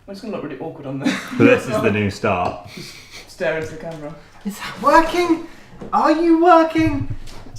I'm just going to look really awkward on this. This is the new start. Stare into the camera. Is that working? Are you working?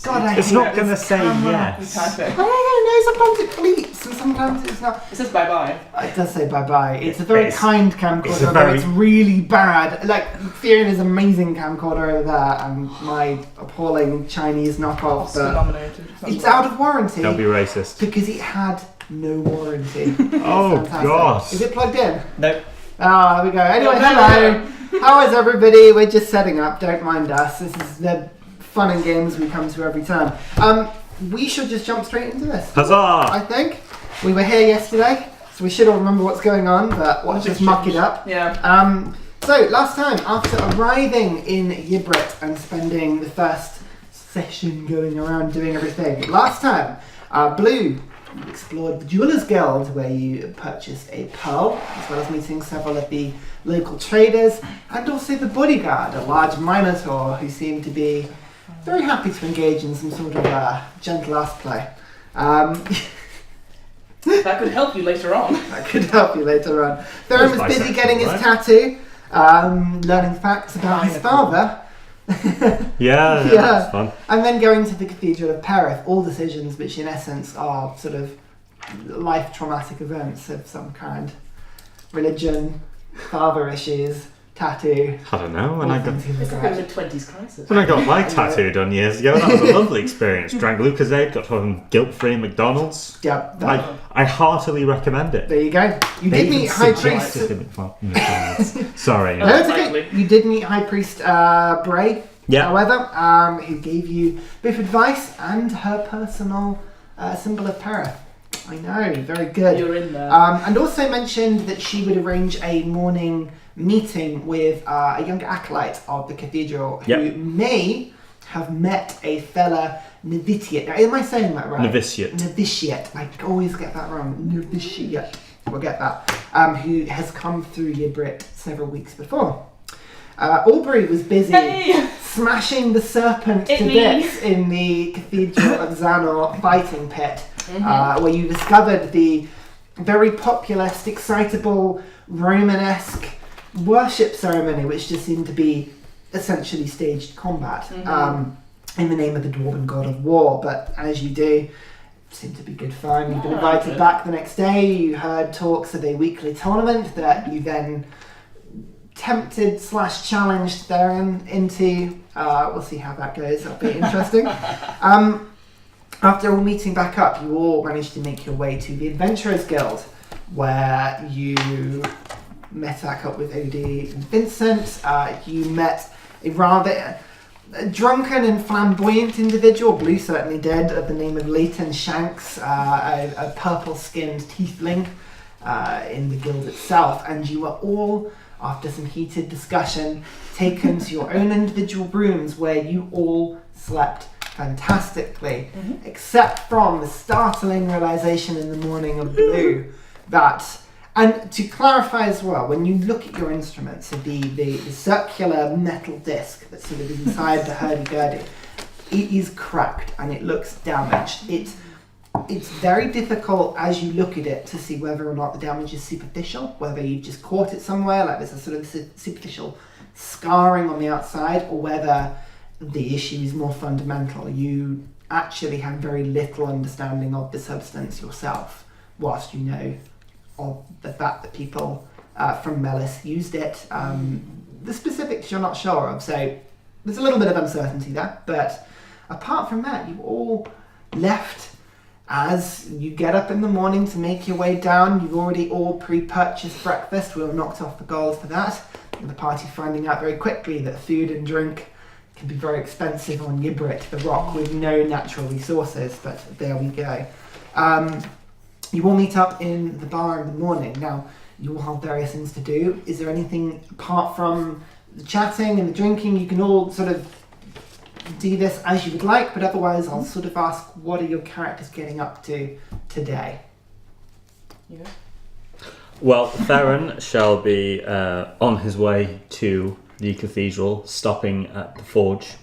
God, I It's hate not going to this say camera. yes. Type it. I don't know, sometimes it bleeps and sometimes it's not. It says bye-bye. It does say bye-bye. It's a very It's- kind camcorder, it's a although very- it's really bad. Like, Fiona's amazing camcorder over there and my appalling Chinese knockoff. Oscar But nominated. it's out of warranty Don't be racist. because it had no warranty. Oh, Fantastic. God. Is it plugged in? No. Ah, there we go. Anyway, No, no, hello. How is everybody? We're just setting up. Don't mind us. This is the fun and games we come to every time. We should just jump straight into this. Huzzah! I think we were here yesterday, so we should all remember what's going on. But we'll just muck it up. Yeah. So last time, after arriving in Yibrit and spending the first session going around doing everything, last time, Blue explored the Jeweller's Guild, where you purchased a pearl, as well as meeting several of the local traders, and also the bodyguard, a large minotaur who seemed to be very happy to engage in some sort of gentle ass play. That could help you later on. That could help you later on. Theren was busy bisexual, getting his right? tattoo, learning facts about his father. Yeah, Yeah. that's fun. And then going to the Cathedral of Perith, all decisions which in essence are sort of life traumatic events of some kind. Religion, father issues, tattoo. I don't know. all things he It's like a regrets. mid-20s crisis. When I got my tattoo done years ago, that was a lovely experience. Drank Lucozade, got home guilt-free McDonald's. Yep, I heartily recommend it. there you go. You They did meet even High suggested Priest. McDonald's. Sorry. No, it's okay. Likely. You did meet High Priest Bray, Yeah. however, who gave you both advice and her personal symbol of Perith. I know, very good. You're in there. And also mentioned that she would arrange a morning meeting with a young acolyte of the cathedral who Yep. may have met a fella novitiate. Now, am I saying that right? Novitiate. Novitiate. I always get that wrong. Novitiate. We'll get that. Who has come through Yibrit several weeks before. Aubrey was busy Hey! smashing the serpent It to me. bits in the Cathedral of Xanor fighting pit, where you discovered the very populist, excitable, Romanesque worship ceremony, which just seemed to be essentially staged combat in the name of the Dwarven god of war. But as you do, seemed to be good fun. You've been invited good. back the next day. You heard talks of a weekly tournament that you then tempted / challenged Theren into. We'll see how that goes. That'll be interesting. After all meeting back up, you all managed to make your way to the Adventurers Guild, where you met back up with Odie and Vincent. You met a rather drunken and flamboyant individual, Blue certainly did, of the name of Leighton Shanks, a purple-skinned tiefling in the guild itself, and you were all, after some heated discussion, taken to your own individual rooms where you all slept fantastically, except from the startling realization in the morning of Blue that, and to clarify as well, when you look at your instruments, so the circular metal disc that's sort of inside the hurdy-gurdy, it is cracked and it looks damaged. It's very difficult as you look at it to see whether or not the damage is superficial, whether you've just caught it somewhere, like there's a sort of superficial scarring on the outside, or whether the issue is more fundamental. You actually have very little understanding of the substance yourself, whilst you know of the fact that people from Melis used it. The specifics you're not sure of, so there's a little bit of uncertainty there, but apart from that, you all left. As you get up in the morning to make your way down, you've already all pre-purchased breakfast. We'll knocked off the gold for that. And the party finding out very quickly that food and drink can be very expensive on Yibrit, the rock with no natural resources, but there we go. You all meet up in the bar in the morning. Now, you all have various things to do. Is there anything apart from the chatting and the drinking? You can all sort of do this as you would like, but otherwise I'll sort of ask, what are your characters getting up to today? Yeah. Well, Theren shall be on his way to the cathedral, stopping at the forge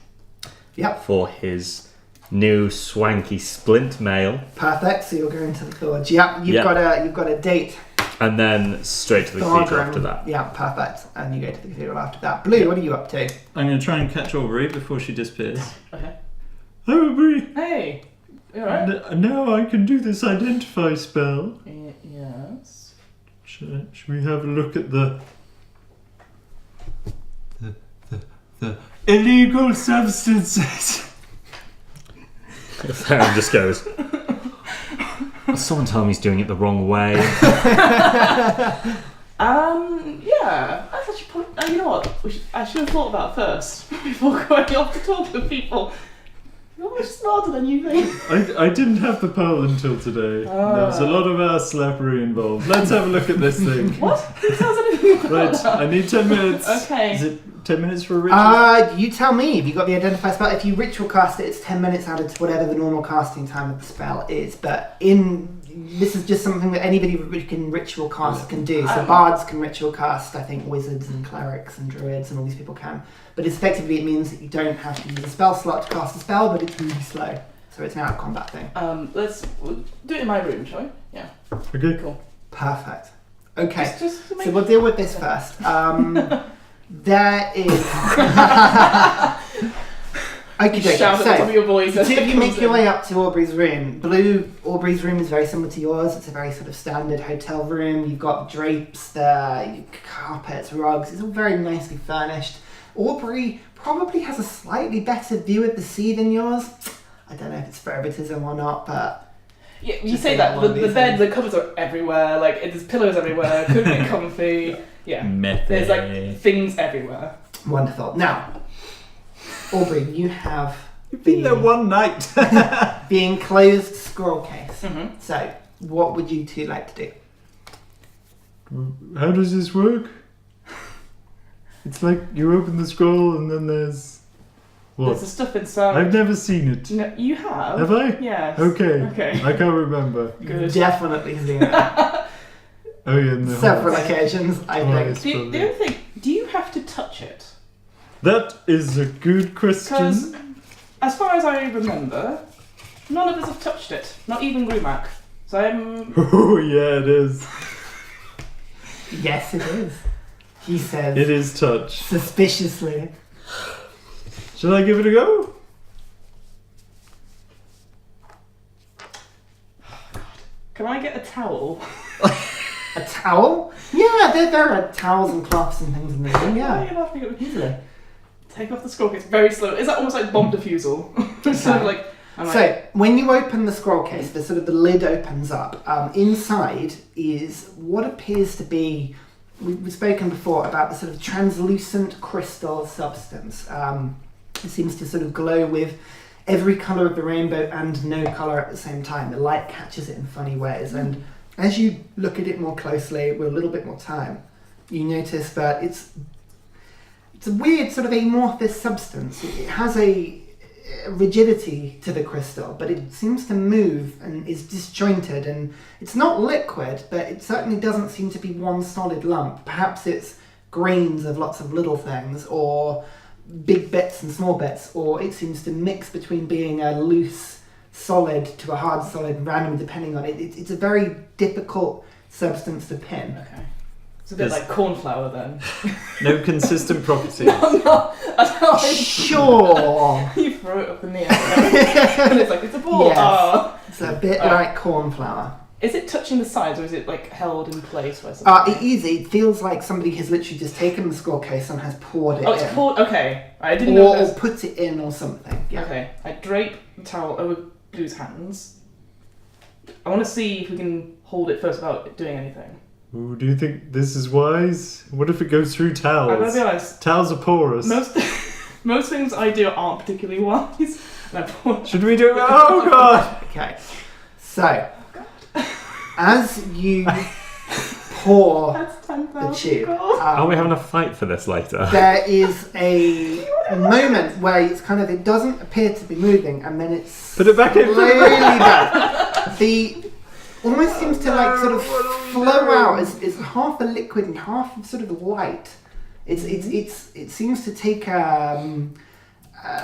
for his new swanky splint mail. Perfect. So you're going to the forge. Yep. You've got a date And then straight to the cathedral after that. Yeah, perfect. And you go to the cathedral after that. Blue, what are you up to? I'm going to try and catch Aubrey before she disappears. Okay. Aubrey! Hey. You alright? Now I can do this identify spell. Yes. Should we have a look at the illegal substances? Theren just goes, someone tell me he's doing it the wrong way. Yeah. I thought you probably. You know what? I should have thought about first before going off to talk to people. You're much smarter than you think. I didn't have the pearl until today. There was a lot of ass slappery involved. Let's have a look at this thing. What? Who tells anything about Right, that? I need 10 minutes. Okay. Is it 10 minutes for a ritual? You tell me. Have you got the identify spell? If you ritual cast it, it's 10 minutes added to whatever the normal casting time of the spell is. But this is just something that anybody who can ritual cast can do. So bards can ritual cast, I think wizards and clerics and druids and all these people can. But effectively it means that you don't have to use a spell slot to cast a spell, but it's really slow. So it's an out of combat thing. We'll do it in my room, shall we? Yeah. Okay. Cool. Perfect. Okay. Just to make So we'll deal with this first. There is... Okay, Shout at the top of your voice. so if you make your way up to Aubrey's room, Aubrey's room is very similar to yours. It's a very sort of standard hotel room. You've got drapes there, carpets, rugs. It's all very nicely furnished. Aubrey probably has a slightly better view of the sea than yours. I don't know if it's favoritism or not, but... Yeah, you say that. The bed, the covers are everywhere. Like, there's pillows everywhere. Couldn't get comfy. Yeah. Method. There's like things everywhere. Wonderful. Now, Aubrey, you have You've been there one night. the enclosed scroll case. Mm-hmm. So, what would you two like to do? How does this work? It's like you open the scroll and then there's... What? There's the stuff inside. I've never seen it. No, you have. Have I? Yes. Okay. I can't remember. Good. Definitely seen it. Oh yeah, no. Several occasions, I Right. think. The other thing, do you have to touch it? That is a good Because, question. as far as I remember, none of us have touched it. Not even Grumak. So I'm... Oh yeah, it is. Yes, it is. He says It is touch. suspiciously. Shall I give it a go? Can I get a towel? A towel? Yeah, there are towels and cloths and things in the room, Yeah, yeah. you'll have to go- Easily. Take off the scroll case very slow. Is that almost like bomb diffusal? Sort of like... I'm like, So, when you open the scroll case, the lid opens up. Inside is what appears to be... We've spoken before about the sort of translucent crystal substance. It seems to sort of glow with every colour of the rainbow and no colour at the same time. The light catches it in funny ways. And as you look at it more closely with a little bit more time, you notice that it's a weird sort of amorphous substance. It has a rigidity to the crystal, but it seems to move and is disjointed, and it's not liquid, but it certainly doesn't seem to be one solid lump. Perhaps it's grains of lots of little things, or big bits and small bits, or it seems to mix between being a loose solid to a hard solid randomly depending on it. It's a very difficult substance to pin. okay. It's a bit There's- like cornflour then. No consistent properties. Sure. You throw it up in the air and it's like, it's a ball. Yes. Ah. It's a bit like cornflower. Is it touching the sides or is it like held in place? Where something... It feels like somebody has literally just taken the scroll case and has poured it Oh, it's in. poured. Okay. I didn't know. Or There's... put it in or something. Yeah. Okay. I drape the towel over Blue's hands. I want to see if we can hold it first without doing anything. Ooh, do you think this is wise? What if it goes through I'm gonna towels? be honest. Towels are porous. Most things I do aren't particularly wise. And I pour... Should we do it? Oh god! Okay. So, as you pour That's 10,000 the tube, gold. Are we having a fight for this later? there is a moment where it's kind of, it doesn't appear to be moving, and then it's Put it back in. slowly back. The almost seems to like sort of flow out as half a liquid and half sort of light. It seems to take a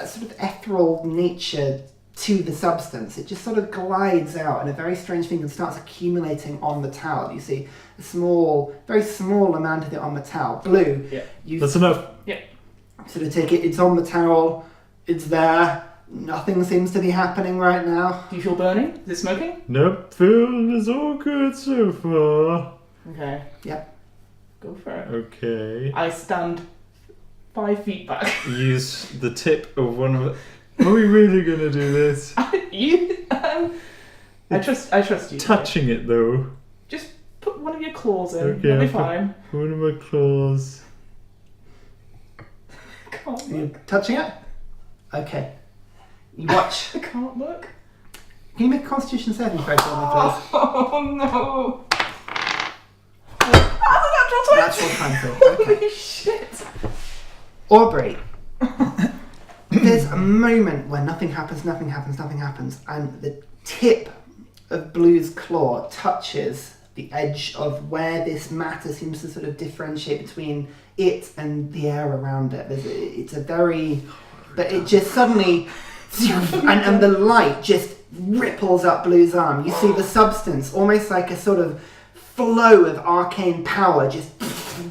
sort of ethereal nature to the substance. It just sort of glides out in a very strange thing and starts accumulating on the towel. You see a small, very small amount of it on the towel. Blue. Yeah. That's enough. Yeah. Sort of take it. It's on the towel. It's there. Nothing seems to be happening right now. Do you feel burning? Is it smoking? Nope, Phil is all good so far. Okay. Yep. Go for it. Okay. I stand 5 feet back. Use the tip of one of. Are we really gonna do this? I trust you. Touching it though. Just put one of your claws in. Okay, You'll be I'll fine. One of my claws. Can't Are you look. touching it? Okay. You watch. I can't look. Can you make a Constitution saving throw for me, please? Oh no. Oh, Natural 20. Okay. Holy shit. Aubrey. There's a moment where nothing happens, and the tip of Blue's claw touches the edge of where this matter seems to sort of differentiate between it and the air around it. It's a very... But it just suddenly... and the light just ripples up Blue's arm. You see the substance, almost like a sort of flow of arcane power, just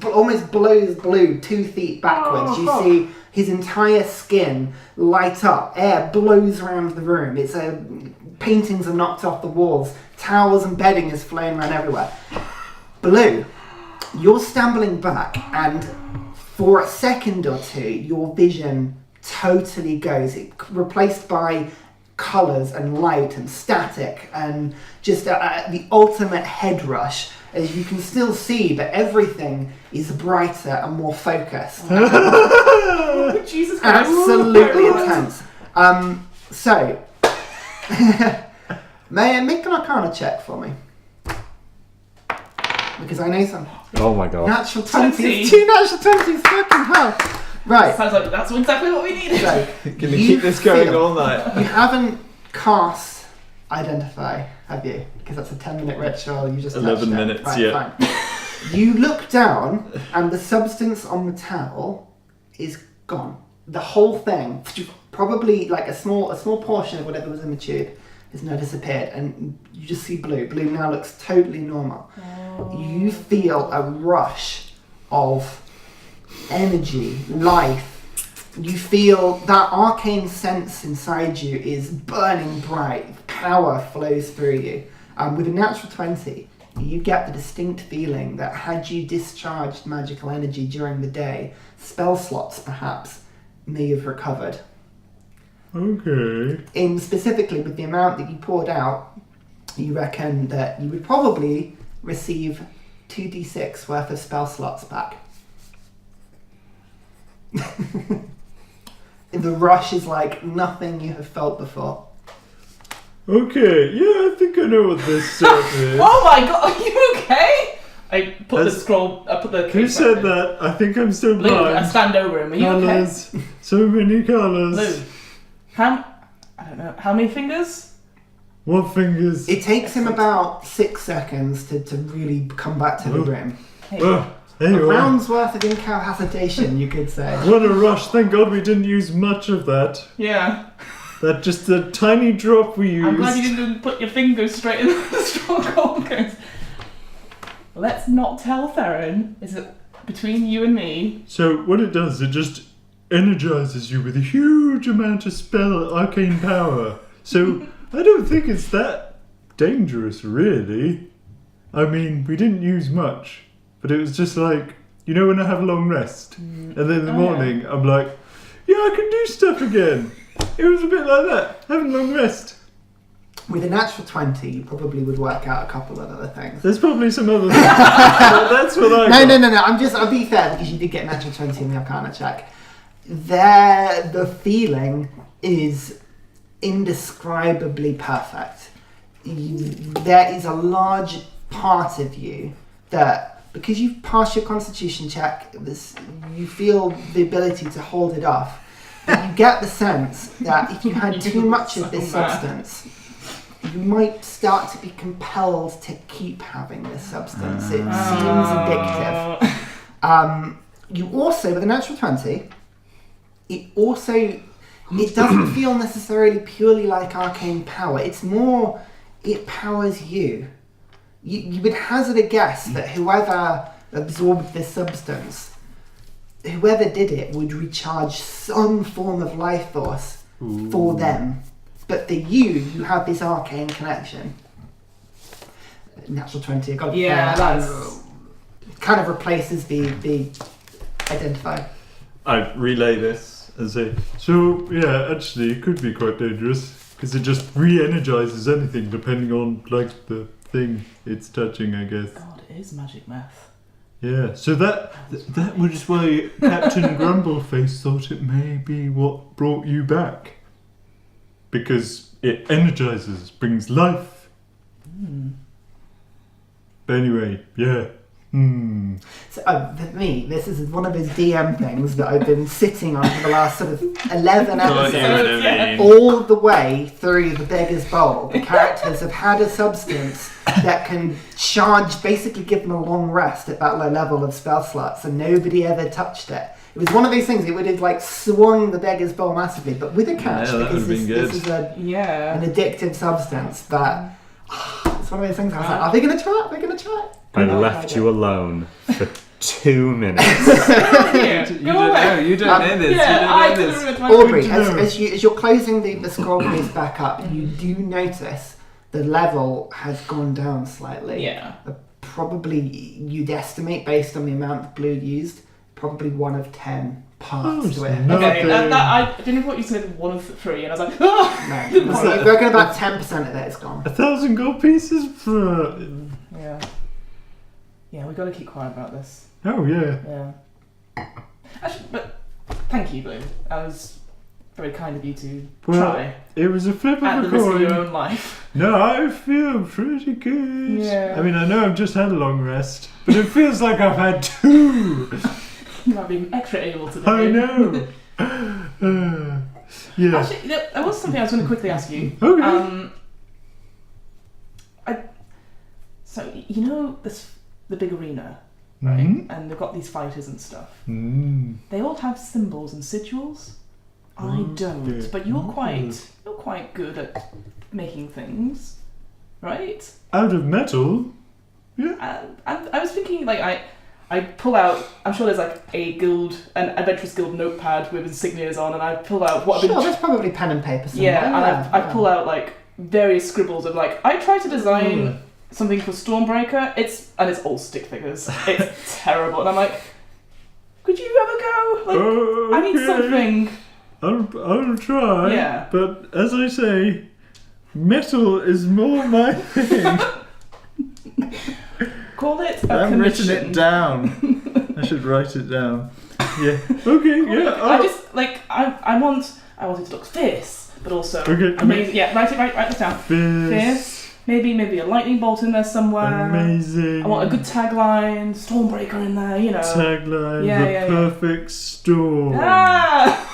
almost blows Blue 2 feet backwards. You see his entire skin light up. Air blows around the room. It's paintings are knocked off the walls. Towels and bedding is flying around everywhere. Blue, you're stumbling back, and for a second or two, your vision totally goes. It replaced by colours and light and static and just the ultimate head rush, as you can still see, but everything is brighter and more focused. Oh, Jesus Christ. Absolutely intense. So, may I make an Arcana check for me? Because I know some Oh my god. natural 20. 20s, 2 natural 20s, fucking hell. Right. Sounds like that's exactly what we needed. So, Can we you keep this going feel- all night? You haven't cast Identify, have you? Because that's a 10-minute ritual. You just 11 touched it. minutes, Right, yeah. Fine. You look down, and the substance on the towel is gone. The whole thing, probably like a small portion of whatever was in the tube, has now disappeared, and you just see Blue. Blue now looks totally normal. You feel a rush of energy, life. You feel that arcane sense inside you is burning bright. Power flows through you. With a natural 20, you get the distinct feeling that had you discharged magical energy during the day, spell slots perhaps may have recovered. Okay. Specifically with the amount that you poured out, you reckon that you would probably receive 2d6 worth of spell slots back. The rush is like nothing you have felt before. Okay, yeah, I think I know what this stuff is. Oh my god, are you okay? I put Has- the scroll. I put the. Who case said back in. that? I think I'm still Blue, I blind. stand over him. Are you okay? Colours. So many colours. Blue. I don't know. How many fingers? What fingers? It takes him about 6 seconds to really come back to the Oh. room. Hey. Oh, there A you are. round's worth of incapacitation, you could say. What a rush. Thank God we didn't use much of that. Yeah. That just a tiny drop we used. I'm glad you didn't put your fingers straight in the stronghold. Because let's not tell Theren. Is it between you and me? So what it does, it just energizes you with a huge amount of spell arcane power. So I don't think it's that dangerous, really. I mean, we didn't use much, but it was just like, you know, when I have a long rest, and then in the Oh, yeah. morning I'm like, yeah, I can do stuff again. It was a bit like that, having a long rest. With a natural 20, you probably would work out a couple of other things. There's probably some other things. But that's what I got. No. I'll be fair because you did get natural 20 in the Arcana check. The feeling is indescribably perfect. There is a large part of you that, because you've passed your Constitution check, you feel the ability to hold it off. But you get the sense that if you had too much of this So bad. substance, you might start to be compelled to keep having this substance. It seems addictive. You also, with a natural 20, it also, it doesn't feel necessarily purely like arcane power. It's more, it powers you. You would hazard a guess that whoever absorbed this substance, whoever did it would recharge some form of life force for them. But for you have this arcane connection. Natural 20, I got it. Yeah, that's... It kind of replaces the identifier. I relay this and say, so yeah, actually it could be quite dangerous because it just re-energizes anything depending on like the thing it's touching, I guess. God, it is magic meth. Yeah, so that was why Captain Grumbleface thought it may be what brought you back. Because it energizes, brings life. But anyway, yeah. So for me, this is one of those DM things that I've been sitting on for the last sort of 11 episodes. All the way through the Beggar's Bowl, the characters have had a substance that can charge, basically give them a long rest at that low level of spell slots, and nobody ever touched it. It was one of those things, it would have like swung the Beggar's Bowl massively, but with a catch, because this is an addictive substance, but it's one of those things I was like, are they going to try it? Are they going to try it? I left you alone for 2 minutes. You don't know this. Yeah, you don't know this. Aubrey, as you're closing the scroll case back up, you do notice the level has gone down slightly. Yeah. Probably, you'd estimate, based on the amount of blue used, probably 1 of 10 parts to it. Okay, I didn't know what you said, 1 of 3, and I was like, oh! No, so you reckon about 10% of it is gone. 1,000 gold pieces for... Yeah. Yeah, we got to keep quiet about this. Oh, yeah. Yeah. Actually, but thank you, Blue. That was very kind of you to Well, try. it was a flip At of the a risk of your coin. own life. No, I feel pretty good. Yeah. I mean, I know I've just had a long rest, but it feels like I've had 2. You might be extra able today. I know. Yeah. Actually, there was something I was going to quickly ask you. Okay. So, you know the big arena, right? Mhm. And they've got these fighters and stuff. Mm. They all have symbols and sigils. I don't, Okay. but you're quite good at making things, right? Out of metal? Yeah. And I was thinking, like, I pull out, I'm sure there's like an Adventurous Guild notepad with insignias on, and I pull out what I've been... There's probably pen and paper somewhere. Yeah, and I pull out like various scribbles of like, I try to design something for Stormbreaker, it's all stick figures. It's terrible. And I'm like, could you ever go? Like, I need something. I'll try. Yeah. But as I say, metal is more my thing. Call it a I've written commission. it down. I should write it down. Yeah. Okay. Yeah. I just like I want it to look fierce, but also Okay, amazing. Yeah, write this down. Fierce. Maybe a lightning bolt in there somewhere. Amazing. I want a good tagline, Stormbreaker in there, you know. Tagline, Yeah. perfect storm. That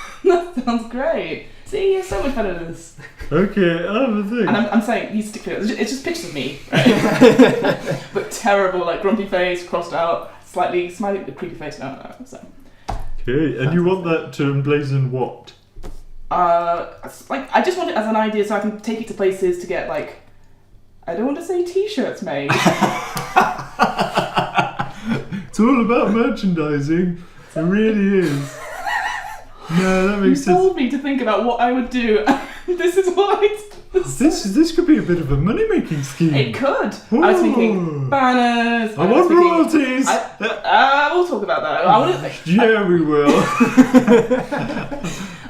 sounds great. See, you're so much better at this. Okay, I have a thing. And I'm saying these stick figures. It's just pictures of me, right? But terrible, like grumpy face, crossed out, slightly smiling, with creepy face. No. So. Okay, and you want that to emblazon what? Like I just want it as an idea so I can take it to places to get like. I don't want to say T-shirts made. It's all about merchandising. It really is. No, that makes You sense. told me to think about what I would do. This is what I. This could be a bit of a money-making scheme. It could. I was thinking banners. I want royalties. We'll talk about that. Yeah, we will.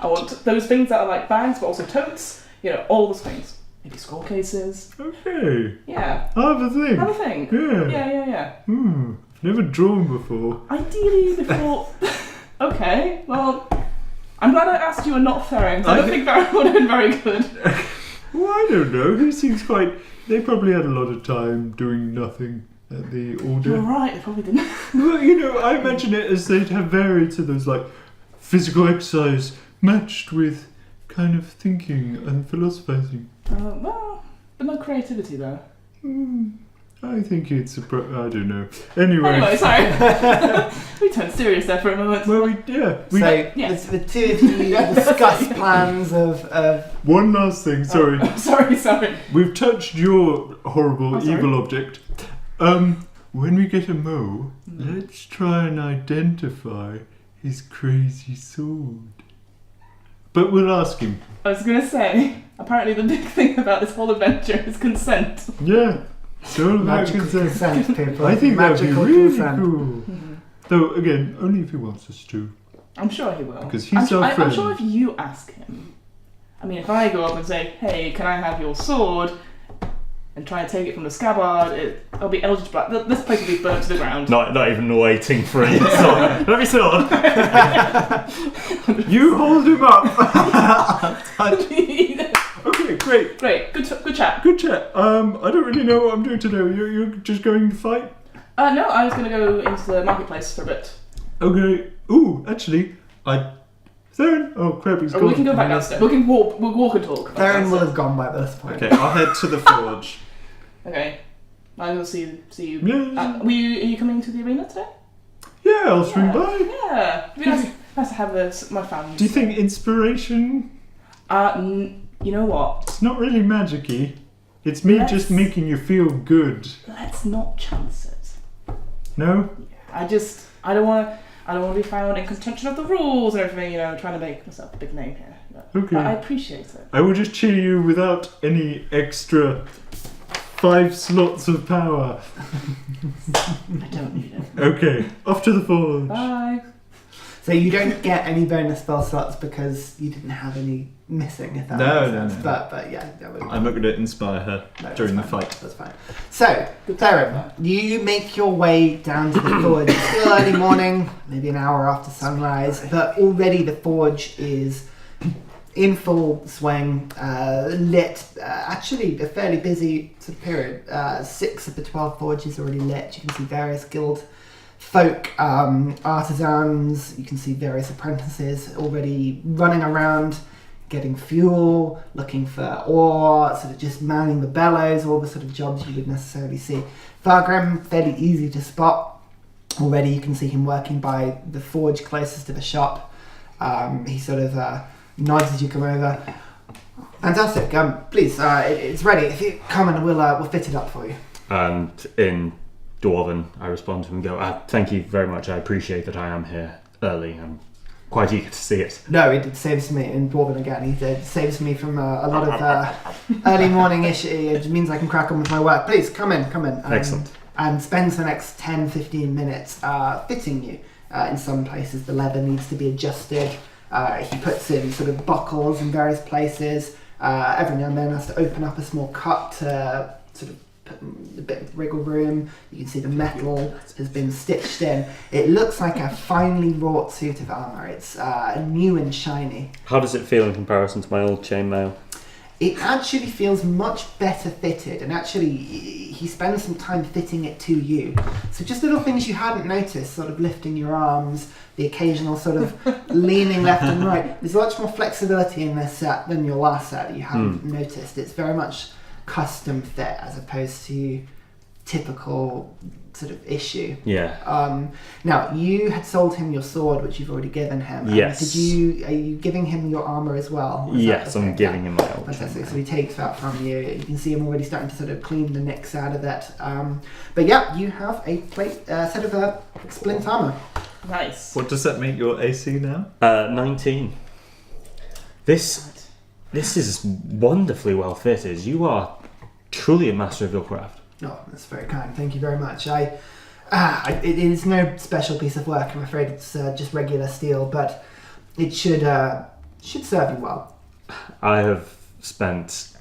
I want those things that are like bags, but also totes. You know, all those things. Maybe scroll cases. Okay. Yeah. I have a thing. Have a thing. Yeah. Yeah. Never drawn before. Ideally before. Okay. Well, I'm glad I asked you and not Theren, because I don't think Theren would have been very good. Well, I don't know. He seems quite... They probably had a lot of time doing nothing at the order. You're right, they probably didn't. Well, you know, I imagine it as they'd have varied to those, like, physical exercise matched with kind of thinking and philosophizing. Well, but no creativity there. I think it's I don't know. Anyway. Sorry. We turned serious there for a moment. Well, So Yes. the two of you discuss plans of one last thing, sorry. Sorry. We've touched your horrible, Oh, sorry. evil object. When we get a mo, let's try and identify his crazy sword. But we'll ask him. I was gonna say, apparently the big thing about this whole adventure is consent. Yeah, it's all about magical consent. consent, people. I think that'd be Magical really consent. cool. Though, again, only if he wants us to. I'm sure he will. Because he's our I'm friend. sure if you ask him. I mean, if I go up and say, hey, can I have your sword? And try and take it from the scabbard, I'll be eligible. This place will be burnt to the ground. Not even waiting for it. Let me sword. You hold him up! Okay, great. Great, good chat. Good chat. I don't really know what I'm doing today. You're just going to fight? No, I was going to go into the marketplace for a bit. Okay. Ooh, actually, Theren? Oh, crap, he's gone. We can go back downstairs. We'll walk and talk. Theren will have gone by this point. Okay, I'll head to the forge. Okay. I will see you. Yeah. Are you coming to the arena today? Yeah, I'll swing by. Yeah. It'd be nice to have my family. Do you think inspiration? You know what? It's not really magic-y. It's me just making you feel good. Let's not chance it. No? I don't want to be found in contention of the rules and everything, trying to make myself a big name here. Okay. But I appreciate it. I will just cheer you without any extra 5 slots of power. I don't need it. Okay, off to the forge. Bye. So you don't get any bonus spell slots because you didn't have any missing, if that makes sense. No. But yeah, that would I'm not going to inspire her during the fight. That's fine. So, Theren, you make your way down to the forge. It's still early morning, maybe an hour after sunrise, but already the forge is in full swing, lit. Actually, a fairly busy sort of period. 6 of the 12 forges already lit. You can see various guild folk, artisans. You can see various apprentices already running around, getting fuel, looking for ore, sort of just manning the bellows, all the sort of jobs you would necessarily see. Fargrim, fairly easy to spot. Already you can see him working by the forge closest to the shop. He sort of nods as you come over. Fantastic. Please, it's ready. If you come and we'll fit it up for you. And in Dwarven, I respond to him and go, thank you very much. I appreciate that I am here early. I'm quite eager to see it. No, it saves me in Dwarven again. It saves me from a lot of early morning-ish. It means I can crack on with my work. Please, come in. Excellent. And spends the next 10-15 minutes fitting you. In some places, the leather needs to be adjusted. He puts in sort of buckles in various places. Every now and then has to open up a small cut to sort of put a bit of wriggle room. You can see the metal has been stitched in. It looks like a finely wrought suit of armour. It's new and shiny. How does it feel in comparison to my old chainmail? It actually feels much better fitted, and actually he spends some time fitting it to you. So just little things you hadn't noticed, sort of lifting your arms, the occasional sort of leaning left and right. There's much more flexibility in this set than your last set that you hadn't noticed. It's very much custom fit as opposed to typical sort of issue. Yeah. Now you had sold him your sword, which you've already given him. Yes. Are you giving him your armor as well? Is Yes, that the I'm thing? giving him my old Fantastic. chainmail. So he takes that from you. You can see him already starting to sort of clean the nicks out of it. But yeah, you have a set of splint armor. Nice. What does that make your AC now? 19. This is wonderfully well fitted. You are truly a master of your craft. Oh, that's very kind. Thank you very much. It is no special piece of work. I'm afraid it's just regular steel, but it should serve you well. I have spent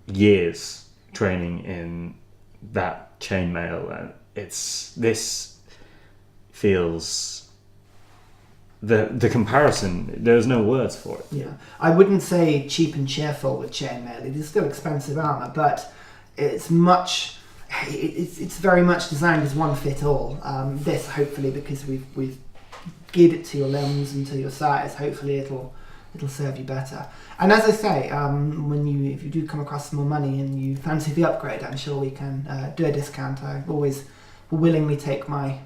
years training in that chainmail, and this feels the comparison. There's no words for it. Yeah, I wouldn't say cheap and cheerful with chainmail. It is still expensive armor, but it's very much designed as one fit all. This hopefully, because we've geared it to your limbs and to your size, hopefully it'll serve you better. And as I say, if you do come across some more money and you fancy the upgrade, I'm sure we can do a discount. I always will willingly take my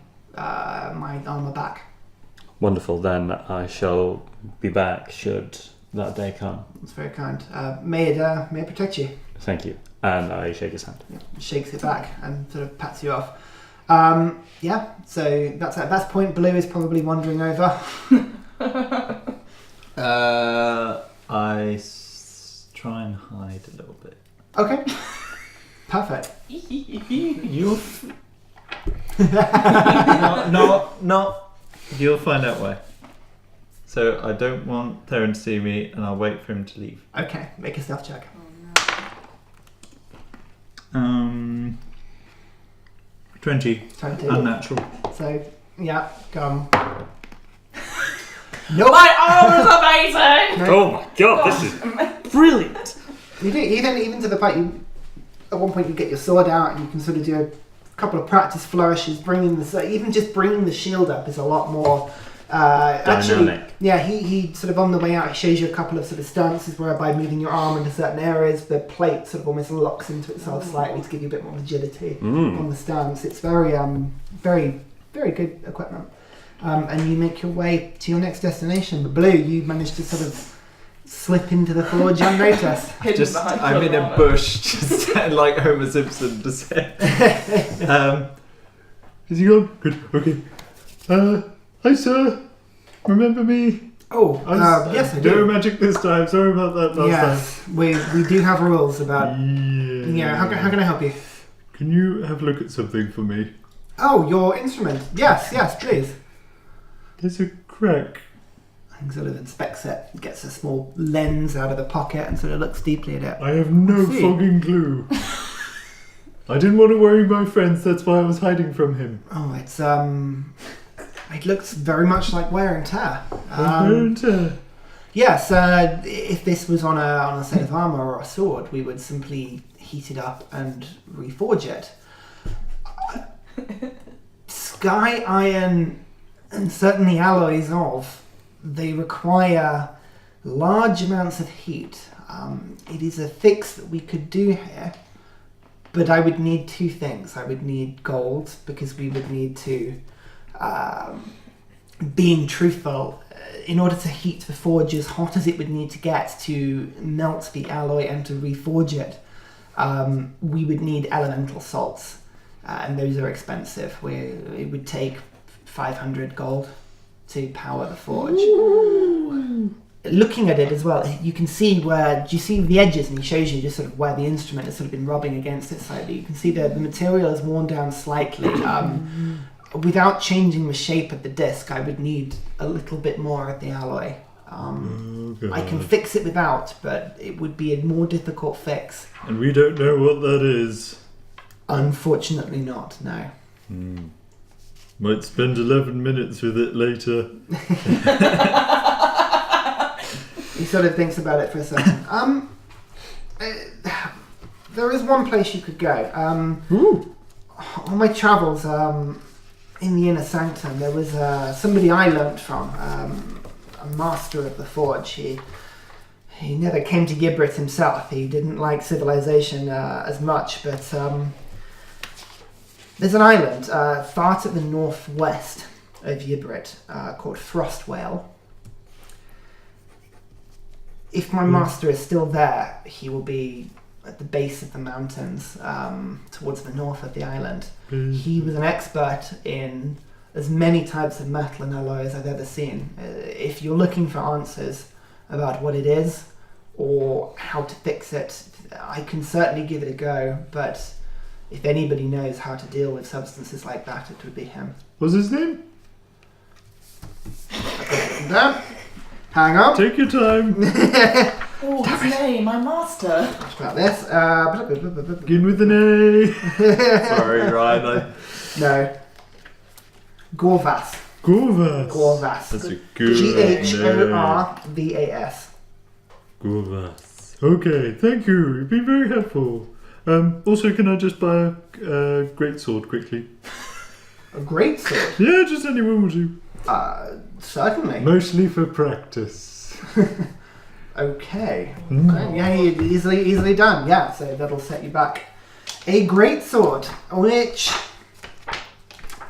armor back. Wonderful. Then I shall be back should that day come. That's very kind. May it protect you. Thank you. And I shake his hand. Yeah, shakes it back and sort of pats you off. So that's at that point. Blue is probably wandering over. Try and hide a little bit. Okay. Perfect. You'll no. You'll find out why. So I don't want Theren to see me, and I'll wait for him to leave. Okay, make a stealth check. 20. 20. Unnatural. So, yeah, come. Nope. My arm is amazing! Oh my god, this is brilliant! You do, even to the point you, at one point you get your sword out and you can sort of do a couple of practice flourishes, even just bringing the shield up is a lot more Dynamic. He sort of on the way out, he shows you a couple of sort of stances whereby moving your arm into certain areas, the plate sort of almost locks into itself slightly to give you a bit more agility on the stance. It's very, very, very good equipment. And you make your way to your next destination. But Blue, you managed to sort of slip into the forge unnoticed. I'm in a bush, just like Homer Simpson to say. Is he gone? Good. Okay. Hi, sir. Remember me? Oh, yes, I No do. magic this time. Sorry about that last Yes, we do have rules about. time. Yeah, how can I help you? Can you have a look at something for me? Oh, your instrument. Yes, please. There's a crack. He sort of inspects it, gets a small lens out of the pocket and sort of looks deeply at it. I have no see. fucking clue. I didn't want to worry my friends. That's why I was hiding from him. Oh, it's it looks very much like wear and tear. Yes, if this was on a set of armor or a sword, we would simply heat it up and reforge it. Sky iron and certainly alloys they require large amounts of heat. It is a fix that we could do here, but I would need two things. I would need gold because we would need to, being truthful, in order to heat the forge as hot as it would need to get to melt the alloy and to reforge it, we would need elemental salts, and those are expensive. It would take 500 gold to power the forge. Ooh. Looking at it as well, you can see do you see the edges, and he shows you just sort of where the instrument has sort of been rubbing against it slightly. You can see the material is worn down slightly. Without changing the shape of the disc, I would need a little bit more of the alloy. I can fix it without, but it would be a more difficult fix. And we don't know what that is. Unfortunately not, no. Might spend 11 minutes with it later. He sort of thinks about it for a second. There is one place you could go. On my travels in the Inner Sanctum, there was somebody I learnt from, a master of the forge. He never came to Yibrit himself. He didn't like civilization as much, but there's an island far to the northwest of Yibrit called Frostwale. If my master is still there, he will be at the base of the mountains towards the north of the island. He was an expert in as many types of metal and alloy as I've ever seen. If you're looking for answers about what it is or how to fix it, I can certainly give it a go, but if anybody knows how to deal with substances like that, it would be him. What's his name? No. Hang on. Take your time. Oh, his name, my master. About this. Begin with an A. Sorry, Ryan. No. Gorvas. Gorvas. That's a good Ghorvas. Gorvas. Okay, thank you. You've been very helpful. Also, can I just buy a greatsword quickly? A great sword? Yeah, just anyone will do. Certainly. Mostly for practice. Okay. Yeah, easily done. Yeah, so that'll set you back. A great sword, which,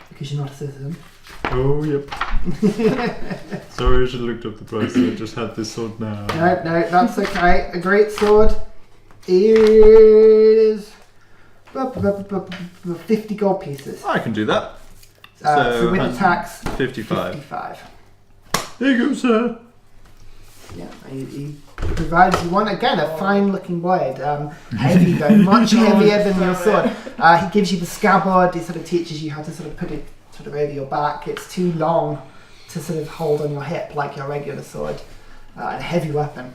because you're not a citizen, Oh, yep. Sorry, I should have looked up the price. I just had this sword now. No, that's okay. A great sword is 50 gold pieces. I can do that. So with the tax, 55. 55. There you go, sir. Yeah, he provides you one. Again, a fine-looking blade. Heavy though, much heavier than your sword. He gives you the scabbard. He sort of teaches you how to sort of put it sort of over your back. It's too long to sort of hold on your hip like your regular sword. A heavy weapon,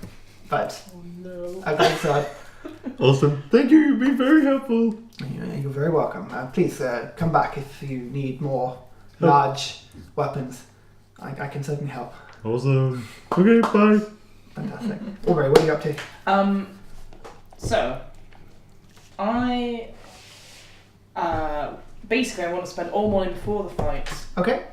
but a great sword. Awesome. Thank you. You've been very helpful. You're very welcome. Please come back if you need more large weapons. I can certainly help. Awesome. Okay, bye. Fantastic. Aubrey, what are you up to? So, I basically I want to spend all morning before the fight. Okay.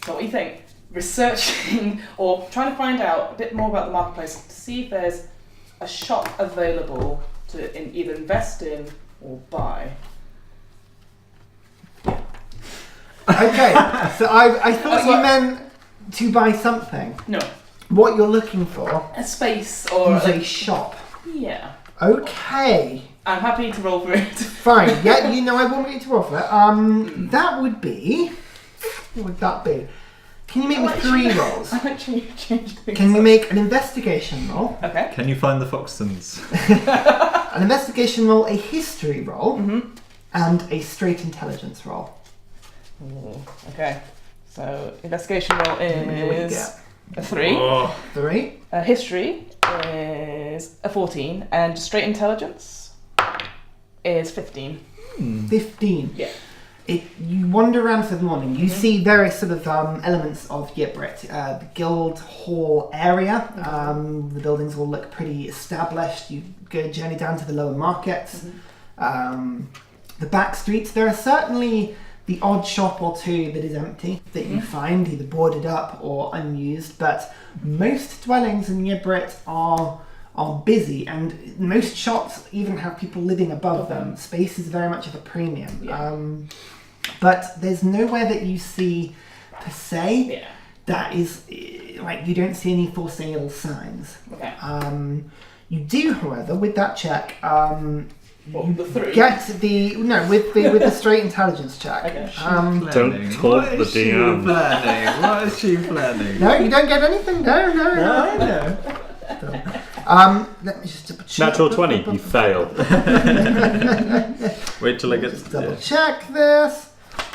So what do you think? Researching or trying to find out a bit more about the marketplace to see if there's a shop available to either invest in or buy. Okay. So I thought That's you what- meant to buy something. No, What you're looking for a space or is a shop. yeah. Okay. I'm happy to roll for it. Fine. Yeah, I won't get you to roll for it. That would be. What would that be? Can you make me 3 rolls? I actually changed things. Can you make an investigation roll? Okay. Can you find the Foxtons? An investigation roll, a history roll, Mhm. and a straight intelligence roll. Okay. So investigation roll What do you is get? a 3. Oh, 3. History is a 14, and straight intelligence is 15. 15. Yeah. You wander around for the morning. You see various sort of elements of Yibrit. The guild hall area. The buildings all look pretty established. You go journey down to the lower markets. The back streets. There are certainly the odd shop or two that is empty that you find either boarded up or unused. But most dwellings in Yibrit are busy, and most shops even have people living above them. Space is very much of a premium. Yeah. But there's nowhere that you see per se Yeah. that is like you don't see any for sale signs. Okay. You do, however, with that check, What, the 3? get with the straight intelligence check. Okay. Don't talk What the is she DM. planning? What is she planning? No, you don't get anything. No. I know. Let me just double check. Natural 20, you fail. Wait till I get Just to double the... check this.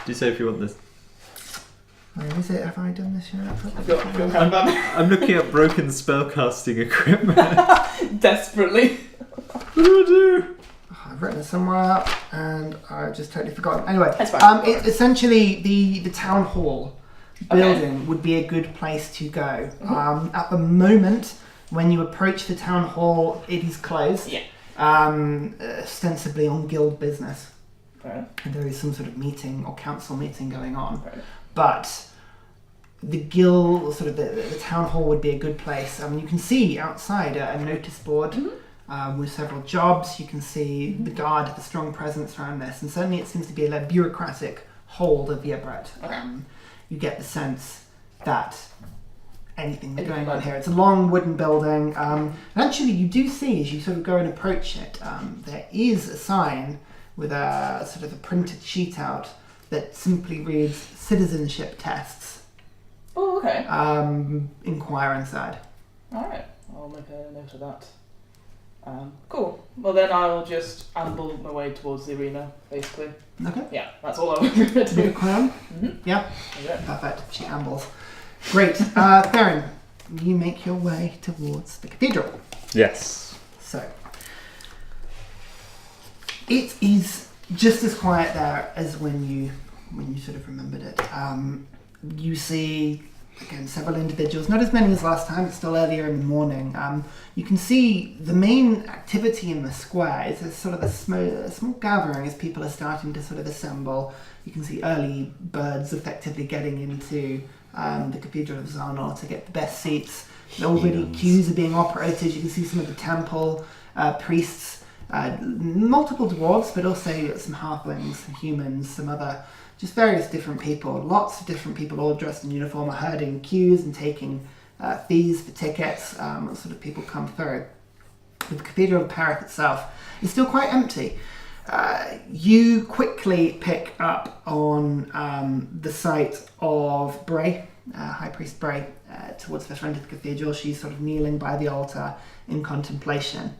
Do you say if you want this? Where is it? Have I done this yet? Feel kind of bad. I'm looking at broken spellcasting equipment. Desperately. What do I do? I've written it somewhere and I've just totally forgotten. Anyway, That's fine. it's essentially the town hall building would be a good place to go. At the moment, when you approach the town hall, it is closed. Yeah. Ostensibly on guild business. Right. And there is some sort of meeting or council meeting going on. Right. But the guild, sort of the town hall would be a good place. You can see outside a notice board with several jobs. You can see the guard, the strong presence around this. And certainly it seems to be a bureaucratic hold of Yibrit. Okay. You get the sense that anything going on here. It's a long wooden building. And actually you do see, as you sort of go and approach it, there is a sign with a sort of a printed sheet out that simply reads citizenship tests. Oh, okay. Inquire inside. Alright. I'll make a note of that. Cool. Well, then I'll just amble my way towards the arena, basically. Okay. Yeah, that's all I was going to do. Inquire. Mhm. Yeah. Yeah. Perfect. She ambles. Great. Theren, you make your way towards the cathedral. Yes. So, it is just as quiet there as when you sort of remembered it. You see, again, several individuals, not as many as last time, it's still earlier in the morning. You can see the main activity in the square is a sort of a small gathering as people are starting to sort of assemble. You can see early birds effectively getting into the Cathedral of Zarnor to get the best seats. Already queues are being operated. You can see some of the temple priests, multiple dwarves, but also some halflings, some humans, some other just various different people. Lots of different people all dressed in uniform are herding queues and taking fees for tickets. Sort of people come through. The Cathedral of Paris itself is still quite empty. You quickly pick up on the site of Bray, High Priest Bray, towards the front of the cathedral. She's sort of kneeling by the altar in contemplation.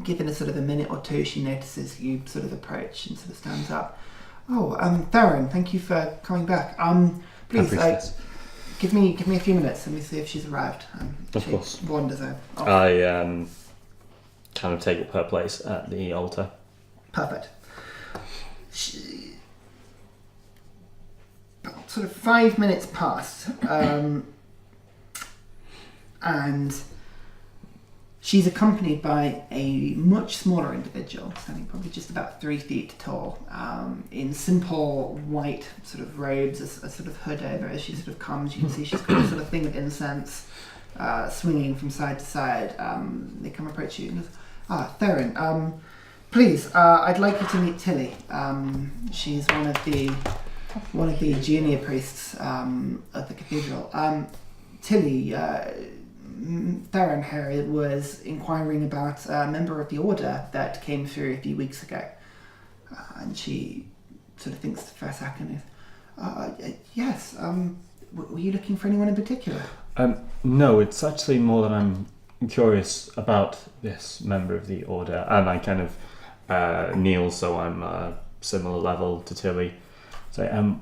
Given a sort of a minute or two, she notices you sort of approach and sort of stands up. Oh, Theren, thank you for coming back. Please, give me a few minutes. Let me see if she's arrived. Of course. Wanders off. I kind of take up her place at the altar. Perfect. About sort of 5 minutes passed, and she's accompanied by a much smaller individual, standing probably just about 3 feet tall, in simple white sort of robes, a sort of hood over. As she sort of comes, you can see she's got a sort of thing of incense swinging from side to side. They come approach you and goes, Theren, please, I'd like you to meet Tilly. She's one of the junior priests of the cathedral. Tilly, Theren here was inquiring about a member of the order that came through a few weeks ago. And she sort of thinks for a second, yes, were you looking for anyone in particular? No, it's actually more that I'm curious about this member of the order, and I kind of kneel so I'm a similar level to Tilly. So,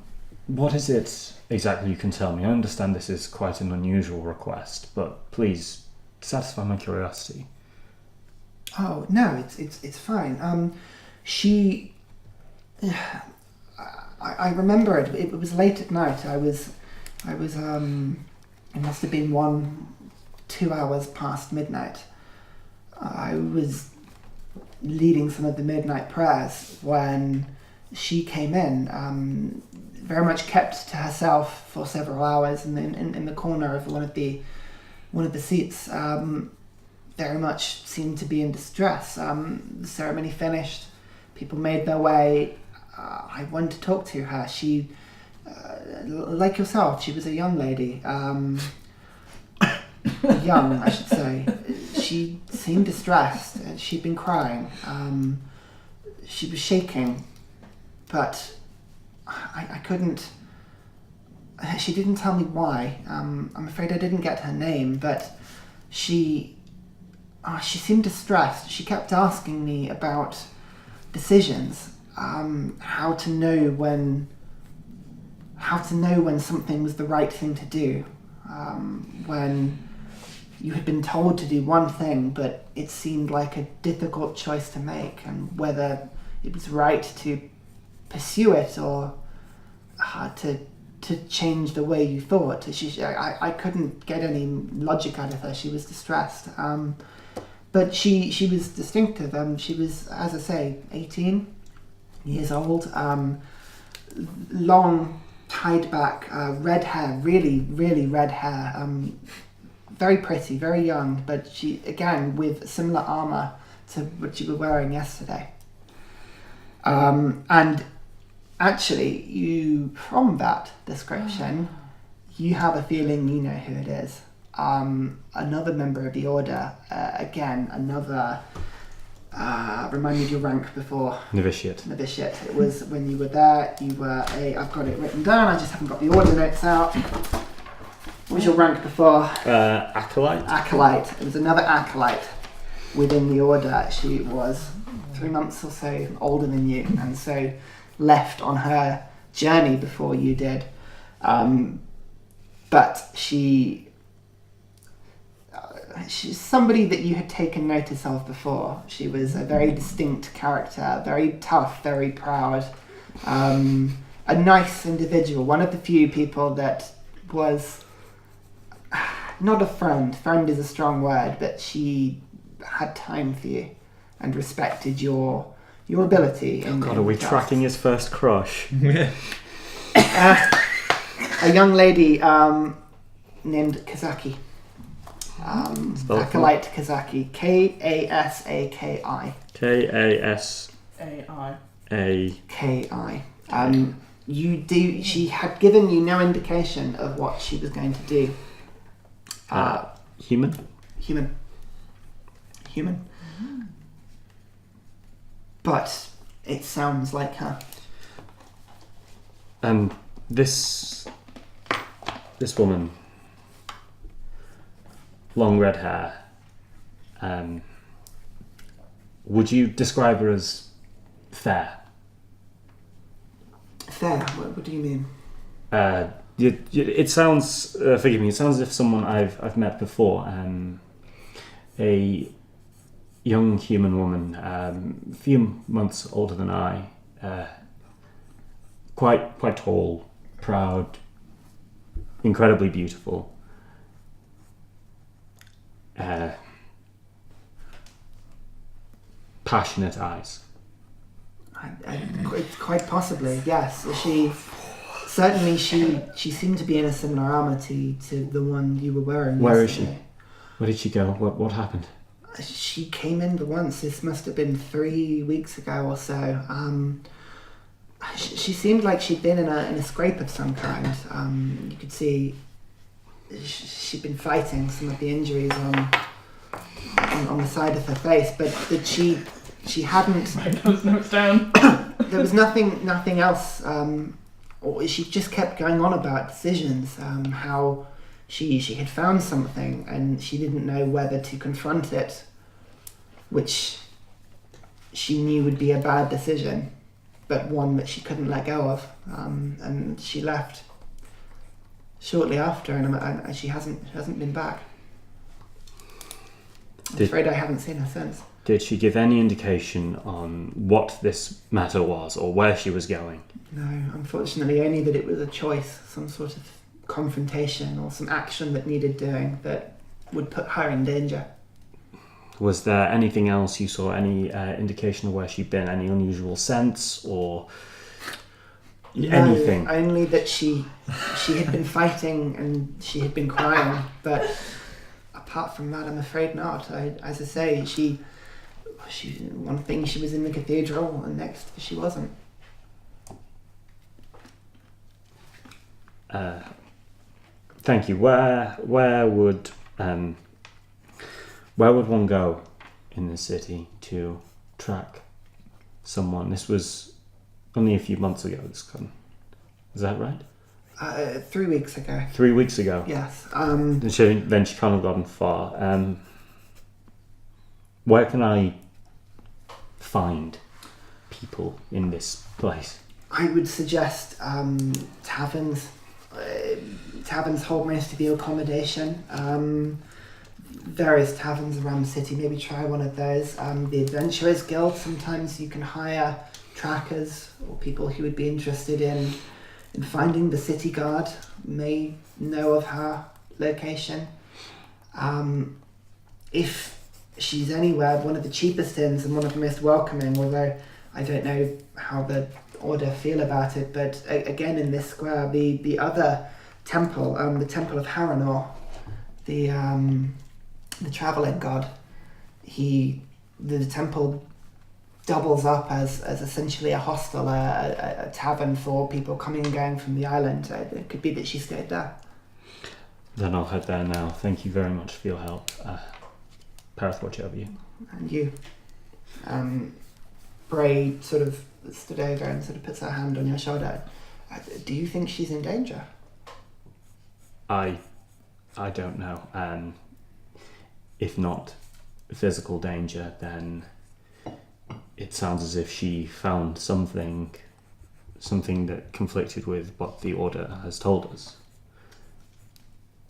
what is it exactly you can tell me? I understand this is quite an unusual request, but please satisfy my curiosity. Oh no, it's fine. I remember it. It was late at night. I was. It must have been 1-2 hours past midnight. I was leading some of the midnight prayers when she came in. Very much kept to herself for several hours, and in the corner of one of the seats. Very much seemed to be in distress. The ceremony finished. People made their way. I went to talk to her. She, like yourself, she was a young lady. Young, I should say. She seemed distressed. She'd been crying. She was shaking, but I couldn't. She didn't tell me why. I'm afraid I didn't get her name, but she seemed distressed. She kept asking me about decisions, how to know when something was the right thing to do, when you had been told to do one thing, but it seemed like a difficult choice to make, and whether it was right to pursue it or to change the way you thought. I couldn't get any logic out of her. She was distressed. But she was distinctive. She was, as I say, 18 years old. Long, tied back, red hair, really, really red hair. Very pretty, very young, but she, again, with similar armour to what you were wearing yesterday. And actually, from that description, you have a feeling you know who it is. Another member of the order, again, another, remind me of your rank before. Novitiate. It was when you were there, you were I've got it written down, I just haven't got the order notes out. What was your rank before? Acolyte. Acolyte. It was another acolyte within the order. She was 3 months or so older than you, and so left on her journey before you did. But she's somebody that you had taken notice of before. She was a very distinct character, very tough, very proud, a nice individual, one of the few people that was not a friend is a strong word, but she had time for you and respected your ability. God, are we tracking his first crush? A young lady named Kazaki. Acolyte Kazaki. Kasaki. AI. Ki. You do. She had given you no indication of what she was going to do. Human? Human. But it sounds like her. This woman, long red hair. Would you describe her as fair? Fair? What do you mean? It sounds. Forgive me. It sounds as if someone I've met before. A young human woman, a few months older than I. Quite tall, proud, incredibly beautiful. Passionate eyes. Quite possibly, yes. She seemed to be in a similar armour to the one you were wearing. Where yesterday. is she? Where did she go? What happened? She came in the once. This must have been 3 weeks ago or so. She seemed like she'd been in a scrape of some kind. You could see she'd been fighting some of the injuries on the side of her face, but that she hadn't. Those notes down. There was nothing else. Or she just kept going on about decisions. How she had found something and she didn't know whether to confront it, which she knew would be a bad decision, but one that she couldn't let go of. And she left shortly after, and she hasn't been back. I'm afraid I haven't seen her since. Did she give any indication on what this matter was or where she was going? No, unfortunately, only that it was a choice, some sort of confrontation or some action that needed doing that would put her in danger. Was there anything else you saw, any indication of where she'd been, any unusual scents or anything? No, only that she had been fighting and she had been crying, but apart from that, I'm afraid not. As I say, she one thing she was in the cathedral and next she wasn't. Thank you. Where would one go in the city to track someone? This was only a few months ago. Is that right? 3 weeks ago. 3 weeks ago. Yes. Then she can't have gotten far. Where can I find people in this place? I would suggest taverns. Taverns hold most of the accommodation. Various taverns around the city, maybe try one of those. The Adventurers Guild, sometimes you can hire trackers or people who would be interested in finding the city guard, may know of her location. If she's anywhere, one of the cheapest inns and one of the most welcoming, although I don't know how the Order feel about it, but again in this square, the other temple, the Temple of Haranor, the travelling god, the temple doubles up as essentially a hostel, a tavern for people coming and going from the island. It could be that she stayed there. Then I'll head there now. Thank you very much for your help. Parith, watch over you. And you. Bray sort of stood over and sort of puts her hand on your shoulder. Do you think she's in danger? I don't know. If not physical danger, then it sounds as if she found something that conflicted with what the Order has told us.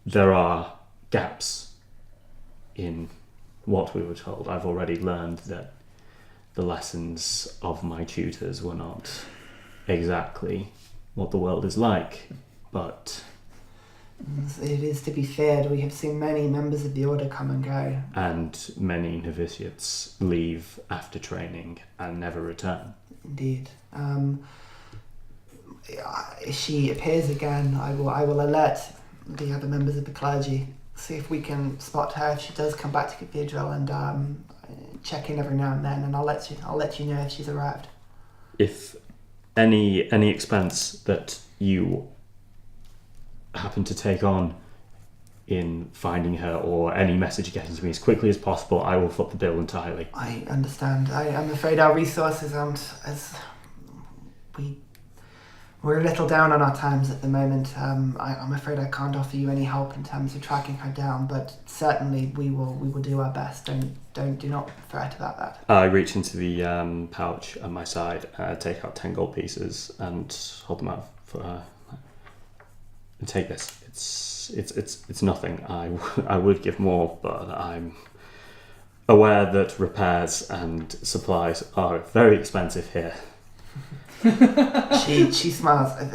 There are gaps in what we were told. I've already learned that the lessons of my tutors were not exactly what the world is like, but it is to be feared. We have seen many members of the Order come and go. And many novitiates leave after training and never return. Indeed. If she appears again, I will alert the other members of the clergy, see if we can spot her if she does come back to Cathedral, and check in every now and then, and I'll let you know if she's arrived. If any expense that you happen to take on in finding her, or any message getting to me as quickly as possible, I will foot the bill entirely. I understand. I'm afraid our resources aren't as... We're a little down on our times at the moment. I'm afraid I can't offer you any help in terms of tracking her down, but certainly we will do our best. Do not fret about that. I reach into the pouch at my side, take out 10 gold pieces, and hold them out for her. And take this. It's nothing. I would give more, but I'm aware that repairs and supplies are very expensive here. She smiles. It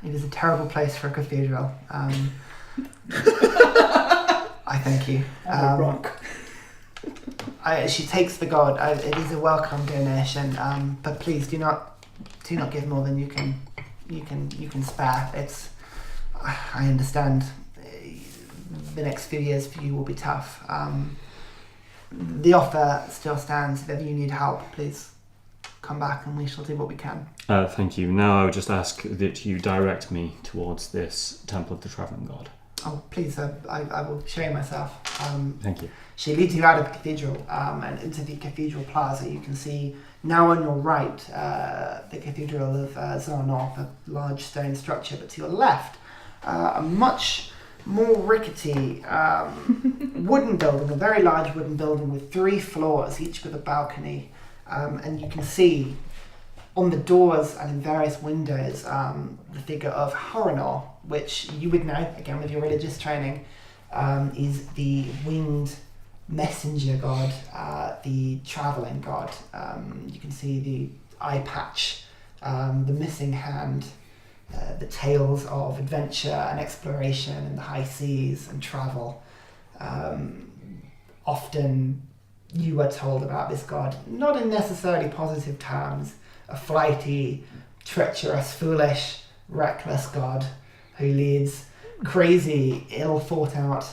is a terrible place for a cathedral. I thank you. Rock. She takes the gold. It is a welcome donation. But please do not give more than you can spare. I understand. The next few years for you will be tough. The offer still stands. If ever you need help, please come back and we shall do what we can. Thank you. Now I would just ask that you direct me towards this Temple of the Travelling God. Oh, please, I will show you myself. Thank you. She leads you out of the cathedral and into the cathedral plaza. You can see now on your right the Cathedral of Zarnoth, a large stone structure, but to your left a much more rickety wooden building, a very large wooden building with 3 floors, each with a balcony. And you can see on the doors and in various windows the figure of Horanor, which you would know, again with your religious training, is the winged messenger god, the travelling god. You can see the eye patch, the missing hand, the tales of adventure and exploration in the high seas and travel. Often you are told about this god, not in necessarily positive terms, a flighty, treacherous, foolish, reckless god who leads crazy, ill thought out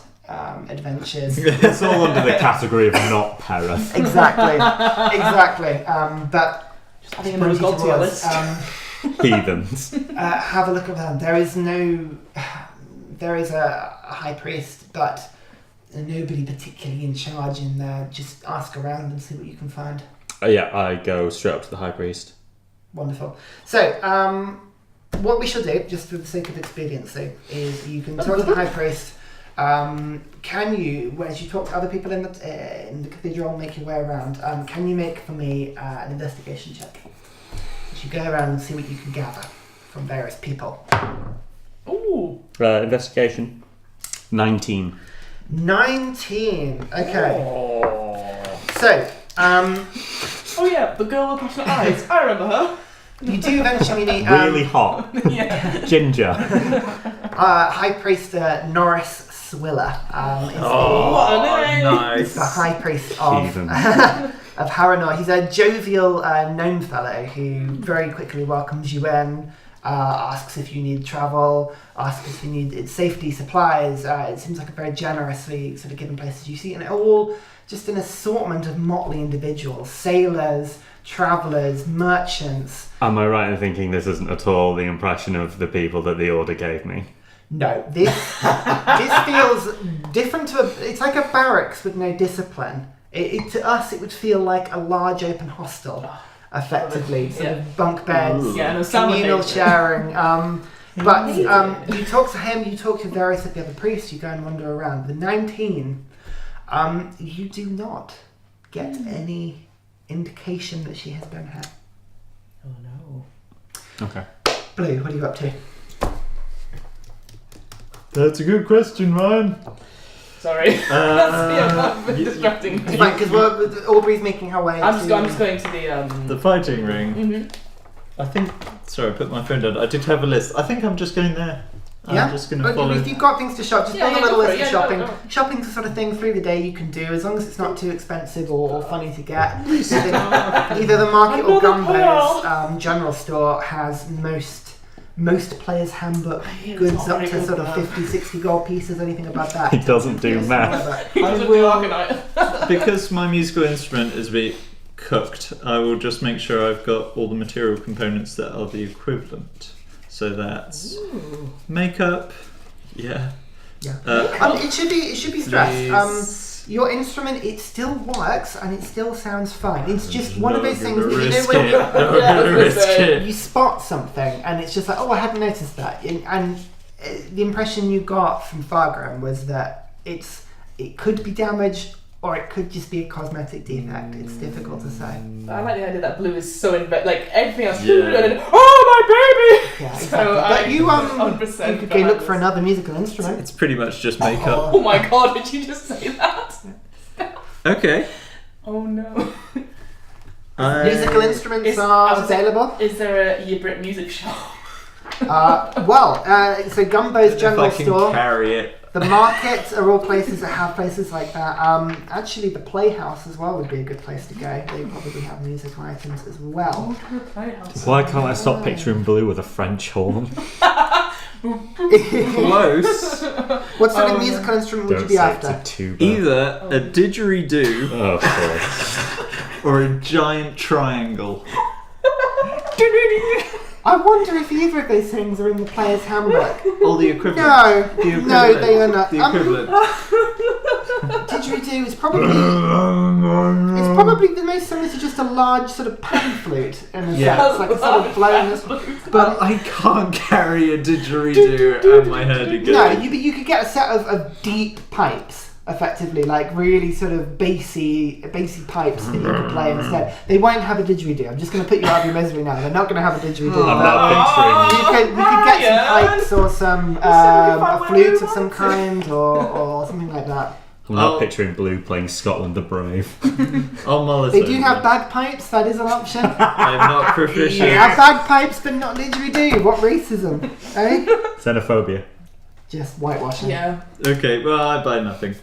adventures. It's all under the category of not para. Exactly. But Just adding another god to your list. Heathens. Have a look around. There is a high priest, but nobody particularly in charge in there. Just ask around and see what you can find. Yeah, I go straight up to the High Priest. Wonderful. So, what we shall do, just for the sake of expediency, is you can talk to the High Priest. Can you, as you talk to other people in the cathedral and make your way around, can you make for me an investigation check? As you go around and see what you can gather from various people. Ooh. Investigation. 19. 19. Okay. Oh. So, Oh yeah, the girl with passionate eyes. I remember her. you do eventually meet Really hot. Yeah. Ginger. High Priest Norris Swiller. What a name. Is the High Priest of Heathen. of Haranor. He's a jovial gnome fellow who very quickly welcomes you in, asks if you need travel, asks if you need safety, supplies. It seems like a very generously sort of given place as you see, and all just an assortment of motley individuals, sailors, travellers, merchants. Am I right in thinking this isn't at all the impression of the people that the order gave me? No, this feels different it's like a barracks with no discipline. To us, it would feel like a large open hostel, effectively. Sort of bunk beds, communal sharing. But you talk to him, you talk to various of the other priests, you go and wander around. The 19, you do not get any indication that she has been here. Oh no. Okay. Blue, what are you up to? That's a good question, Ryan. Sorry. That's been distracting. It's fine, because Aubrey's making her way. I'm just going to The fighting ring. Mm-hmm. I think. Sorry, I put my phone down. I did have a list. I think I'm just going there. Yeah? I'm just going to follow. If you've got things to shop, just build a go little for list it. of Yeah, shopping. go. Shopping's the sort of thing through the day you can do, as long as it's not too expensive or funny to get. Either the market or Gumbo's general store has most players' handbook goods up to sort of 50, 60 gold pieces, anything above that. He doesn't do Yes, math. He doesn't do Arcanite. Because my musical instrument is cooked, I will just make sure I've got all the material components that are the equivalent. So that's makeup. Yeah. Yeah. Uh, It should be stressed. Please. Your instrument, it still works and it still sounds fine. It's just one of Not those things gonna that you know risk when it. you, Not Yeah, I was gonna gonna risk say. it. you spot something and it's just like, oh, I hadn't noticed that. And the impression you got from Fargrim was that it could be damaged or it could just be a cosmetic defect. It's difficult to say. I like the idea that blue is so like everything else. Yeah. And then, oh my baby! Yeah, So exactly. But you 100% could go look for another musical instrument. It's pretty much just makeup. Oh my god! Did you just say that? Okay. Oh no! Musical instruments Is- are available. Is there a Yibrit music shop? So Gumbo's If general I can store. carry it. The markets are all places that have places like that. Actually, the Playhouse as well would be a good place to go. They probably have musical items as well. Why can't I stop picturing blue with a French horn? Close. What sort of musical instrument would you be say it's after? a tuba. Either a didgeridoo Oh, course. or a giant triangle. I wonder if either of those things are in the player's handbook. Or the equivalent. No, The equivalent. no, they are not. The equivalent. Didgeridoo is probably the most similar to just a large sort of pan flute in a Yeah. sense, like a sort of blown. But I can't carry a didgeridoo and my hurdy-gurdy. No, you could get a set of deep pipes, effectively, like really sort of bassy pipes that you could play instead. They won't have a didgeridoo. I'm just going to put you out of your misery now. They're not going to have a didgeridoo. I'm not picturing. You could get some pipes or some a fun flute when of some we kind or something like that. I'm not Oh. picturing blue playing Scotland the Brave. I'll mull it They do over. have bagpipes. That is an option. I'm not proficient. They have bagpipes, but not didgeridoo. What racism, eh? Xenophobia. Just whitewashing. Yeah. Okay, well, I buy nothing.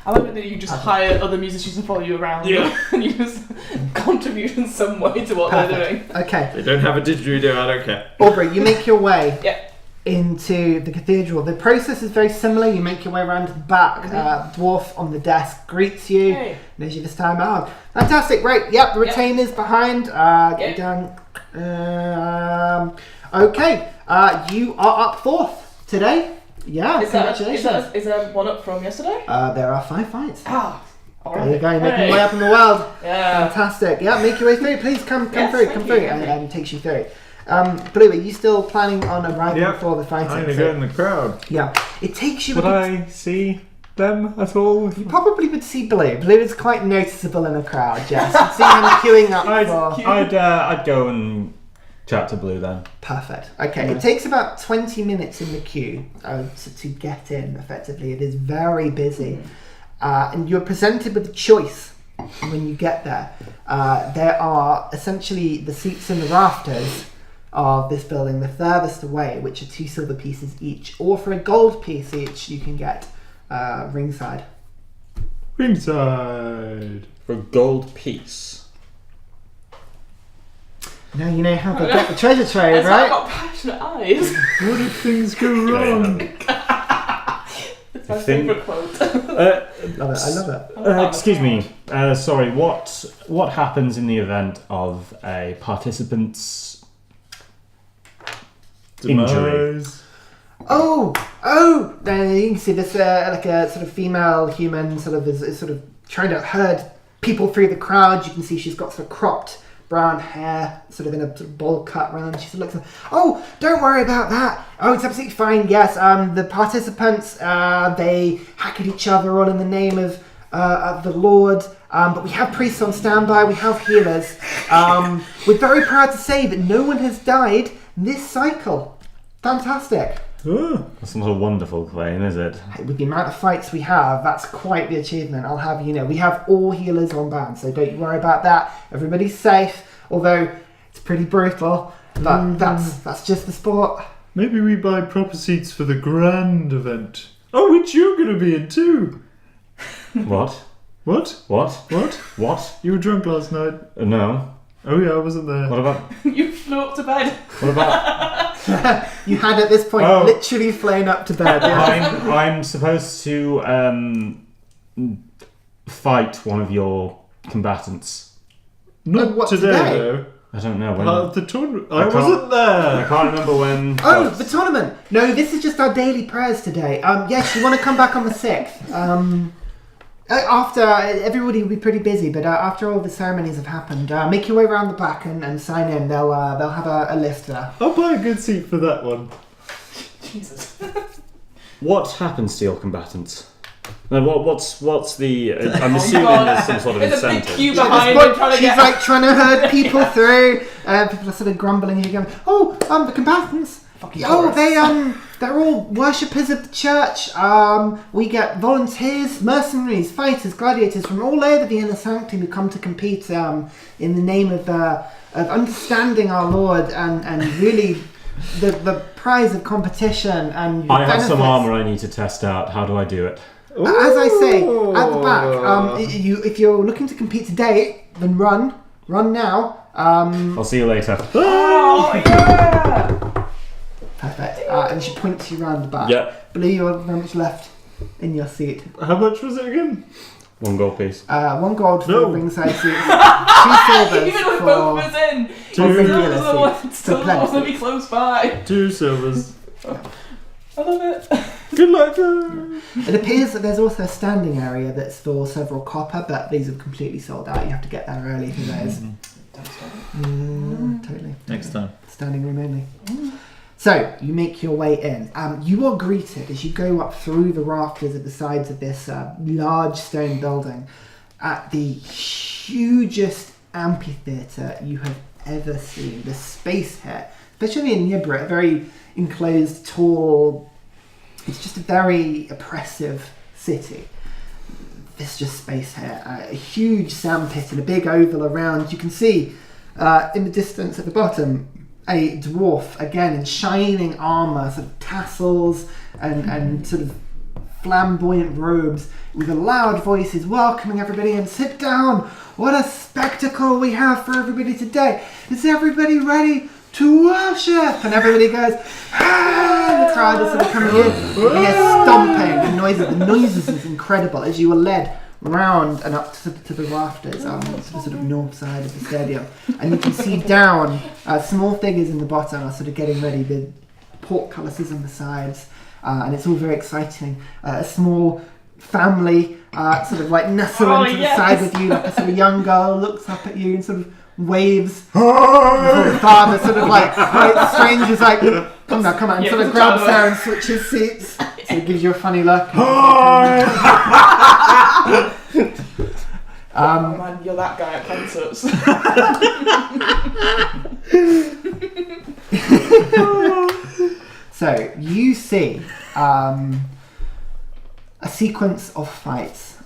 I like it that you just hire other musicians to follow you around. Yeah. And you just contribute in some way to what they're doing. Perfect. Okay. They don't have a didgeridoo, I don't care. Aubrey, you make your way Yeah. into the cathedral. The process is very similar. You make your way around to the back. Dwarf on the desk greets you. Hey. Knows you this time out. Fantastic. Right. Yep. The retainers behind. Get Yep. down. Okay. You are up fourth today. Yeah. Congratulations. Is that one up from yesterday? There are 5 fights. Ah. There you go. You're making your way up in the world. Yeah. Fantastic. Yeah, make your way through. Please come Yes, through. thank Come you, through. thank you. And takes you through. Blue, are you still planning on arriving Yep. for the fighting? I'm gonna So- go in the crowd. yeah. It takes you. Would I see them at all? You probably would see Blue. Blue is quite noticeable in a crowd. Yes, you'd see him queuing up for. I'd go and chat to Blue then. Perfect. Okay, it takes about 20 minutes in the queue to get in. Effectively, it is very busy, and you're presented with a choice when you get there. There are essentially the seats in the rafters of this building, the furthest away, which are 2 silver pieces each, or for a gold piece each, you can get ringside. Ringside. For a gold piece. Now you know how to get the treasure trade, That's why I've right? got passionate eyes. What if things go wrong? It's my think- favourite quote. Love it. I love it. Excuse me. Sorry. What happens in the event of a participant's injury? Demise. Oh! Then you can see this like a sort of female human sort of is sort of trying to herd people through the crowd. You can see she's got sort of cropped brown hair, sort of in a sort of bowl cut round. She sort of looks. Oh, don't worry about that. Oh, it's absolutely fine. Yes, the participants they hack at each other all in the name of the Lord. But we have priests on standby. We have healers. We're very proud to say that no one has died this cycle. Fantastic. Oh, That's not a wonderful claim, is it? With the amount of fights we have, that's quite the achievement. I'll have you know, we have all healers on band, so don't you worry about that. Everybody's safe, although it's pretty brutal. But that's just the sport. maybe we buy proper seats for the grand event. Oh, which you're going to be in too. What? What? What? What? What? You were drunk last night. No. Oh yeah, I wasn't there. What about? You flew up to bed. What about? You had at this point Oh. literally flown up to bed. Yeah. I'm supposed to fight one of your combatants? Not what, today, today? though. I don't know when. Part of the tournament. I can't- wasn't I there. can't remember when. Oh, but- the tournament! No, this is just our daily prayers today. Yes, you want to come back on the 6th. After, everybody will be pretty busy, but after all the ceremonies have happened, make your way around the back and sign in. They'll have a list there. I'll buy a good seat for that one. Jesus. What happens to your combatants? No, what's the? I'm Oh assuming God. there's some sort of There's a big incentive. queue So at behind this him point, trying to she's get. like trying to herd people through. People are sort of grumbling and going, "Oh, the combatants. Fucking Oh, tourists. they're all worshippers of the church. We get volunteers, mercenaries, fighters, gladiators from all over the inner sanctum who come to compete in the name of understanding our Lord and really the prize of competition and I have some benefits." armor I need to test out. How do I do it? As I say, at the back, if you're looking to compete today, then run now. I'll see you later. Oh yeah! Perfect. And she points you around the back. Yeah, Blue, you have very much left in your seat. How much was it again? 1 gold piece. 1 gold for No. ringside seat. 2 silvers Even with for both of us in, for regular still seats. still For don't want to plenty. be close by. 2 silvers. I love it. Good luck. Though. It appears that there's also a standing area that's for several copper, but these are completely sold out. You have to get there early for those. Totally. Next time. Standing room only. So, you make your way in. You are greeted as you go up through the rafters at the sides of this large stone building at the hugest amphitheatre you have ever seen. The space here, especially in Yibrit, a very enclosed, tall, it's just a very oppressive city. There's just space here. A huge sand pit and a big oval around. You can see in the distance at the bottom a dwarf, again in shining armour, sort of tassels and sort of flamboyant robes, with a loud voice is welcoming everybody and sit down. What a spectacle we have for everybody today. Is everybody ready to worship? And everybody goes, ah! The crowd is sort of coming in. You hear stomping and noises. The noises is incredible as you are led round and up to the rafters to the sort of north side of the stadium, and you can see down small figures in the bottom are sort of getting ready with portcullises on the sides, and it's all very exciting. A small family sort of like nestle into the side with you, like a sort of young girl looks up at you and sort of waves. Before the father sort of like strangers like, come on, sort of grabs her and switches seats. So it gives you a funny look. Oh man, you're that guy at concerts. So you see a sequence of fights.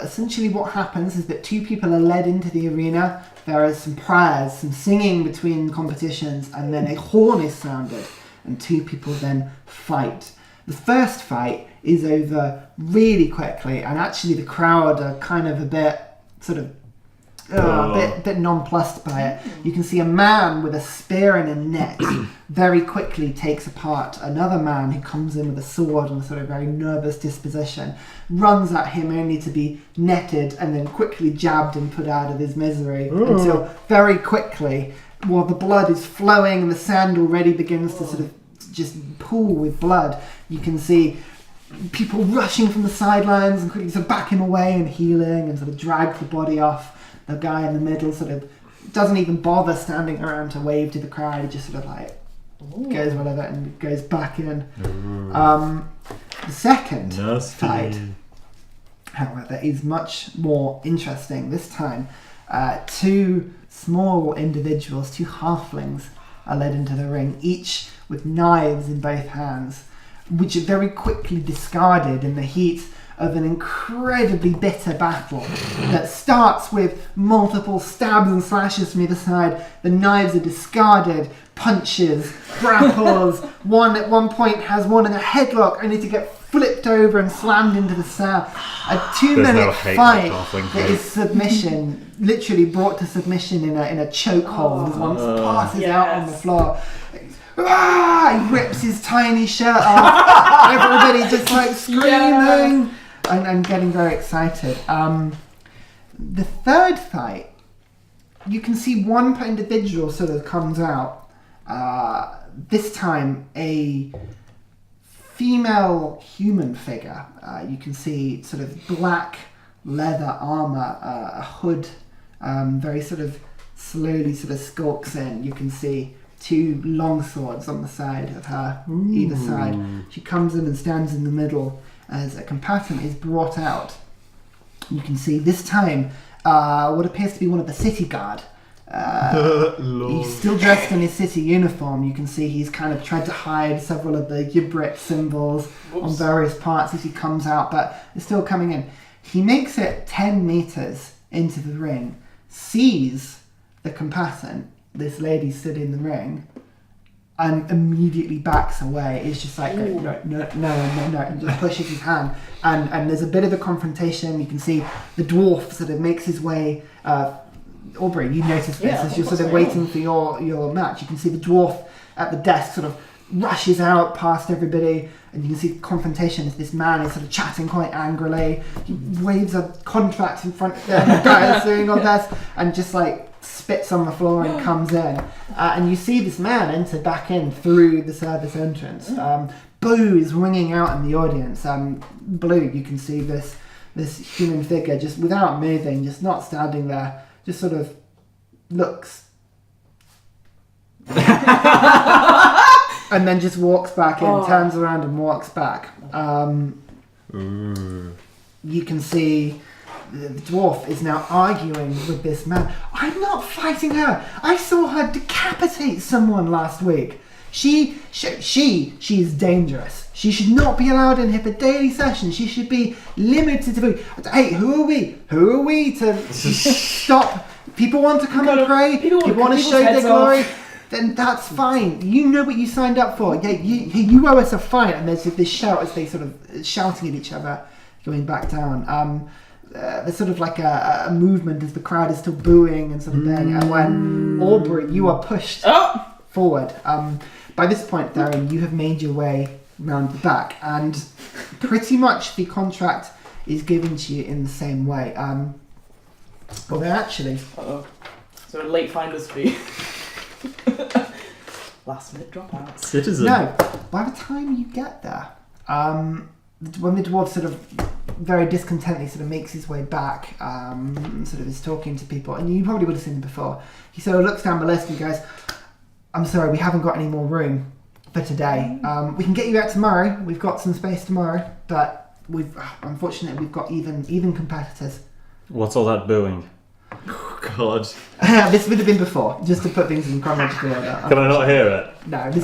Essentially what happens is that 2 people are led into the arena. There is some prayers, some singing between competitions, and then a horn is sounded and 2 people then fight. The first fight is over really quickly, and actually the crowd are kind of a bit sort of a bit nonplussed by it. You can see a man with a spear and a net very quickly takes apart another man who comes in with a sword and a sort of very nervous disposition, runs at him only to be netted and then quickly jabbed and put out of his misery until very quickly, while the blood is flowing and the sand already begins to sort of just pool with blood, you can see people rushing from the sidelines and quickly sort of back him away and healing and sort of drag the body off. The guy in the middle sort of doesn't even bother standing around to wave to the crowd. He just sort of like goes whatever and goes back in. The second fight, however, is much more interesting. This time, 2 small individuals, 2 halflings, are led into the ring, each with knives in both hands, which are very quickly discarded in the heat of an incredibly bitter battle that starts with multiple stabs and slashes from either side. The knives are discarded, punches, grapples. One at one point has one in a headlock only to get flipped over and slammed into the sand. A 2-minute fight that is submission, literally brought to submission in a chokehold as one passes out on the floor. Ah! He rips his tiny shirt off. Everybody just like screaming and getting very excited. the third fight, you can see one individual sort of comes out. This time, a female human figure. You can see sort of black leather armor, a hood, very sort of slowly sort of skulks in. You can see two long swords on the side of her, either side. She comes in and stands in the middle as a combatant is brought out. You can see this time what appears to be one of the city guard. He's still dressed in his city uniform. You can see he's kind of tried to hide several of the Yibrit symbols on various parts as he comes out, but it's still coming in. He makes it 10 meters into the ring, sees the combatant, this lady stood in the ring, and immediately backs away. It's just like, no, and just pushes his hand. And there's a bit of a confrontation. You can see the dwarf sort of makes his way. Aubrey, you noticed this as you're sort of waiting for your match. You can see the dwarf at the desk sort of rushes out past everybody, and you can see the confrontation as this man is sort of chatting quite angrily. He waves a contract in front of the guy doing all this, and just like spits on the floor and comes in. And you see this man enter back in through the service entrance. Boos ringing out in the audience. Blue, you can see this human figure just without moving, just not standing there. Just sort of looks and then just walks back in, turns around and walks back. You can see the dwarf is now arguing with this man. I'm not fighting her. I saw her decapitate someone last week. She is dangerous. She should not be allowed in here for daily sessions. She should be limited to... Hey, who are we? Who are we to stop? People want to come and pray. People want to show their glory. Then that's fine. You know what you signed up for. Yeah, you owe us a fight. And there's this shout as they sort of shouting at each other, going back down. There's sort of like a movement as the crowd is still booing and sort of thing. And when Aubrey, you are pushed forward. By this point, Theren, you have made your way round the back, and pretty much the contract is given to you in the same way. Although actually... So a late finder's fee. Last minute dropout. Citizen. No, by the time you get there, when the dwarf sort of very discontently sort of makes his way back, sort of is talking to people, and you probably would have seen him before, he sort of looks down the list and goes, I'm sorry, we haven't got any more room for today. We can get you out tomorrow. We've got some space tomorrow, but unfortunately we've got even competitors. What's all that booing? Oh, God. This would have been before, just to put things in chronological order. Can I not hear it? No, this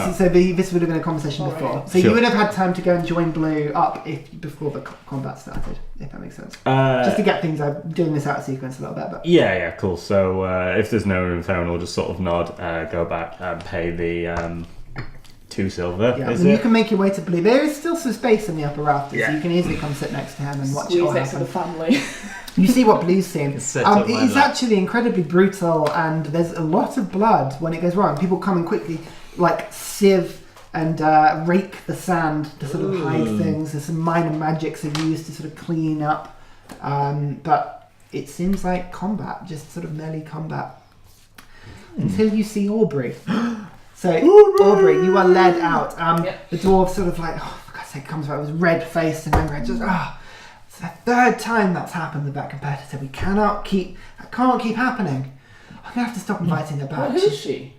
would have been a conversation before. So you would have had time to go and join Blue up before the combat started, if that makes sense. Just to get things, I'm doing this out of sequence a little bit. But Yeah, cool. So if there's no room, Theren will just sort of nod, go back and pay the 2 silver. Yeah, and you can make your way to Blue. There is still some space in the upper rafters, so you can easily come sit next to him and watch it all next to happen. the family. You see what Blue's seen. It's actually incredibly brutal, and there's a lot of blood when it goes wrong. People come and quickly, like, sieve and rake the sand to sort of hide things. There's some minor magics are used to sort of clean up. But it seems like combat, just sort of melee combat. Until you see Aubrey. So, Aubrey, you are led out. The dwarf sort of like, for God's sake, comes out with red-faced and angry. Just, it's the third time that's happened with that competitor. That can't keep happening. I'm going to have to stop inviting her back. Who is she?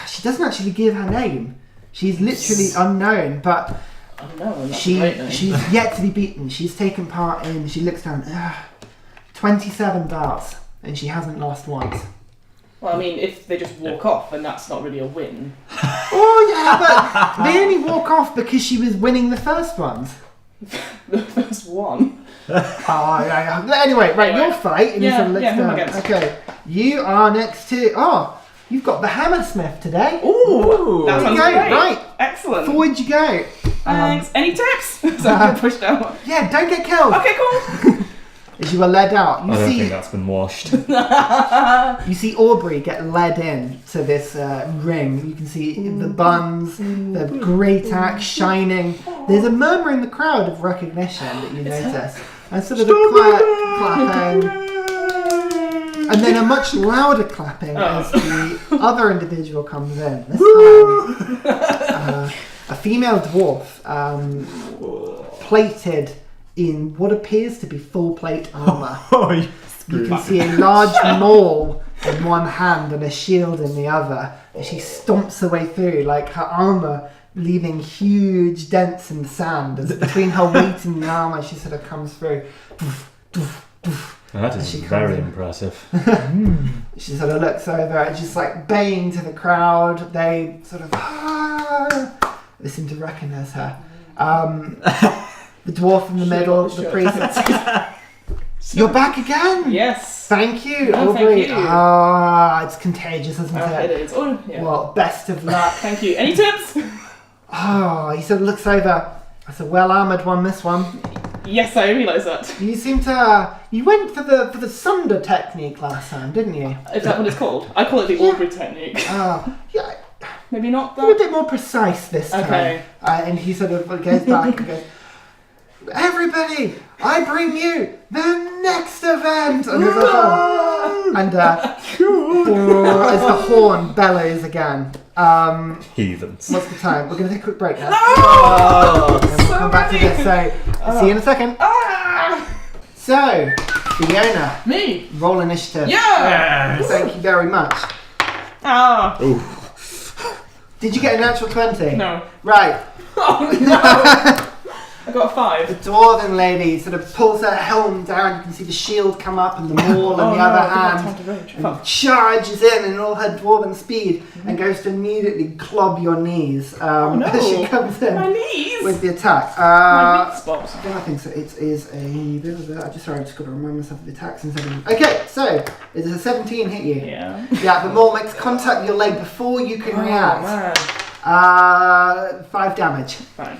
She doesn't actually give her name. She's literally unknown, but she's yet to be beaten. She's taken part in, she looks down, 27 bouts, and she hasn't lost once. Well, I mean, if they just walk off, then that's not really a win. Oh, yeah, but they only walk off because she was winning the first ones. The first one? Anyway, right, your fight. And you sort of looks down. Okay, you are next to... you've got the hammersmith today. Ooh, that sounds great. Right. Excellent. Forward you go. Thanks. Any tips? So I'm pushed out. Yeah, don't get killed. Okay, cool. As you are led out, I don't think that's been washed. You see Aubrey get led in to this ring. You can see the buns, the great axe shining. There's a murmur in the crowd of recognition that you notice. And sort of a quiet clapping, and then a much louder clapping as the other individual comes in. This time, a female dwarf, plated in what appears to be full plate armour. You can see a large maul in one hand and a shield in the other, and she stomps her way through, like her armour leaving huge dents in the sand. As between her weight and the armour, she sort of comes through. That is very impressive. She sort of looks over and just like baying to the crowd. They sort of they seem to recognise her. The dwarf in the middle, the priest. You're back again. Yes. Thank you, No, Aubrey. thank you. It's contagious, isn't It it? is. Oh, yeah. Well, best of luck. Thank you. Any tips? He sort of looks over. That's a well-armoured one, this one. Yes, I realise that. You seem to... you went for the Sunder technique last time, didn't you? Is that what it's called? I call it the Aubrey technique. Yeah. Maybe not You're a that. bit more precise this time. Okay. And he sort of goes back and goes, everybody, I bring you the next event! And there's a horn. And as the horn bellows again. Heathens. What's the time? We're going to take a quick break now. No! And we'll come back to this. So, see you in a second. So, Fiona, Me. roll initiative. Yeah. Thank you very much. Ah. Did you get a natural 20? No. Right. Oh no. I got a 5. The dwarven lady sort of pulls her helm down. You can see the shield come up and the maul on the other hand. And charges in all her dwarven speed and goes to immediately clob your knees as she comes in My knees. with the attack. My weak spot. I don't think so. It is a... I've just got to remind myself of the attacks in 17. Okay, so does a 17 hit you? Yeah. Yeah, the maul makes contact with your leg before you can react. Man. 5 damage. Fine.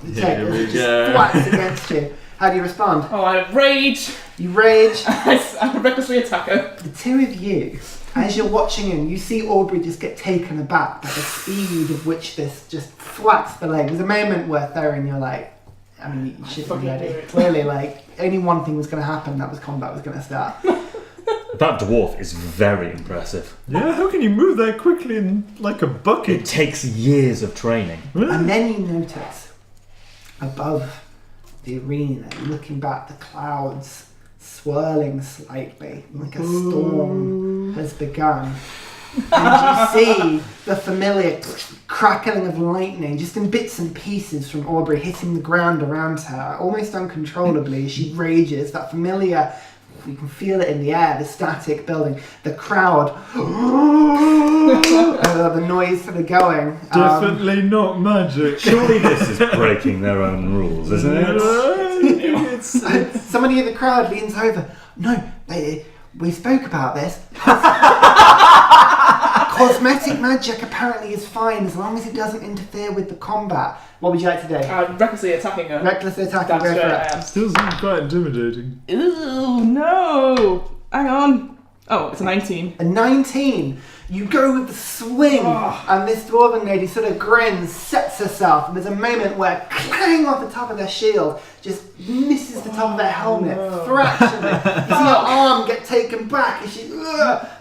Here we Just go. flats against you. How do you respond? Oh, I rage. You rage. I recklessly attack her. The two of you, as you're watching him, you see Aubrey just get taken aback by the speed of which this just flats the leg. There's a moment where Theren, you're like, I mean, you should be ready. Clearly, like, only one thing was going to happen, that was combat was going to start. That dwarf is very impressive. Yeah, how can you move that quickly in like a It bucket? takes years of training. And then you notice, above the arena, looking back, the clouds swirling slightly, like a storm has begun. And you see the familiar crackling of lightning, just in bits and pieces from Aubrey hitting the ground around her, almost uncontrollably as she rages. That familiar, you can feel it in the air, the static building, the crowd, the noise sort of going. Definitely not magic. Surely this is breaking their own rules, isn't it? Somebody in the crowd leans over. No, we spoke about this. Cosmetic magic apparently is fine as long as it doesn't interfere with the combat. What would you like to do? Recklessly attacking her. Recklessly attacking, That's go for right, it. I am. Still seems quite intimidating. Ooh, no. Hang on. Oh, it's a 19. A 19. You go with the swing, and this dwarven lady sort of grins, sets herself, and there's a moment where clang off the top of their shield, just misses the top of their helmet, fractionally. You see her arm get taken back as she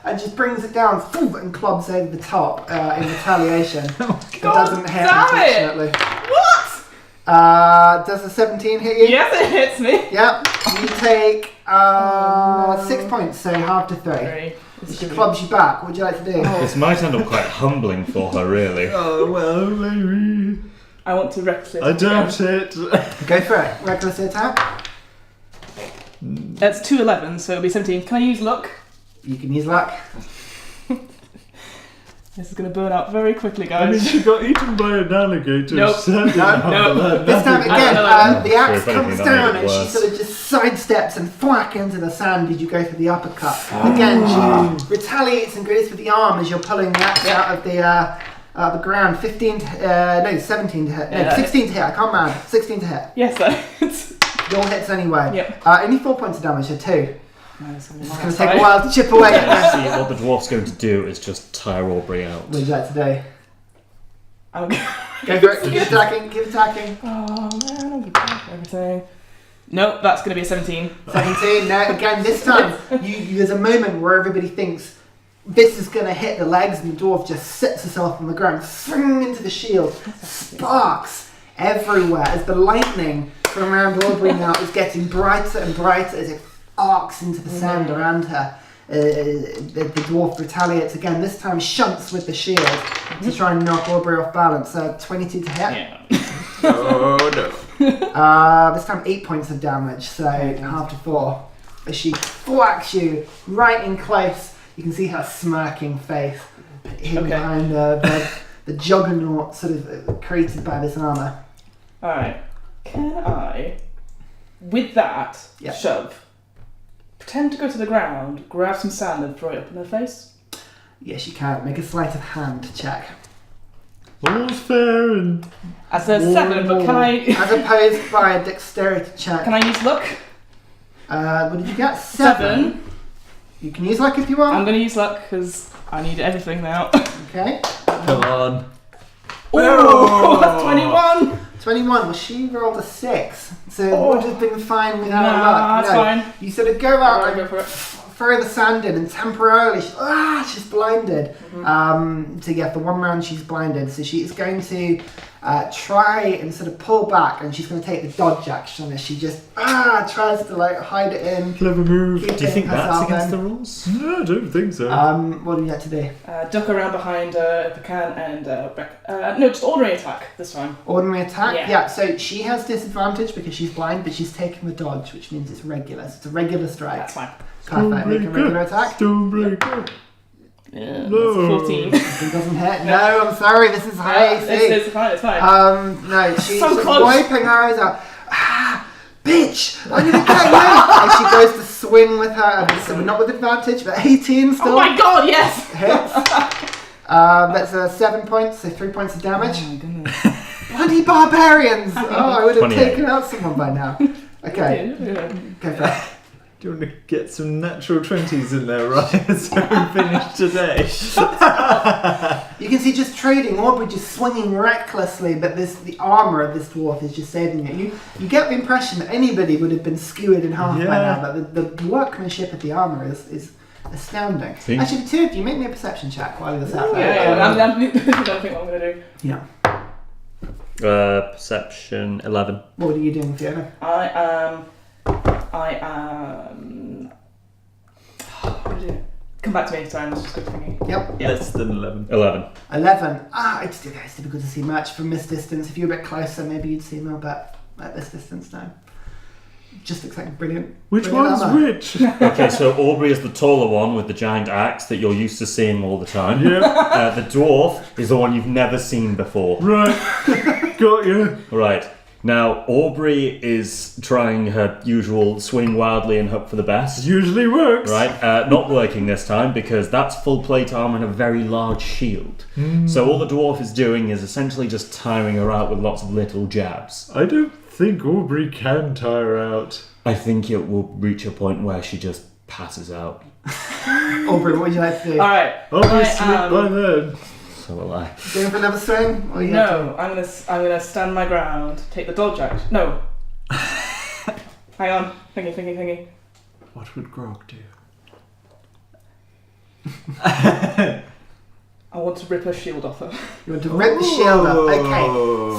and just brings it down and clubs over the top in retaliation. It doesn't hit, unfortunately. What? Does a 17 hit you? Yes, it hits me. Yep. You take 6 points, so half to 3. Sorry. She clubs you back. What would you like to do? This might end up quite humbling for her, really. Oh, well, maybe. I want to recklessly I attack doubt it. Go for it. Reckless attack. That's 2 11, so it'll be 17. Can I use luck? You can use luck. This is going to burn out very quickly, I mean, guys. she got eaten by an alligator. Nope. Sadly, No. This time again, the axe Sure, if comes anything, down that made and it she worse. sort of just sidesteps and thwack into the sand as you go for the uppercut. Again, she retaliates and goes for the arm as you're pulling the axe out of the ground. 17 to hit. No, Yeah. 16 to hit. I can't remember. 16 to hit. Yes, that's... Your hits anyway. Yep. Only 4 points of damage, so 2. It's It's going to take a while to chip away at this. See, what the dwarf's going to do is just tire Aubrey out. What would you like to do? I'm Go for it. Keep attacking. Keep attacking. Oh man, I'm gonna for everything. Nope, that's going to be a 17. 17. Now, again, this time, there's a moment where everybody thinks this is going to hit the legs, and the dwarf just sits herself on the ground, swinging into the shield. Sparks everywhere as the lightning from around Aubrey now is getting brighter and brighter as it arcs into the sand around her. The dwarf retaliates again, this time shunts with the shield to try and knock Aubrey off balance. 22 to hit. Yeah. Oh no. This time 8 points of damage, so half to 4. As she whacks you right in close, you can see her smirking face hidden behind the juggernaut sort of created by this armour. Alright. Can I, with that shove, pretend to go to the ground, grab some sand and throw it up in her face? Yes, you can. Make a sleight of hand check. All's fair and... As a 7, but can I... As opposed by a dexterity check. Can I use luck? What did you get? 7. You can use luck if you want. I'm going to use luck because I need everything now. Okay. Come on. Oh, that's 21! 21. Well, she rolled a 6, so it would have been fine without luck. That's fine. You sort of go out and Go for it. throw the sand in, and temporarily she's blinded. For 1 round she's blinded, so she is going to try and sort of pull back, and she's going to take the dodge action as she just tries to like hide it in. Clever move. Do you think that's against the rules? No, I don't think so. What do you have to do? Duck around behind if I can, and no, just ordinary attack this time. Ordinary attack? Yeah. So she has disadvantage because she's blind, but she's taking the dodge, which means it's regular. So it's a regular strike. That's fine. Perfect. Make a regular attack. Stonebreaker. Yeah, No. that's 14. It doesn't hit. No, I'm sorry. This is high AC. It's fine. No, she's So sort of close. wiping her eyes out. Bitch! I'm gonna get you! And she goes to swing with her, so not with advantage, but 18 still. Oh my god, yes! Hits. That's 7 points, so 3 points of damage. Oh my goodness. Bloody barbarians! Oh, I would have 28. taken out someone by now. Okay, go for it. Do you want to get some natural 20s in there, Ryan, so we finish today? You can see just trading, Aubrey just swinging recklessly, but the armour of this dwarf is just saving it. You get the impression that anybody would have been skewered in half by now, but the workmanship of the armour is astounding. See? Actually, the two of you, make me a perception check while you're sat there. Yeah, I don't think what I'm going to do. Yeah. Perception 11. What are you doing, Fiona? I am. What do I do? Come back to me, sorry, I was just quick thinking. Yep. Less than 11. 11. 11. It's difficult to see much from this distance. If you were a bit closer, maybe you'd see more, but at this distance, no. Just looks like brilliant. Which brilliant one's armor. which? Okay, so Aubrey is the taller one with the giant axe that you're used to seeing all the time. Yep. The dwarf is the one you've never seen before. Right. Got you. Right. Now, Aubrey is trying her usual swing wildly and hope for the best. Usually works. Right, not working this time because that's full plate armor and a very large shield. So all the dwarf is doing is essentially just tiring her out with lots of little jabs. I don't think Aubrey can tire out. I think it will reach a point where she just passes out. Aubrey, what would you like to do? Alright. I'll be asleep by then. So will I. Going for another swing? Or you No, I'm gonna stand my ground, take the dodge action. No. Hang on. Thingy. What would Grog do? I want to rip her shield off her. You want to rip the shield up. Okay,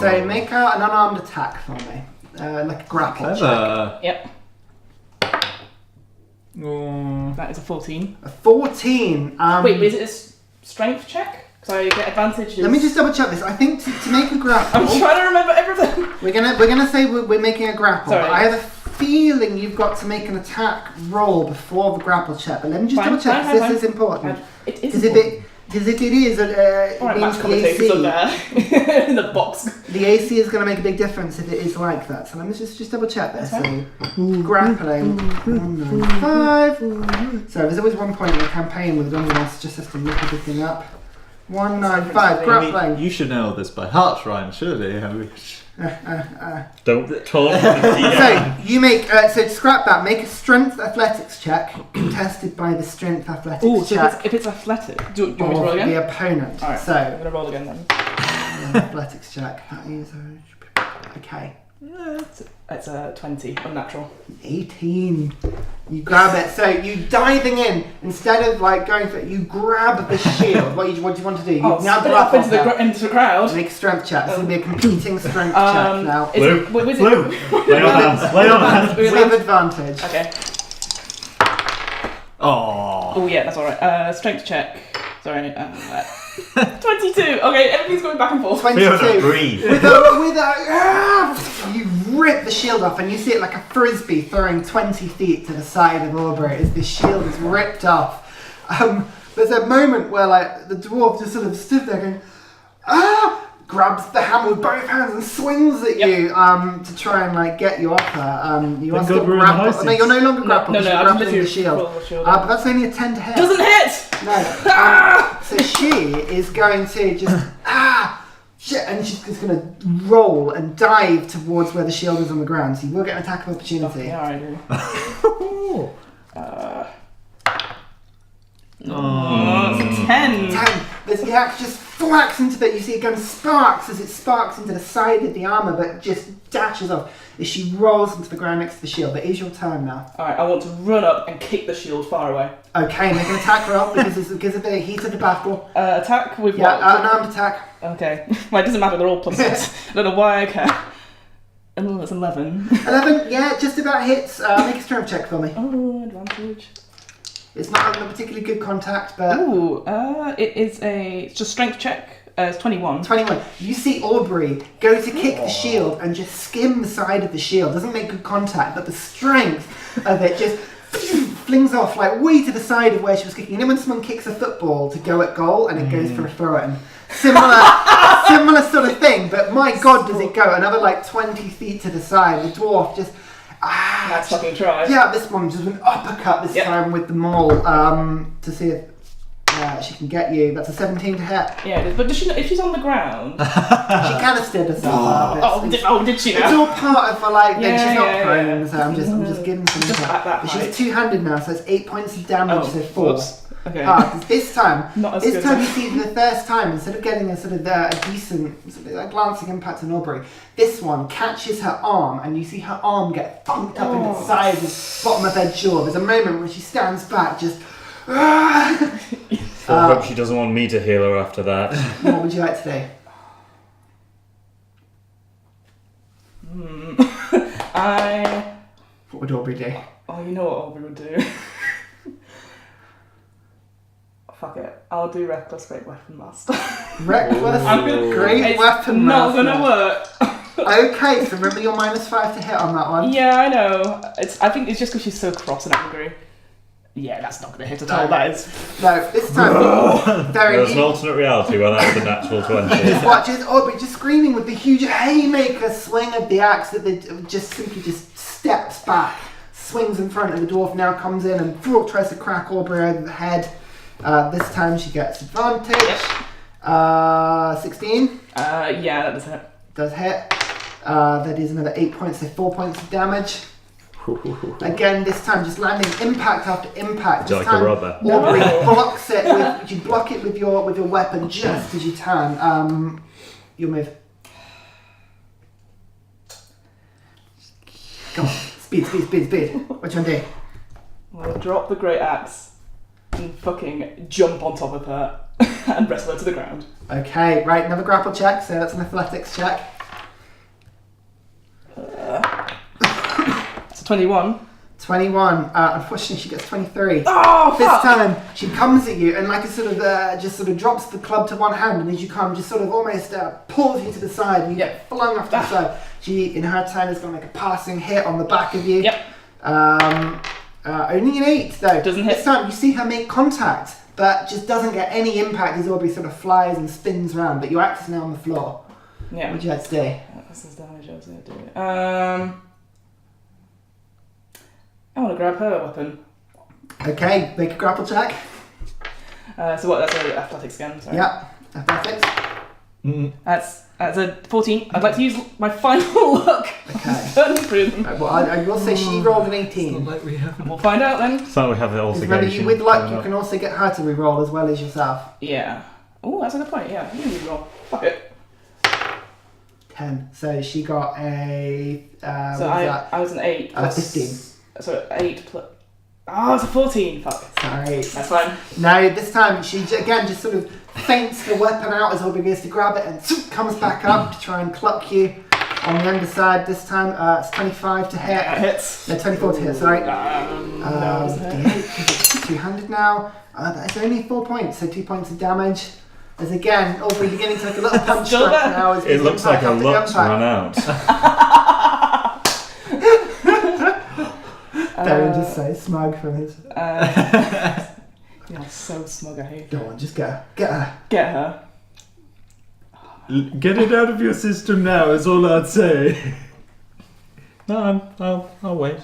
so make an unarmed attack for me. Like a grapple check. Clever. Yep. Oh. That is a 14. A 14. Wait, is it a strength check? Because I get advantages. Let me just double check this. I think to make a grapple, I'm trying to remember everything. we're gonna say we're making a grapple. Sorry. But I have a feeling you've got to make an attack roll before the grapple check. But let me just double check because this is important. It is Because important. if it is, it Alright, means match the commentators up AC. there in the box. The AC is going to make a big difference if it is like that. So let me just double check this. Okay. So, grappling, 195. So there's always 1 point in the campaign with Dungeness, just has to look everything up. 195, I mean, grappling. you should know this by heart, Ryan, surely. I wish. Don't talk to the DM. So you make so to scrap that. Make a strength athletics check contested by the strength athletics Ooh, so check if it's athletic, do you want me to roll of again? the opponent. Alright, So I'm going to roll again then. athletics check. That is okay. It's a 20, unnatural. 18. You grab it. So you diving in instead of like going for it. You grab the shield. What do you want to do? You Now spit it up into the crowd. Make a strength check. This will be a competing strength check now. Blue. Blue. Lay on hands. Lay on hands. With advantage. Okay. Oh. Yeah, that's alright. Strength check. Sorry. 22. Okay, everything's going back and forth. 22. Fiona, breathe. You rip the shield off and you see it like a frisbee throwing 20 feet to the side of Aubrey as the shield is ripped off. There's a moment where like the dwarf just sort of stood there going, grabs the hammer with both hands and swings at you to try and like get you off her. You are still grappled. No, you're no longer grappled. No, you're I'm grappling the shield. But that's only a 10 to hit. Doesn't hit! No. So she is going to just shit, and she's just going to roll and dive towards where the shield is on the ground. So you will get an attack of opportunity. Yeah, I do. It's a 10. 10. The axe just thwacks into that. You see it going sparks as it sparks into the side of the armor, but just dashes off as she rolls into the ground next to the shield. But it is your turn now. Alright, I want to run up and kick the shield far away. Okay, make an attack roll because of the heat of the battle. Attack with Yeah, what? an armed attack. Okay. Well, it doesn't matter, they're all +6. I don't know why I care. Oh, that's 11. 11, yeah, just about hits. Make a strength check for me. Oh, advantage. It's not a particularly good contact, but... Ooh, it's just strength check. It's 21. 21. You see Aubrey go to kick the shield and just skim the side of the shield. Doesn't make good contact, but the strength of it just flings off like way to the side of where she was kicking. You know when someone kicks a football to go at goal and it goes for a throw-in? Similar sort of thing, but my god does it go. Another like 20 feet to the side. The dwarf just... Let's fucking try. Yeah, this one just an uppercut this time with the maul to see if she can get you. That's a 17 to hit. Yeah, it is. But does she, if she's on the ground... She kind of stood herself up. Did she now? It's all part of her, like, she's not yeah, prone, yeah. so I'm just giving some Just at that But she's height. two-handed now, so it's 8 points of damage, so 4. Whoops. Okay. This time, Not as good. you see for the first time, instead of getting a sort of a decent sort of a glancing impact on Aubrey, this one catches her arm, and you see her arm get funked up in its side, the bottom of her jaw. There's a moment where she stands back, just. I hope she doesn't want me to heal her after that. What would you like to do? What would Aubrey do? Oh, you know what Aubrey would do. Fuck it. I'll do Reckless Great Weapon Master. Reckless Great Weapon Not Master. gonna work. Okay, so remember your -5 to hit on that one. Yeah, I know. I think it's just because she's so cross and angry. Yeah, that's not gonna hit at all. That is. No, this time, There's an alternate reality where that was a natural 20. just watches Aubrey just screaming with the huge haymaker swing of the axe that they just simply just steps back, swings in front of the dwarf, now comes in and tries to crack Aubrey over the head. This time she gets advantage. 16. Yeah, that does hit. Does hit. That is another 8 points, so 4 points of damage. Again, this time just landing impact after impact. This like time, a rubber. Aubrey blocks it with you block it with your weapon just as you turn. You'll move. Come on, speed. What do you want to do? I'll drop the great axe and fucking jump on top of her and wrestle her to the ground. Okay, right, another grapple check, so that's an athletics check. It's a 21. 21. Unfortunately, she gets 23. Oh, This fuck! time, she comes at you and like a sort of just sort of drops the club to one hand, and as you come, just sort of almost pulls you to the side, and you get flung off to the side. She, in her turn, is going to make a passing hit on the back of you. Yep. Only an 8 though. Doesn't hit. This time, you see her make contact, but just doesn't get any impact as Aubrey sort of flies and spins around. But your axe is now on the floor. Yeah. What would you like to do? This is damage I was going to do. I want to grab her weapon. Okay, make a grapple check. So what? That's a athletics again. Sorry. Yeah, athletics. That's a 14. I'd like to use my final look. Okay. Burn through them. Well, I will say she rolled an 18. Like we have. We'll find out then. So we have the Remember, altercation. with luck, you can also get her to re-roll as well as yourself. Yeah. Oh, that's a good point. Yeah, you can roll. Fuck it. 10. So she got a. So What was that? I was an 8. 15. So 8 plus. Oh, it's a 14. Fuck. Sorry. That's fine. Now, this time, she again just sort of feints the weapon out as Aubrey goes to grab it and comes back up to try and cluck you on the underside. This time, it's 25 to hit. Hits. No, 24 to hit, sorry. No, it's a hit. D8, 'cause it's two-handed now. That's only 4 points, so 2 points of damage. As again, Aubrey beginning to look a little punch Still drunk there. now. As It looks like a impact after lot's impact. run out. Theren just so smug from his. Yeah, so smug. I hate Go it. on, just get her. Get her. Get her. Get it out of your system now, is all I'd say. No, I'll wait.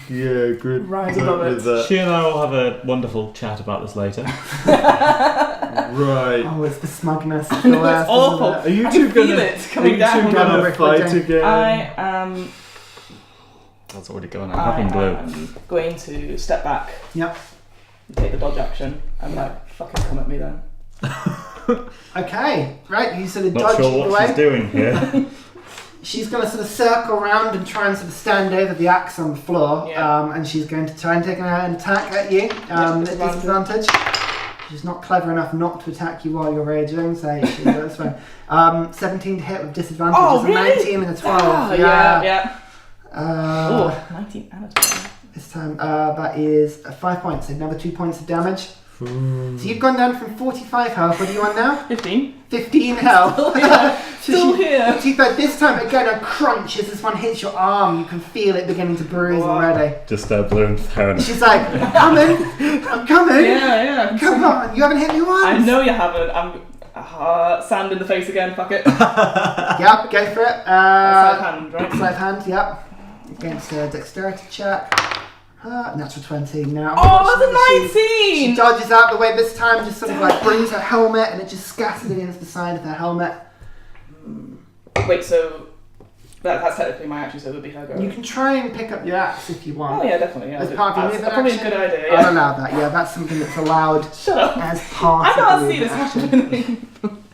Yeah, good. Rise luck above with it. that. She and I will have a wonderful chat about this later. Right. Oh, it's the smugness. It's the worst, It's awful. isn't Are you I two can feel gonna? it coming are you down. two Down gonna over fight again. again? I am. That's already going on. Having blue. am going to step back. Yep. And take the dodge action. I'm like, fucking come at me then. Okay, right, you sort of Not dodge sure what away. she's doing here. She's going to sort of circle around and try and sort of stand over the axe on the floor, Yeah. and she's going to try and take an attack at you at disadvantage. She's not clever enough not to attack you while you're raging, so that's fine. 17 to hit with disadvantage. Oh, is a really? 19 and a 12. Ah, yeah. Uh, Oh, 19 and a 12. This time, that is 5 points, so another 2 points of damage. So you've gone down from 45 health. What are you on now? 15. 15 health. Still here. But this time, again, a crunch as this one hits your arm. You can feel it beginning to bruise Wow. already. Just blue and Theren. She's like, I'm coming. I'm coming. Yeah. Come on. You haven't hit me once. I know you haven't. I'm. Sand in the face again, fuck it. Yep, go for it. Side hand, right? Sleight of hand, yep. Against a dexterity check. Natural 20 now. Oh, that's a She 19! dodges out the way this time, just sort of like brings her helmet and it just scatters against the side of her helmet. Wait, so that's technically my action, so it would be her go. You can try and pick up your axe if you want. Oh yeah, definitely. Yeah, As part of your that's movement probably a action? good idea. I'll Yeah. allow that, yeah, that's something that's allowed Shut up. as part I of can't the see this movement action. happening.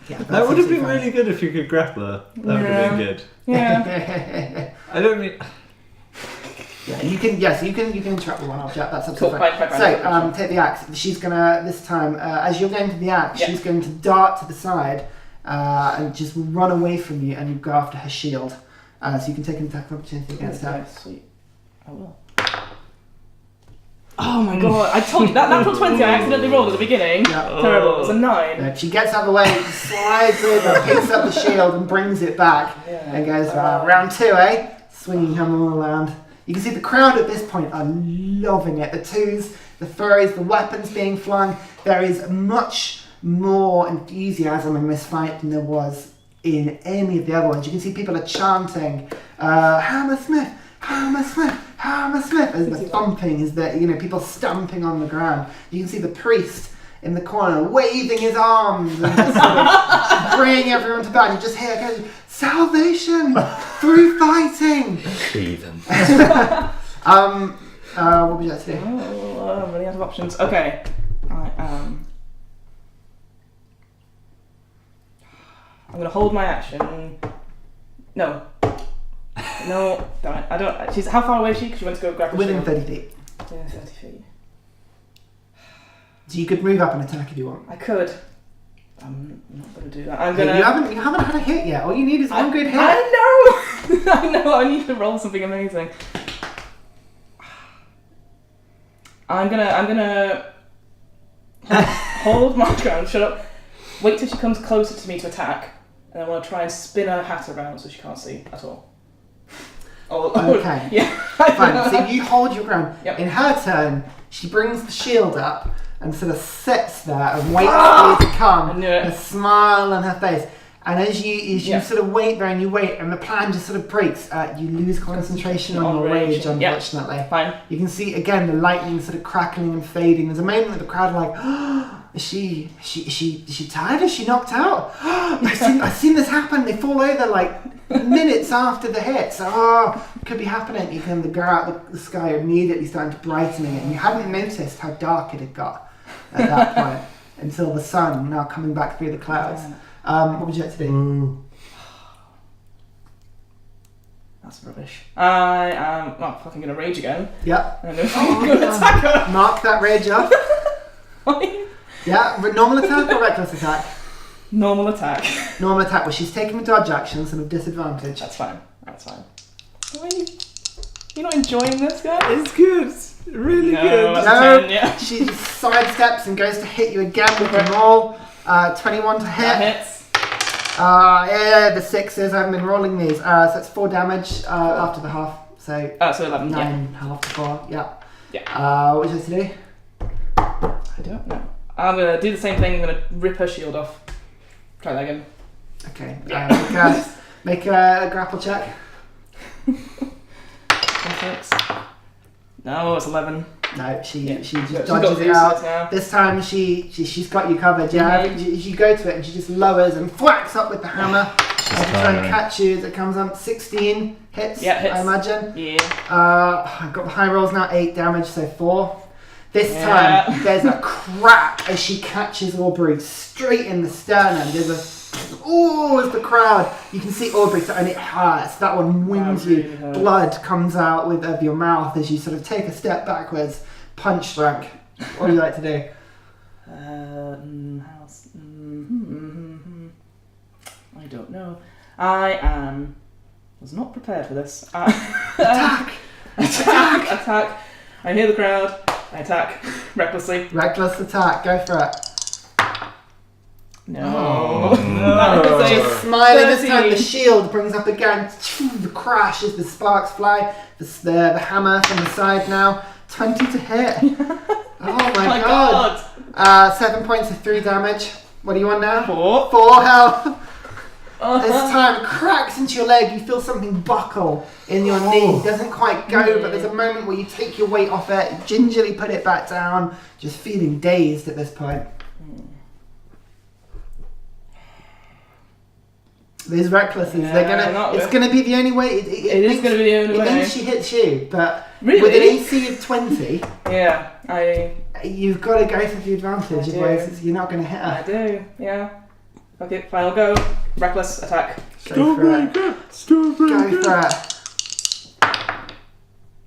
Yeah, That would have been absolutely really good if you could grapple her. That would Yeah. have been good. Yeah. fine. I don't mean. Yeah, you can interrupt with one object, that's Cool. absolutely fine. Fine. So, take the axe. She's gonna, this time, as you're going to the axe, Yeah. she's going to dart to the side and just run away from you and you go after her shield. So you can take an attack of opportunity against her. Nice, sweet. I will. Oh my god, I told you, that natural 20 I accidentally rolled at the beginning. Yeah. Terrible, it was a 9. She gets out of the way, slides over, picks up the shield and brings it back. Yeah. And goes, round 2, eh? Swinging him all around. You can see the crowd at this point are loving it. The twos, the furries, the weapons being flung. There is much more enthusiasm in this fight than there was in any of the other ones. You can see people are chanting, Hammersmith, Hammersmith, Hammersmith, as the thumping is there, people stamping on the ground. You can see the priest in the corner waving his arms and just sort of bringing everyone to battle. You just hear it goes, salvation through fighting. Heathen. What would you like to do? Oh, I'm running out of options. Okay. I'm gonna hold my action. No, damn it. I don't. She's how far away is she? Because she went to go grab her Within shield. 30 feet. Yeah, 30 feet. So you could move up and attack if you want. I could. I'm not gonna do that. I'm Okay, gonna. you haven't had a hit yet. All you need is one good hit. I know. I know. I need to roll something amazing. I'm gonna hold my ground. Shut up. Wait till she comes closer to me to attack, and I want to try and spin her hat around so she can't see at all. Okay. Yeah. Fine. So you hold your ground. Yep. In her turn, she brings the shield up and sort of sits there and waits for you to come. I knew it. A smile on her face. And as you Yeah. sort of wait there and you wait, and the plan just sort of breaks, you lose concentration on your rage, Yeah. unfortunately. Fine. You can see again the lightning sort of crackling and fading. There's a moment that the crowd are like, oh, is she tired? Is she knocked out? I've seen this happen. They fall over like minutes after the hit. So, could be happening. You can go out the sky immediately starting to brighten again. And you hadn't noticed how dark it had got at that point until the sun now coming back through the clouds. What would you like to do? That's rubbish. I am fucking gonna rage again. Yep. And I'm gonna attack her. Mark that rage off. Yeah, normal attack or reckless attack? Normal attack. Normal attack, well she's taking the dodge action, so with disadvantage. That's fine. Why you're not enjoying this, guys? It's good. Really good. That's No, a 10, yeah. she sidesteps and goes to hit you again with the roll. 21 to hit. That hits. Yeah, the 6s. I haven't been rolling these. So it's 4 damage after the half. So So 11, 9 half to 4. Yeah. Yeah. What is it to do? I don't know. I'm gonna do the same thing. I'm gonna rip her shield off. Try that again. Okay. Make a grapple check. 6. No, it's 11. No, she just She's dodges got it used to out. it now. This time she's got you covered. Yeah, you go to it and she just lowers and thwacks up with the hammer to try and catch you as it comes up. 16 hits. Yeah, hits. I imagine. Yeah. I've got the high rolls now. 8 damage, so 4. This time there's a crack as she catches Aubrey straight in the sternum. There's a as the crowd. You can see Aubrey, and it hurts. That one wings That really you. hurts. Blood comes out of your mouth as you sort of take a step backwards. Punch drunk. What do you like to do? I don't know. I was not prepared for this. Attack! Attack! I hear the crowd. I attack recklessly. Reckless attack. Go for it. No. Oh, That no. is a Just smiling this time. 13. The shield brings up again. The crash as the sparks fly. The hammer from the side now. 20 to hit. Oh my god. 7 points of 3 damage. What do you want now? 4. 4 health. This time cracks into your leg. You feel something buckle in your knee. It doesn't quite go, but there's a moment where you take your weight off it, gingerly put it back down, just feeling dazed at this point. These recklesses, it's gonna be the only way. It is gonna be the only it way. means she hits you, but Really? with an AC of 20, Yeah, you've got to go for the advantage. I do. Otherwise, you're not going to hit I her. do. Yeah. Okay, final go. Reckless attack. Go for it. Go for it.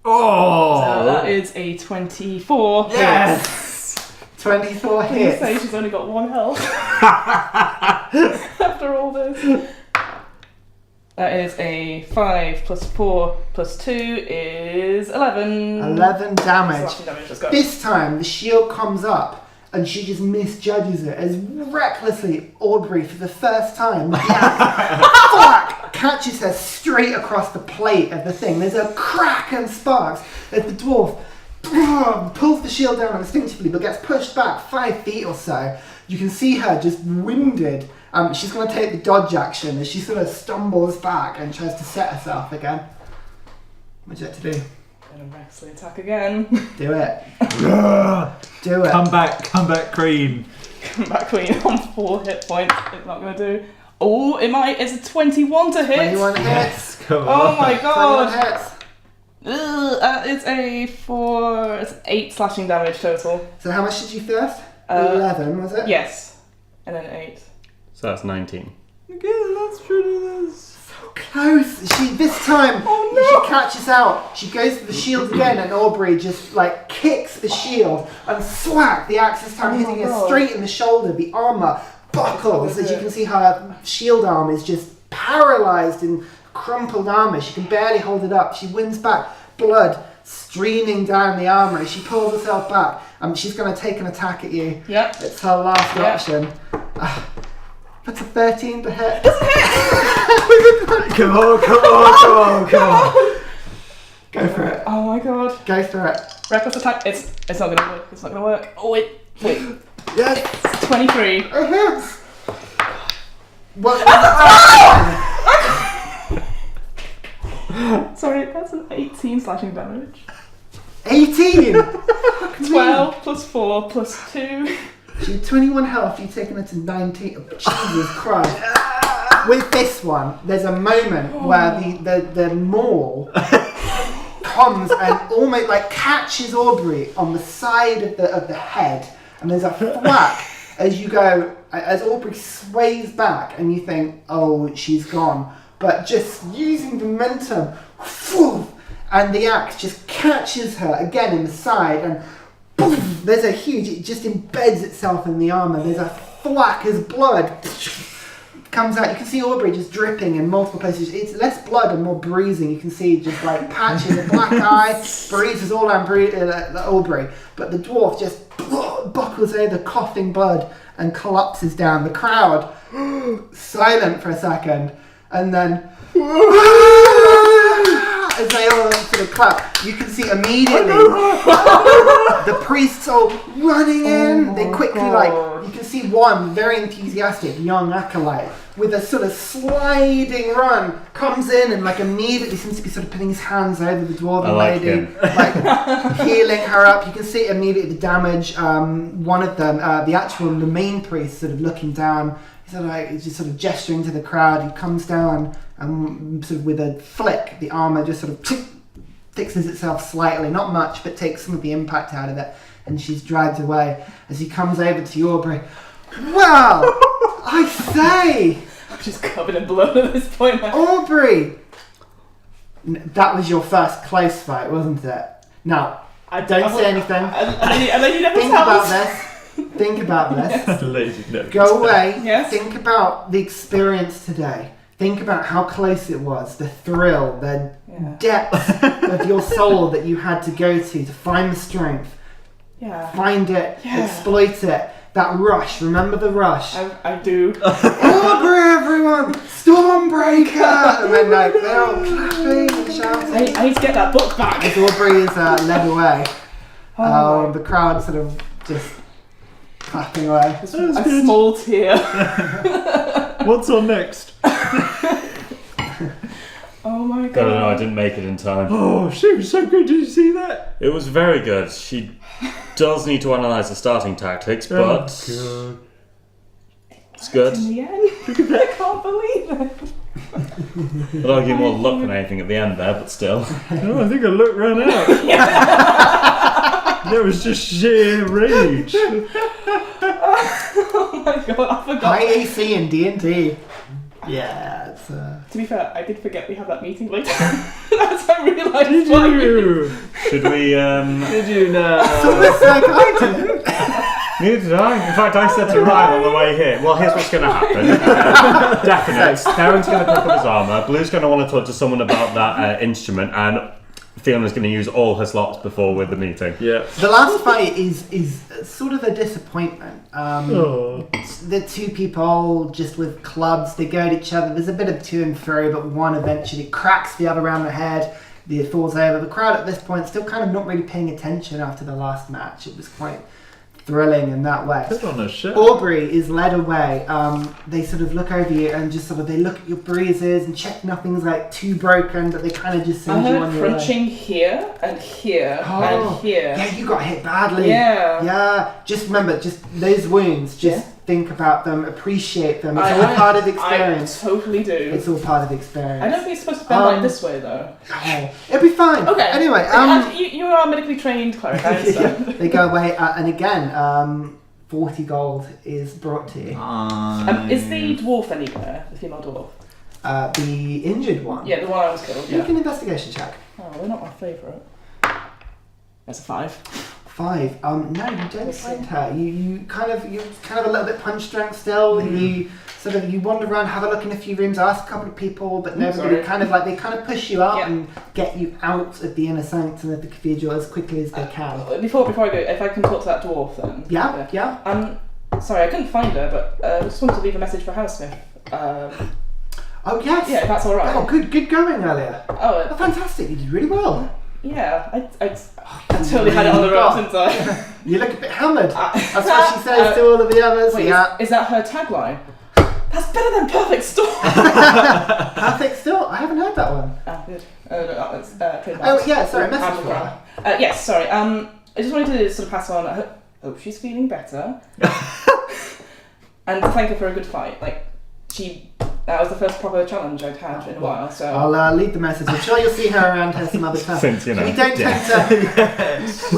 So that is a 24. Yes. 24 Please say hits. she's only got 1 health after all this. That is a 5 plus 4 plus 2 is 11. 11 damage. Slashing damage, let's go. This time, the shield comes up and she just misjudges it as recklessly Aubrey, for the first time, catches her straight across the plate of the thing. There's a crack and sparks as the dwarf pulls the shield down instinctively but gets pushed back 5 feet or so. You can see her just winded. She's going to take the dodge action as she sort of stumbles back and tries to set herself again. What would you like to do? Gonna recklessly attack again. Do it. Do it. Come back, Queen. Come back queen on 4 hit points. It's not gonna do. Oh, it might. It's a 21 to hit. 21 hits. Come Oh on. my 21 god. hits. It's a 4. It's 8 slashing damage total. So how much did you first? 11, was it? Yes. And then 8. So that's 19. Okay, let's do this. Close. This time, Oh, no. she catches out. She goes for the shield again, and Aubrey just like kicks the shield and thwack. The axe this time hitting her God. straight in the shoulder. The armor buckles as you can see her shield arm is just paralyzed in crumpled armor. She can barely hold it up. She wins back, blood streaming down the armor. She pulls herself back. She's going to take an attack at you. Yep. It's her last Yep. option. That's a 13 to hit. Come on. Go for it. Oh my god. Go for it. Reckless attack. It's not gonna work. It's not gonna work. Oh wait. Yes. It's 23. It hits. What? Sorry, that's an 18 slashing damage. 18. 12 plus 4 plus 2. She had 21 health. You've taken her to 19. Oh, Jesus Christ. With this one, there's a moment where the maul comes and almost like catches Aubrey on the side of the head, and there's a thwack as Aubrey sways back, and you think, oh, she's gone. but just using momentum, whew, and the axe just catches her again in the side, and boom, there's a huge, it just embeds itself in the armour. There's a thwack as blood comes out. You can see Aubrey just dripping in multiple places. It's less blood and more bruising. You can see just like patches of black eye, bruises all around Aubrey. But the dwarf just buckles over the coughing blood and collapses down. The crowd, silent for a second, and then as they all sort of clap, you can see immediately the priests all running in. They quickly, you can see one very enthusiastic young acolyte with a sort of sliding run comes in and immediately seems to be sort of putting his hands over the dwarven lady, healing her up. You can see immediately the damage. One of them, the main priest, sort of looking down. He's just sort of gesturing to the crowd. He comes down and sort of with a flick, the armour just sort of fixes itself slightly, not much, but takes some of the impact out of it, and she's dragged away. As he comes over to Aubrey, wow, I say, I'm just covered in blood at this point. Aubrey, that was your first close fight, wasn't it? Now, don't say anything. And then you never Think tell about us. this. Think about this. Lady, no. Go away. Yes. Think about the experience today. Think about how close it was, the thrill, the depth of your soul that you had to go to find the strength, find it, exploit it. That rush, remember the rush? I do. Aubrey, everyone! Stormbreaker! And then they're all clapping and shouting. I need to get that book back. As Aubrey is led away, the crowd sort of just clapping away. A small tear. What's on next? Oh my god. I don't know, I didn't make it in time. Oh, she was so good. Did you see that? It was very good. She does need to analyse the starting tactics, but God. it's good. In the end. I can't believe it. I'd argue more luck than anything at the end there, but still. Oh, I think I look ran out. That was just sheer rage. Oh my god, I forgot. High AC in D&D. Yeah, it's To be fair, I did forget we had that meeting later. That's I realised. Did you? Should we, Did you now? so it's like I did. Neither did I. In fact, I said to Ryan on the way here, well, here's what's going to happen. Definite. Theren's going to pick up his armour, Blue's going to want to talk to someone about that instrument, and Fiona's going to use all her slots before with the meeting. Yeah. The last fight is sort of a disappointment. The two people just with clubs, they go at each other. There's a bit of to and fro, but one eventually cracks the other around the head. It falls over. The crowd at this point still kind of not really paying attention after the last match. It was quite thrilling in that way. Put on a show. Aubrey is led away. They sort of look over you and just sort of they look at your bruises and check nothing's too broken, but they kind of just I send you on heard your way. crunching here and here and here. Yeah, you got hit badly. Yeah. Yeah. Just remember, just those wounds. Just think about them, appreciate them. It's all part of the experience. I totally do. It's all part of the experience. I don't think it's supposed to bend like this way though. Oh, it'll be fine. Okay. Anyway, you are a medically trained cleric. I understand. they go away, and again, 40 gold is brought to you. Is the dwarf anywhere? The female dwarf? The injured one. Yeah, the one I was killed. Make Yeah. an investigation check. Oh, they're not my favourite. That's a 5. 5. No, you don't find her. You're kind of a little bit punch drunk still. You sort of you wander around, have a look in a few rooms, ask a couple of people, but nobody sorry. they kind of push you up and get you out of the inner sanctum of the cathedral as quickly as they can. Before I go, if I can talk to that dwarf then. Yeah. Sorry, I couldn't find her, but I just wanted to leave a message for Housemith. Oh yes. Yeah, if that's all right. Oh, good going earlier. Oh, fantastic! You did really well. Yeah, I totally had it on the ropes, didn't I? You look a bit hammered. That's what she says to all of the others. Wait, is that her tagline? That's better than Perfect Storm! Perfect Storm? I haven't heard that one. Oh, good. Sorry, message for her. Yes, sorry. I just wanted to sort of pass on. I hope she's feeling better. And thank her for a good fight. That was the first proper challenge I'd had in a while, so... I'll leave the message. I'm sure you'll see her around here some other time. Since, we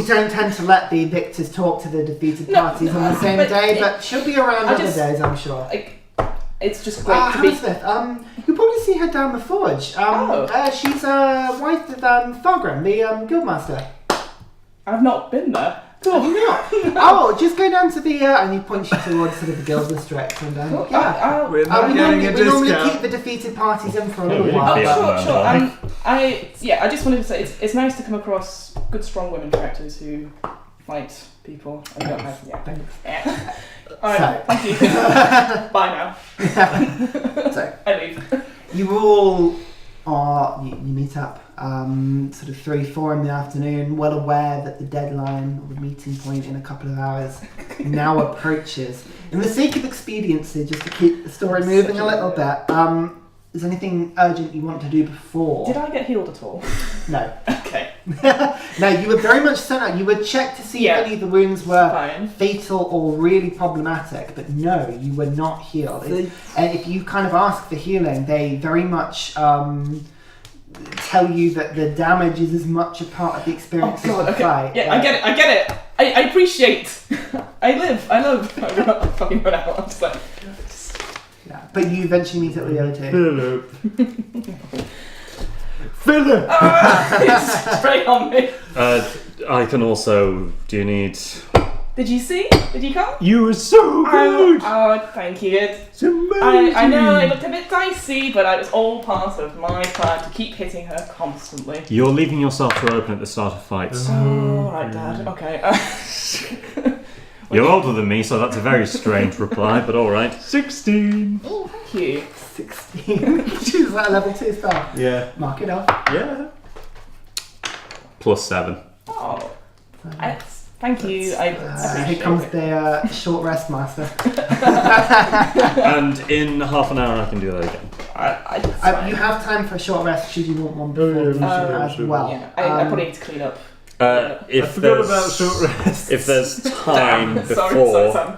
don't tend to let the victors talk to the defeated parties on the same day, but she'll be around other days, I'm sure. It's just great to be... Hammersmith, you'll probably see her down the forge. She's wife of Theren, the guildmaster. I've not been there. Cool. Have you not? Oh, just go down to the and he points you towards sort of the guild district and Cool. yeah. We're not we getting normally, a we normally discount. keep the defeated parties in for a Yeah, little we while. Yeah, sure. man. I just wanted to say it's nice to come across good, strong women characters who fight people. I don't have. Yeah. Yeah. All right. Thank you. Bye now. So I leave. you all you meet up sort of 3-4 in the afternoon, well aware that the deadline or the meeting point in a couple of hours now approaches. In the sake of expediency, just to keep the story moving a little bit, is there anything urgent you want to do before? Did I get healed at all? No. Okay. No, you were very much sent out. You would check to see if any of the wounds were Fine. fatal or really problematic, but no, you were not healed. And if you kind of ask for healing, they very much tell you that the damage is as much a part of the experience as the fight. Yeah, I get it. I appreciate. I love. I fucking run out. I'm just like. Yeah, but you eventually meet up with the other two. Philip! It's straight on me. I can also. Do you need? Did you see? Did you come? You were so good! Oh, thank you. It's amazing! I know it looked a bit dicey, but it was all part of my plan to keep hitting her constantly. You're leaving yourself to open at the start of fights. Alright, Dad. Okay. You're older than me, so that's a very strange reply, but alright. 16! Oh, thank you. 16. She's like a level 2 spell. Yeah. Mark it off. Yeah. +7. Oh, thank you. I appreciate Here comes it. the short rest master. And in half an hour I can do that again. You have time for a short rest should you want one before the mission as well. Yeah, I probably need to clean up. If I forgot there's about short rest. if there's time Damn, before, sorry,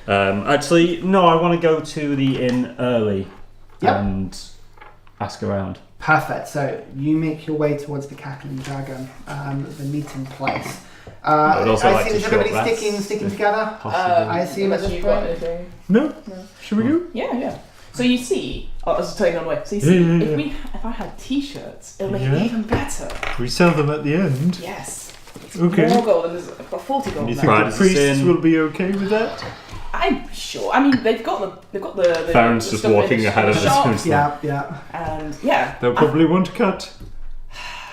actually no, I want to go to the inn early Yep. and ask around. Perfect. So you make your way towards the cackling dragon, the meeting place. I would also I like assume to is everybody short rest, sticking if together? possible. I assume at unless this you've got point. anything. No? Should we go? Yeah. So you see, I was just telling you on the way. So you see, if I had t-shirts, it'll make it even better. We sell them at the end. Yes. It's Okay. more gold, and I've got 40 gold You now. think Right, the is this priests in- will be okay with that? I'm sure. I mean, they've got the Theren's just stuff in walking the ahead of us. shop, Yeah. and yeah. They'll probably want to cut.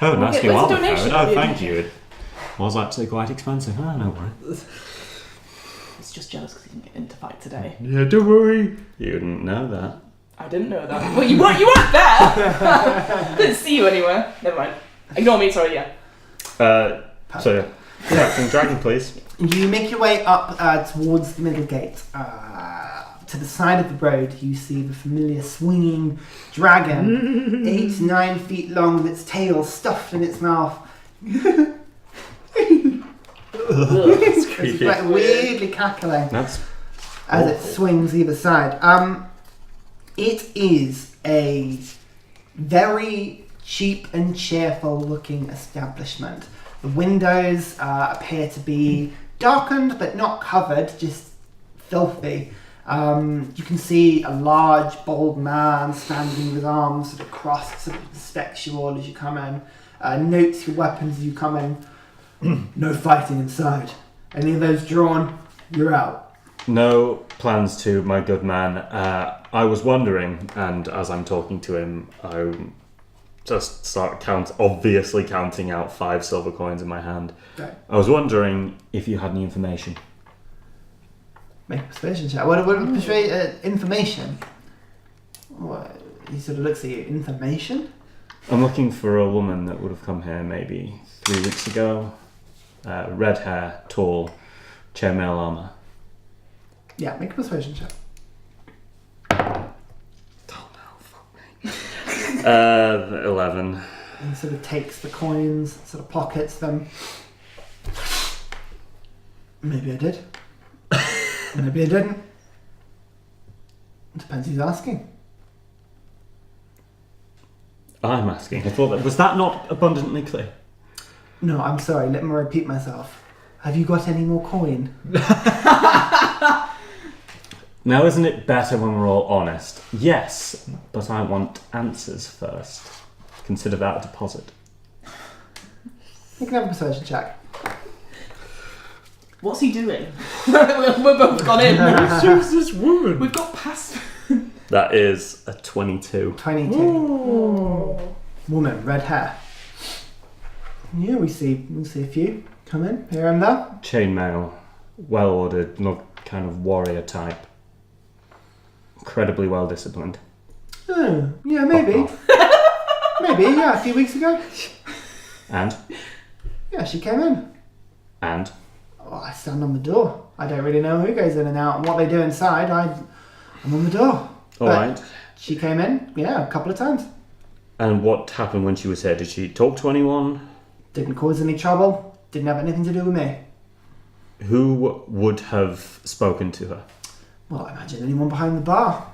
Oh, nicely where's well, the donation? Theren. Oh, Yeah. thank you. It was actually quite expensive. Oh, no worries. It's just jealous because he didn't get into fight today. Yeah, don't worry. You didn't know that. I didn't know that. Well, you weren't there. Didn't see you anywhere. Never mind. Ignore me. Sorry. Yeah. So, Captain Dragon, please. You make your way up towards the middle gate. To the side of the road, you see the familiar swinging dragon, 8-9 feet long, with its tail stuffed in its mouth. It's like weirdly cackling That's as it swings either side. It is a very cheap and cheerful looking establishment. The windows appear to be darkened but not covered, just filthy. You can see a large, bald man standing with arms sort of crossed, sort of inspects you all as you come in, notes your weapons as you come in. No fighting inside. Any of those drawn, you're out. no plans to, my good man. I was wondering, and as I'm talking to him, I just start obviously counting out 5 silver coins in my hand. Okay. I was wondering if you had any information. Make a persuasion check. What information? What? He sort of looks at you. Information? I'm looking for a woman that would have come here maybe 3 weeks ago. Red hair, tall, chainmail armor. Yeah, make a persuasion check. Oh no, fuck me. 11. He sort of takes the coins, sort of pockets them. Maybe I did. Maybe I didn't. Depends who's asking. I'm asking. I thought that was that not abundantly clear? No, I'm sorry, let me repeat myself. Have you got any more coin? Now, isn't it better when we're all honest? Yes, but I want answers first. Consider that a deposit. You can have a persuasion check. What's he doing? We're both gone in. Who's this woman? We've got past. That is a 22. 22. Ooh. Woman, red hair. Yeah, we see a few come in here and there. Chainmail, well ordered, look kind of warrior type. Incredibly well disciplined. Oh, yeah, maybe. Maybe, yeah, a few weeks ago. And? Yeah, she came in. And? Oh, I stand on the door. I don't really know who goes in and out and what they do inside. I'm on the door. Alright. She came in, yeah, a couple of times. And what happened when she was here? Did she talk to anyone? Didn't cause any trouble. Didn't have anything to do with me. Who would have spoken to her? Well, I imagine anyone behind the bar.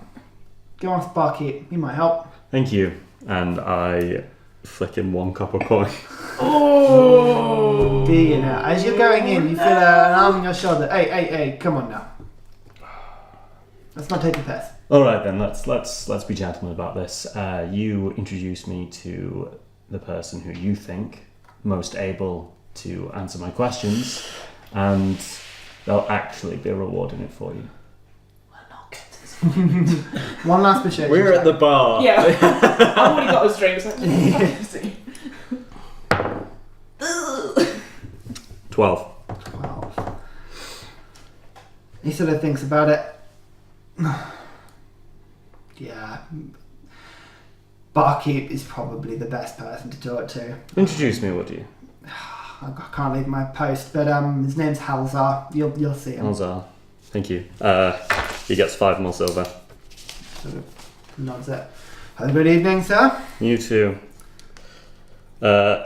Go ask barkeep. He might help. Thank you. And I flick him one copper coin. Oh. Do you know? As you're going in, you feel an arm on your shoulder. Hey, come on now. Let's not take the piss. All right then, let's be gentlemen about this. You introduce me to the person who you think most able to answer my questions, and they'll actually be rewarding it for you. One last persuasion. We're at the bar. Yeah. I've already got his drinks. 12. 12. He sort of thinks about it. Yeah. Barkeep is probably the best person to talk to. Introduce me, would you? I can't leave my post, but his name's Halzar. You'll see him. Alzar. Thank you. He gets 5 more silver. Sort of nods it. Have a good evening, sir. You too. Bound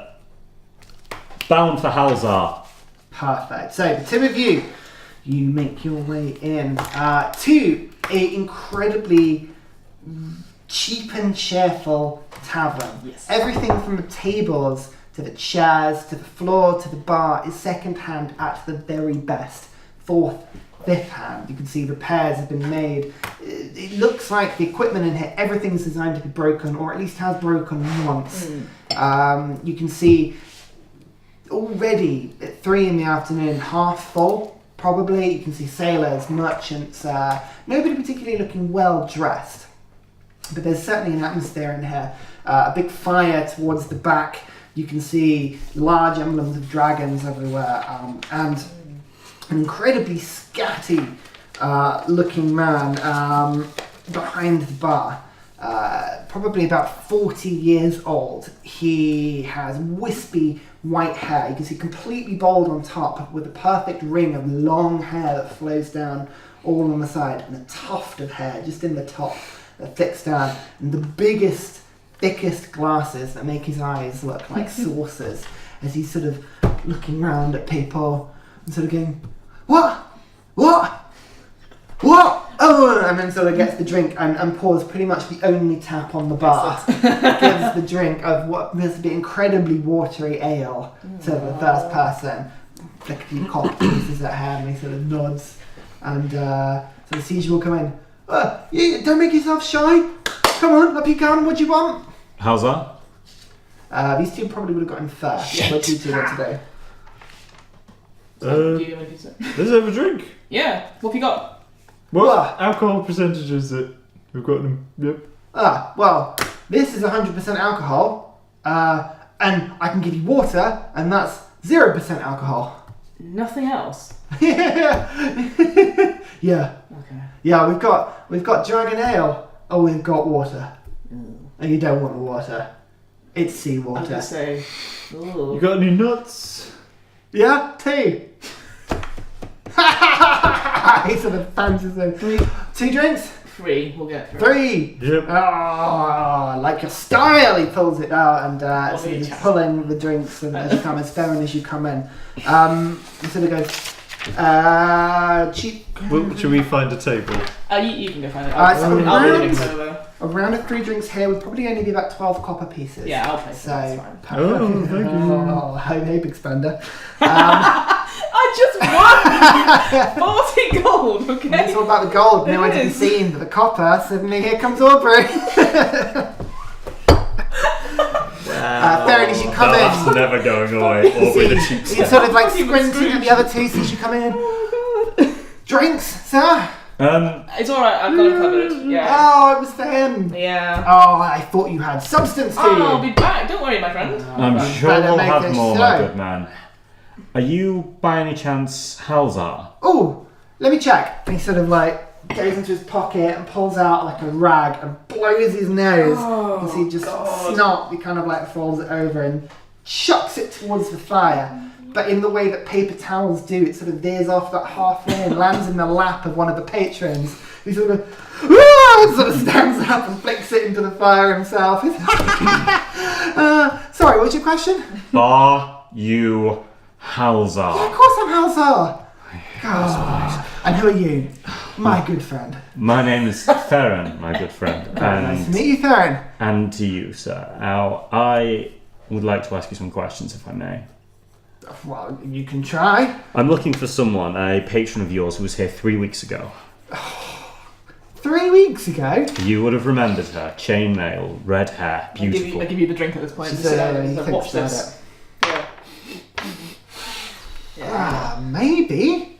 for Halzar. Perfect. So the two of you make your way in to a incredibly cheap and cheerful tavern. Yes. Everything from the tables to the chairs to the floor to the bar is second hand at the very best. Fourth, fifth hand. You can see repairs have been made. It looks like the equipment in here, everything's designed to be broken, or at least has broken once. You can see already at 3 in the afternoon, half full, probably. You can see sailors, merchants, nobody particularly looking well dressed. But there's certainly an atmosphere in here. A big fire towards the back. You can see large emblems of dragons everywhere, and an incredibly scatty looking man behind the bar. Probably about 40 years old. He has wispy white hair. You can see completely bald on top with a perfect ring of long hair that flows down all on the side, and a tuft of hair just in the top that flicks down, and the biggest, thickest glasses that make his eyes look like saucers as he's sort of looking round at people and sort of going, what? Oh, and then sort of gets the drink and pours pretty much the only tap on the bar. Gives the drink of what appears to be incredibly watery ale to the first person. Like a few coffee pieces at him, and he sort of nods and sort of sees you all come in. Don't make yourself shy. Come on, up you come. What do you want? Halzar? These two probably would have got in first. What do you two want to do? Do you want to do so? Let's have a drink. Yeah. What have you got? What alcohol percentage is it? We've got them. Yep. Well, this is 100% alcohol, and I can give you water, and that's 0% alcohol. Nothing else. Yeah. Okay. Yeah, we've got dragon ale. Oh, we've got water. And you don't want the water. It's I was seawater. gonna say. Ooh. You got any nuts? Yeah, tea. He sort of fancies them. 2 drinks? 3. We'll get 3. 3. Yep. Oh, like your style. He pulls it out and What sort are of you just pulling the drinks and as you come, as Theren as you come in. He sort of goes, cheap. Well, should we find a table? You can go find it. So I'll be around- the over. A round of 3 drinks here would probably only be about 12 copper pieces. Yeah, I'll pay for So, that. It's fine. perfect. Oh, thank you. Oh, hey, big spender. I I just won 40 gold, okay? It's all about the gold, nowhere to be is. seen, but the copper, suddenly here comes Aubrey. Theren, as you come That's in, never going away. Aubrey the you cheap. sort of like Not even squinting at the other two as you come in. Oh, God. Drinks, sir? It's alright, I've got him covered. Yeah. Oh, it was for him. Yeah. Oh, I thought you had substance to Oh, you. I'll be back. Don't worry, my friend. I'm Right. sure Better we'll make have a more, my show. good man. Are you, by any chance, Halzar? Oh, let me check. And he sort of like goes into his pocket and pulls out like a rag and blows his nose. Oh, you can see just God. snot. He kind of like folds it over and chucks it towards the fire. But in the way that paper towels do, it sort of veers off that halfway and lands in the lap of one of the patrons. He sort of sort of stands up and flicks it into the fire himself. Sorry, what's your question? Are you Halzar? Yeah, of course I'm Halzar. God. And who are you? My good friend. My name is Theren, my good friend. Nice to meet you, Theren. And to you, sir. Now, I would like to ask you some questions, if I may. Well, you can try. I'm looking for someone, a patron of yours, who was here 3 weeks ago. 3 weeks ago. You would have remembered her. Chainmail, red hair, beautiful. I give you the drink at this point. She's, Just sit down he and thinks watch about this. Yeah. Maybe.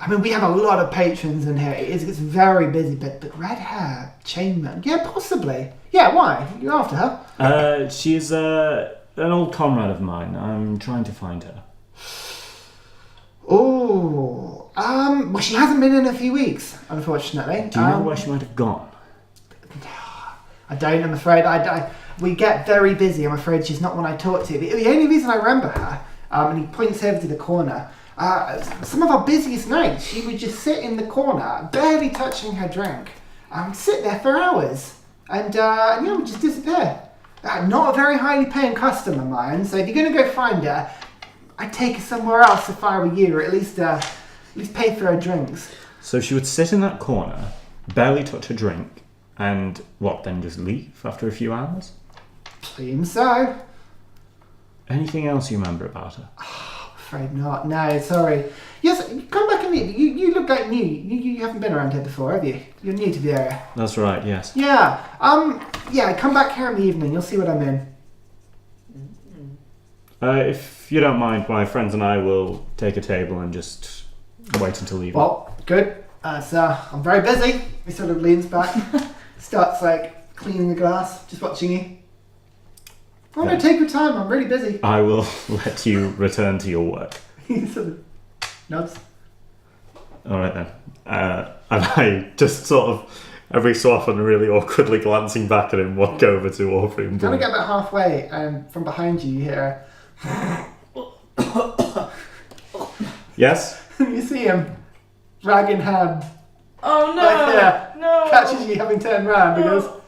I mean, we have a lot of patrons in here. It's very busy, but red hair, chainman. Yeah, possibly. Yeah, why? You're after her? She's an old comrade of mine. I'm trying to find her. Oh, well, she hasn't been in a few weeks, unfortunately. Do you know where she might have gone? I don't, I'm afraid. We get very busy. I'm afraid she's not one I talk to. The only reason I remember her, and he points over to the corner, some of our busiest nights, she would just sit in the corner, barely touching her drink, and sit there for hours, and would just disappear. Not a very highly paying customer of mine, so if you're going to go find her, I'd take her somewhere else if I were you, or at least pay for her drinks. So she would sit in that corner, barely touch her drink, and then just leave after a few hours? Seems so. Anything else you remember about her? Afraid not. No, sorry. Yes, come back and leave. You look like new. You haven't been around here before, have you? You're new to the area. That's right, yes. Yeah. Come back here in the evening. You'll see what I'm in. If you don't mind, my friends and I will take a table and just wait until evening. Well, good. So I'm very busy. He sort of leans back, starts like cleaning the glass, just watching you. Oh no, take your time. I'm really busy. I will let you return to your work. He sort of nods. All right then. And I just sort of, every so often, really awkwardly glancing back at him, walk over to Aubrey and Kind of get about halfway, and from behind you, you hear. Yes? You see him, rag in hand, Oh no! like there, No! catches you having turned round and goes.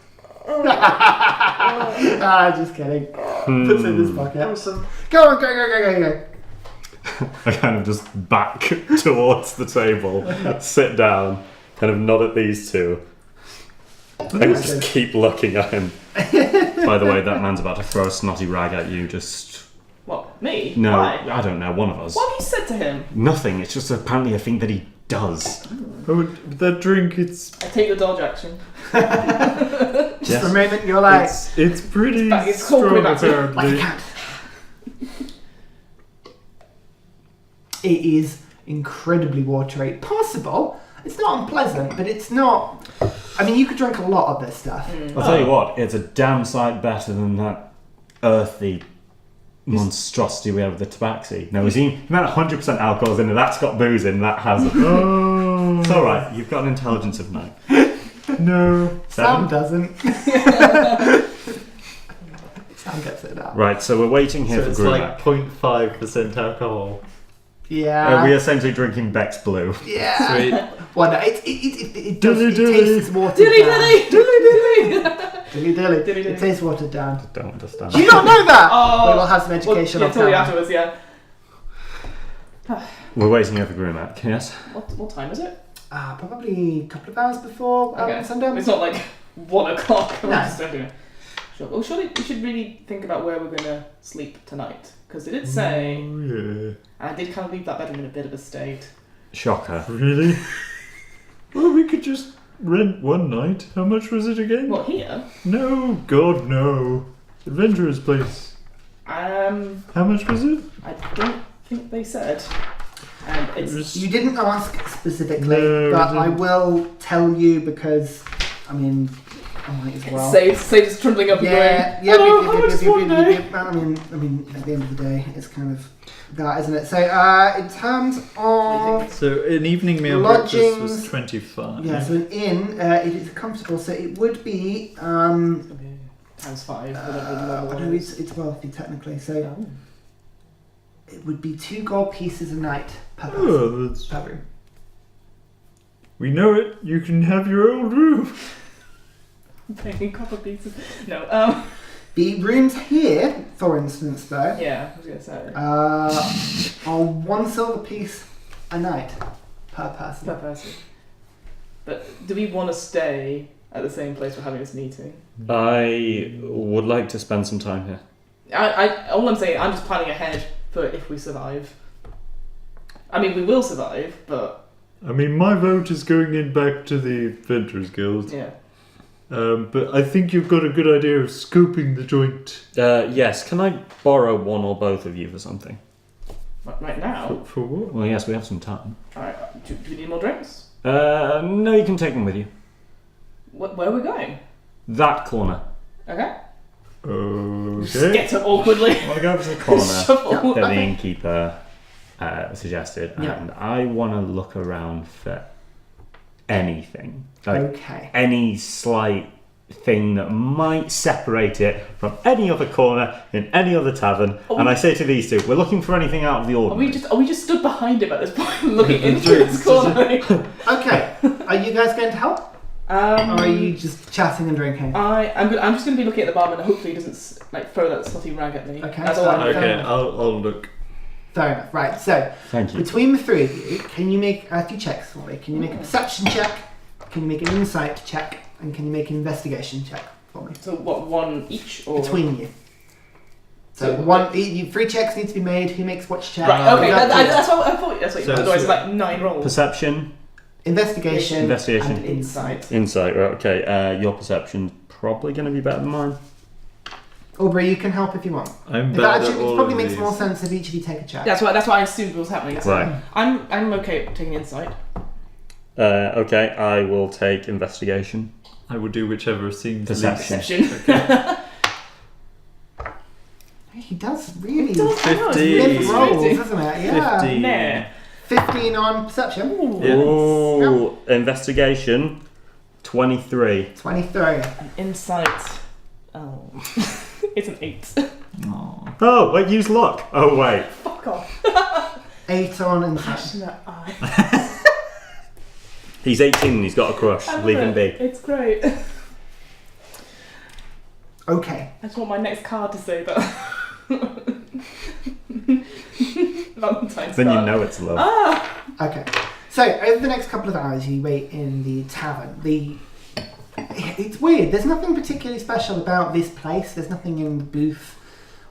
Just kidding. Puts it in his pocket. Awesome. Go on, go. I kind of just back towards the table, sit down, kind of nod at these two, and just keep looking at him. By the way, that man's about to throw a snotty rag at you, just... What, me? No, Why? I don't know, one of us. What have you said to him? Nothing, it's just apparently a thing that he does. Oh, that drink, it's I take the dodge action. Just for a moment, you're like, it's pretty It's called strong back to you. like a apparently. cat. It is incredibly watery. Possible. It's not unpleasant, but it's not. I mean, you could drink a lot of this stuff. I'll tell you what, it's a damn sight better than that earthy monstrosity we have with the tabaxi. No, he meant 100% alcohol's in it. That's got booze in, that hasn't. Oh, It's alright, you've got an intelligence of 9. no. Sam 7? doesn't. Sam gets it now. Right, so we're waiting here So for it's Grumak. like 0.5% alcohol. Yeah. We're essentially drinking Beck's Blue. Yeah. Sweet. Well, no, it does. Dilly It dilly. tastes watered Dilly down. dilly! Dilly dilly! Dilly dilly. Dilly dilly. It tastes watered down. Don't understand. Do you not know that? Oh. We will have some education Well, on tell you camera. afterwards, yeah. We're waiting here for Grumak, yes? What time is it? Probably a couple of hours before Okay. sundown. It's not like 1 o'clock. We're No. just doing it. Sure. Well, surely we should really think about where we're going to sleep tonight. Because it did say, Oh, yeah. I did kind of leave that bedroom in a bit of a state. Shocker. Really? Well, we could just rent one night. How much was it again? What, here? No, God, no. Adventurer's Place. How much was it? I don't think they said. It's You didn't ask specifically, No, but we I didn't. will tell you because, I mean, I might as well. saves us trundling up and Yeah, going, hello, how much is one I day? mean, at the end of the day, it's kind of that, isn't it? So, in terms of So an evening meal breakfast was Lodgings. 25. yeah, so an inn, it is comfortable. So it would be Times 5. Whatever the I normal know one is. it's wealthy technically. So Oh. it would be 2 gold pieces a night per person. Oh, that's... Per room. We know it. You can have your old room. Paying copper pieces. No, The rooms here, for instance, though, yeah, I was going to say. are 1 silver piece a night per person. Per person. But do we want to stay at the same place we're having this meeting? I would like to spend some time here. All I'm saying, I'm just planning ahead for if we survive. I mean, we will survive, but I mean, my vote is going in back to the Adventurers Guild. yeah. But I think you've got a good idea of scoping the joint. Yes, can I borrow one or both of you for something? Right now. For what? Well, yes, we have some time. Alright, do we need more drinks? No, you can take them with you. Where are we going? That corner. Okay. Just Okay. get up awkwardly. I'll go over to the corner Shuffle. that the innkeeper suggested, Yeah. and I want to look around for anything. Like Okay. any slight thing that might separate it from any other corner in any other tavern. And I say to these two, we're looking for anything out of the Are ordinary. we just stood behind him at this point, looking into this corner? Okay. Are you guys going to help? Or are you just chatting and drinking? I'm just going to be looking at the barman and hopefully he doesn't like throw that slutty rag at me. Okay. That's all I'm doing. Okay, I'll look. Fair enough. Right. So Thank you. between the 3 of you, can you make a few checks for me? Can you make a perception check? Can you make an insight check? And can you make an investigation check for me? So what, one each or Between you. So So- 3 checks need to be made. Who makes which check? Right, okay, Is that clear? that's what I thought. That's what you So- otherwise so- it's like 9 rolls. Perception, Investigation. Investigation. And insight. insight. Right, okay. Your perception's probably going to be better than mine. Aubrey, you can help if you want. I'm It bad at actually all probably of makes these. more sense if each of you take a check. That's what I assumed was happening. So Right. I'm okay taking insight. Okay, I will take investigation. I will do whichever seems Perception. least. Perception. He does really I know, it's 50. really live rolls, frustrating. isn't it? Yeah. 50. Nah. 15 on perception. Yeah. Ooh, investigation, 23. 23. Insight. Oh. It's an 8. Aw. Oh, wait, use luck. Oh, wait. Fuck off. 8 on insight. Passionate eye. He's 18 and he's got a crush. I love Leave him it. be. It's great. Okay. I just want my next card to say that. Valentine's Then you card. know it's love. Ah! Okay. So, over the next couple of hours, you wait in the tavern. It's weird. There's nothing particularly special about this place. There's nothing in the booth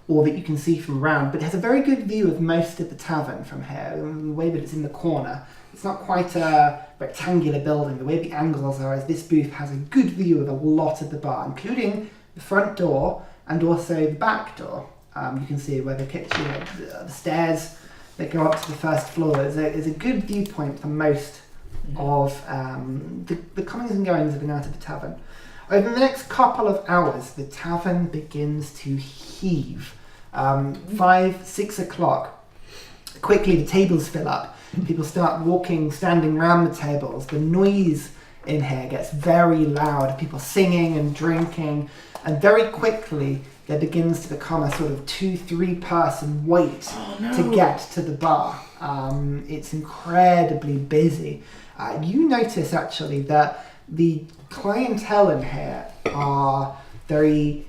or that you can see from around, but it has a very good view of most of the tavern from here. The way that it's in the corner, it's not quite a rectangular building. The way the angles are is this booth has a good view of a lot of the bar, including the front door and also the back door. You can see where the kitchen, the stairs that go up to the first floor. There's a good viewpoint for most of the comings and goings of the night of the tavern. Over the next couple of hours, the tavern begins to heave. 5, 6 o'clock. Quickly, the tables fill up. People start walking, standing around the tables. The noise in here gets very loud. People singing and drinking. And very quickly, there begins to become a sort of 2-3 person wait to get to the bar. It's incredibly busy. You notice actually that the clientele in here are very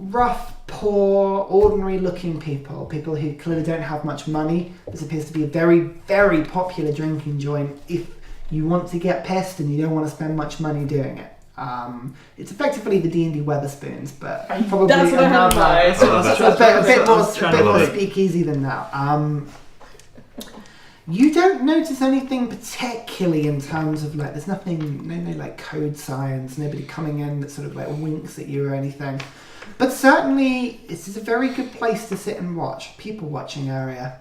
rough, poor, ordinary looking people who clearly don't have much money. This appears to be a very, very popular drinking joint if you want to get pissed and you don't want to spend much money doing it. It's effectively the D&D Weatherspoons, but That's probably what I had in mind. Oh, that's a bit more like- speakeasy than that. You don't notice anything particularly in terms of like, there's nothing, no like code signs, nobody coming in that sort of like winks at you or anything. But certainly, this is a very good place to sit and watch, people watching area.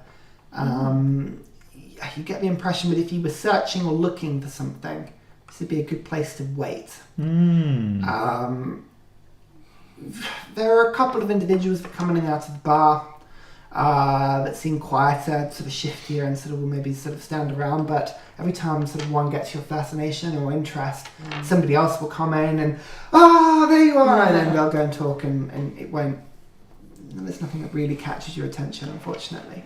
You get the impression that if you were searching or looking for something, this would be a good place to wait. There are a couple of individuals that come in and out of the bar that seem quieter, sort of shiftier, and sort of will maybe sort of stand around. But every time sort of one gets your fascination or interest, somebody else will come in and there you are, and then they'll go and talk, and it won't. There's nothing that really catches your attention, unfortunately.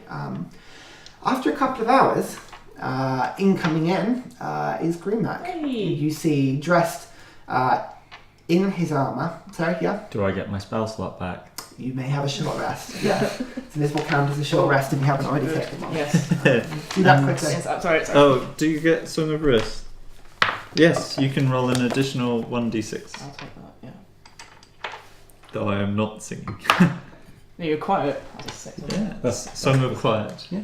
After a couple of hours, coming in is Grumak. Hey. You see dressed in his armour. Sorry, yeah? Do I get my spell slot back? You may have a short rest. Yeah. So this will count as a short rest if you haven't already taken one. Yes. Do that quickly. Yes, I'm sorry. Oh, do you get Song of Wrist? Yes, you can roll an additional 1d6. I'll take that, yeah. Though I am not singing. No, you're quiet. I'll just say something. Yeah, that's Song of Quiet. Yeah.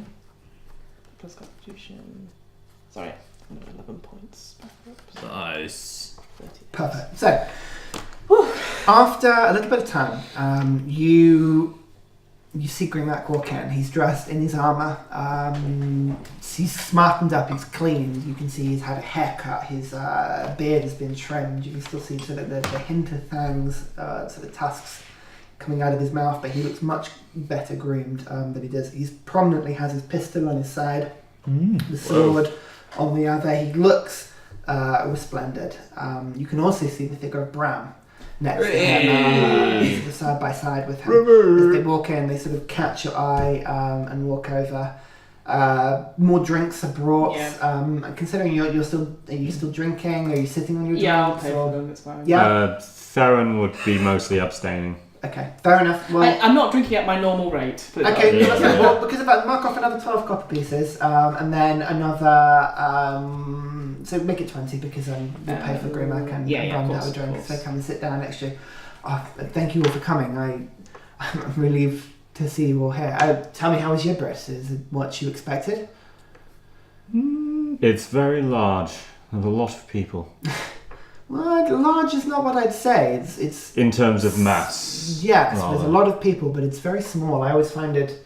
Plus Constitution. Sorry, I'm at 11 points. Back up. Nice. 38. Perfect. So, after a little bit of time, you see Grumak walk in. He's dressed in his armour. He's smartened up. He's clean. You can see he's had a haircut. His beard has been trimmed. You can still see sort of the hint of fangs, sort of tusks coming out of his mouth, but he looks much better groomed than he does. He prominently has his pistol on his side, the sword on the other. He looks resplendent. You can also see the figure of Bram next to him, sort of side by side with him. As they walk in, they sort of catch your eye and walk over. More drinks are brought. Yeah. Considering are you still drinking? Are you sitting on your Yeah, I'll drinks? pay or- for them, it's fine. Yeah. Theren would be mostly abstaining. Okay, fair enough. Well, I'm not drinking at my normal rate. Put it that okay, way. that's fine. Well, because of that, mark off another 12 copper pieces, and then another. So make it 20 because we'll pay for Grumak and yeah, Bram of to have a course, drink of if they course. come and sit down next to you. Oh, thank you all for coming. I'm relieved to see you all here. Tell me, how was Yibrit? Is it what you expected? It's very large. There's a lot of people. Well, large is not what I'd say. It's In terms of mass. yes, rather. there's a lot of people, but it's very small. I always find it,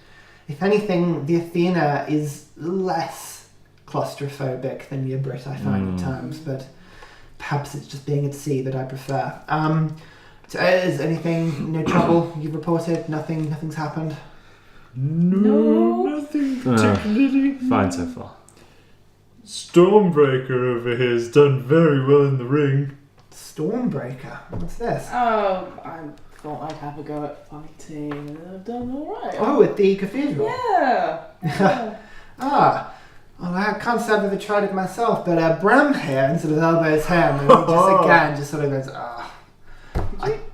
if anything, the Athena is less claustrophobic than Yibrit, I find at times, but perhaps it's just being at sea that I prefer. So is anything, no trouble you've reported? Nothing's happened? No. Nothing particularly. Fine so far. Stormbreaker over here has done very well in the ring. Stormbreaker? What's this? Oh, I thought I'd have a go at fighting, and I've done alright. Oh, at the cathedral? Yeah. Ah, well, I can't say I've ever tried it myself, but Bram here, and sort of elbows him, and he just again just sort of goes,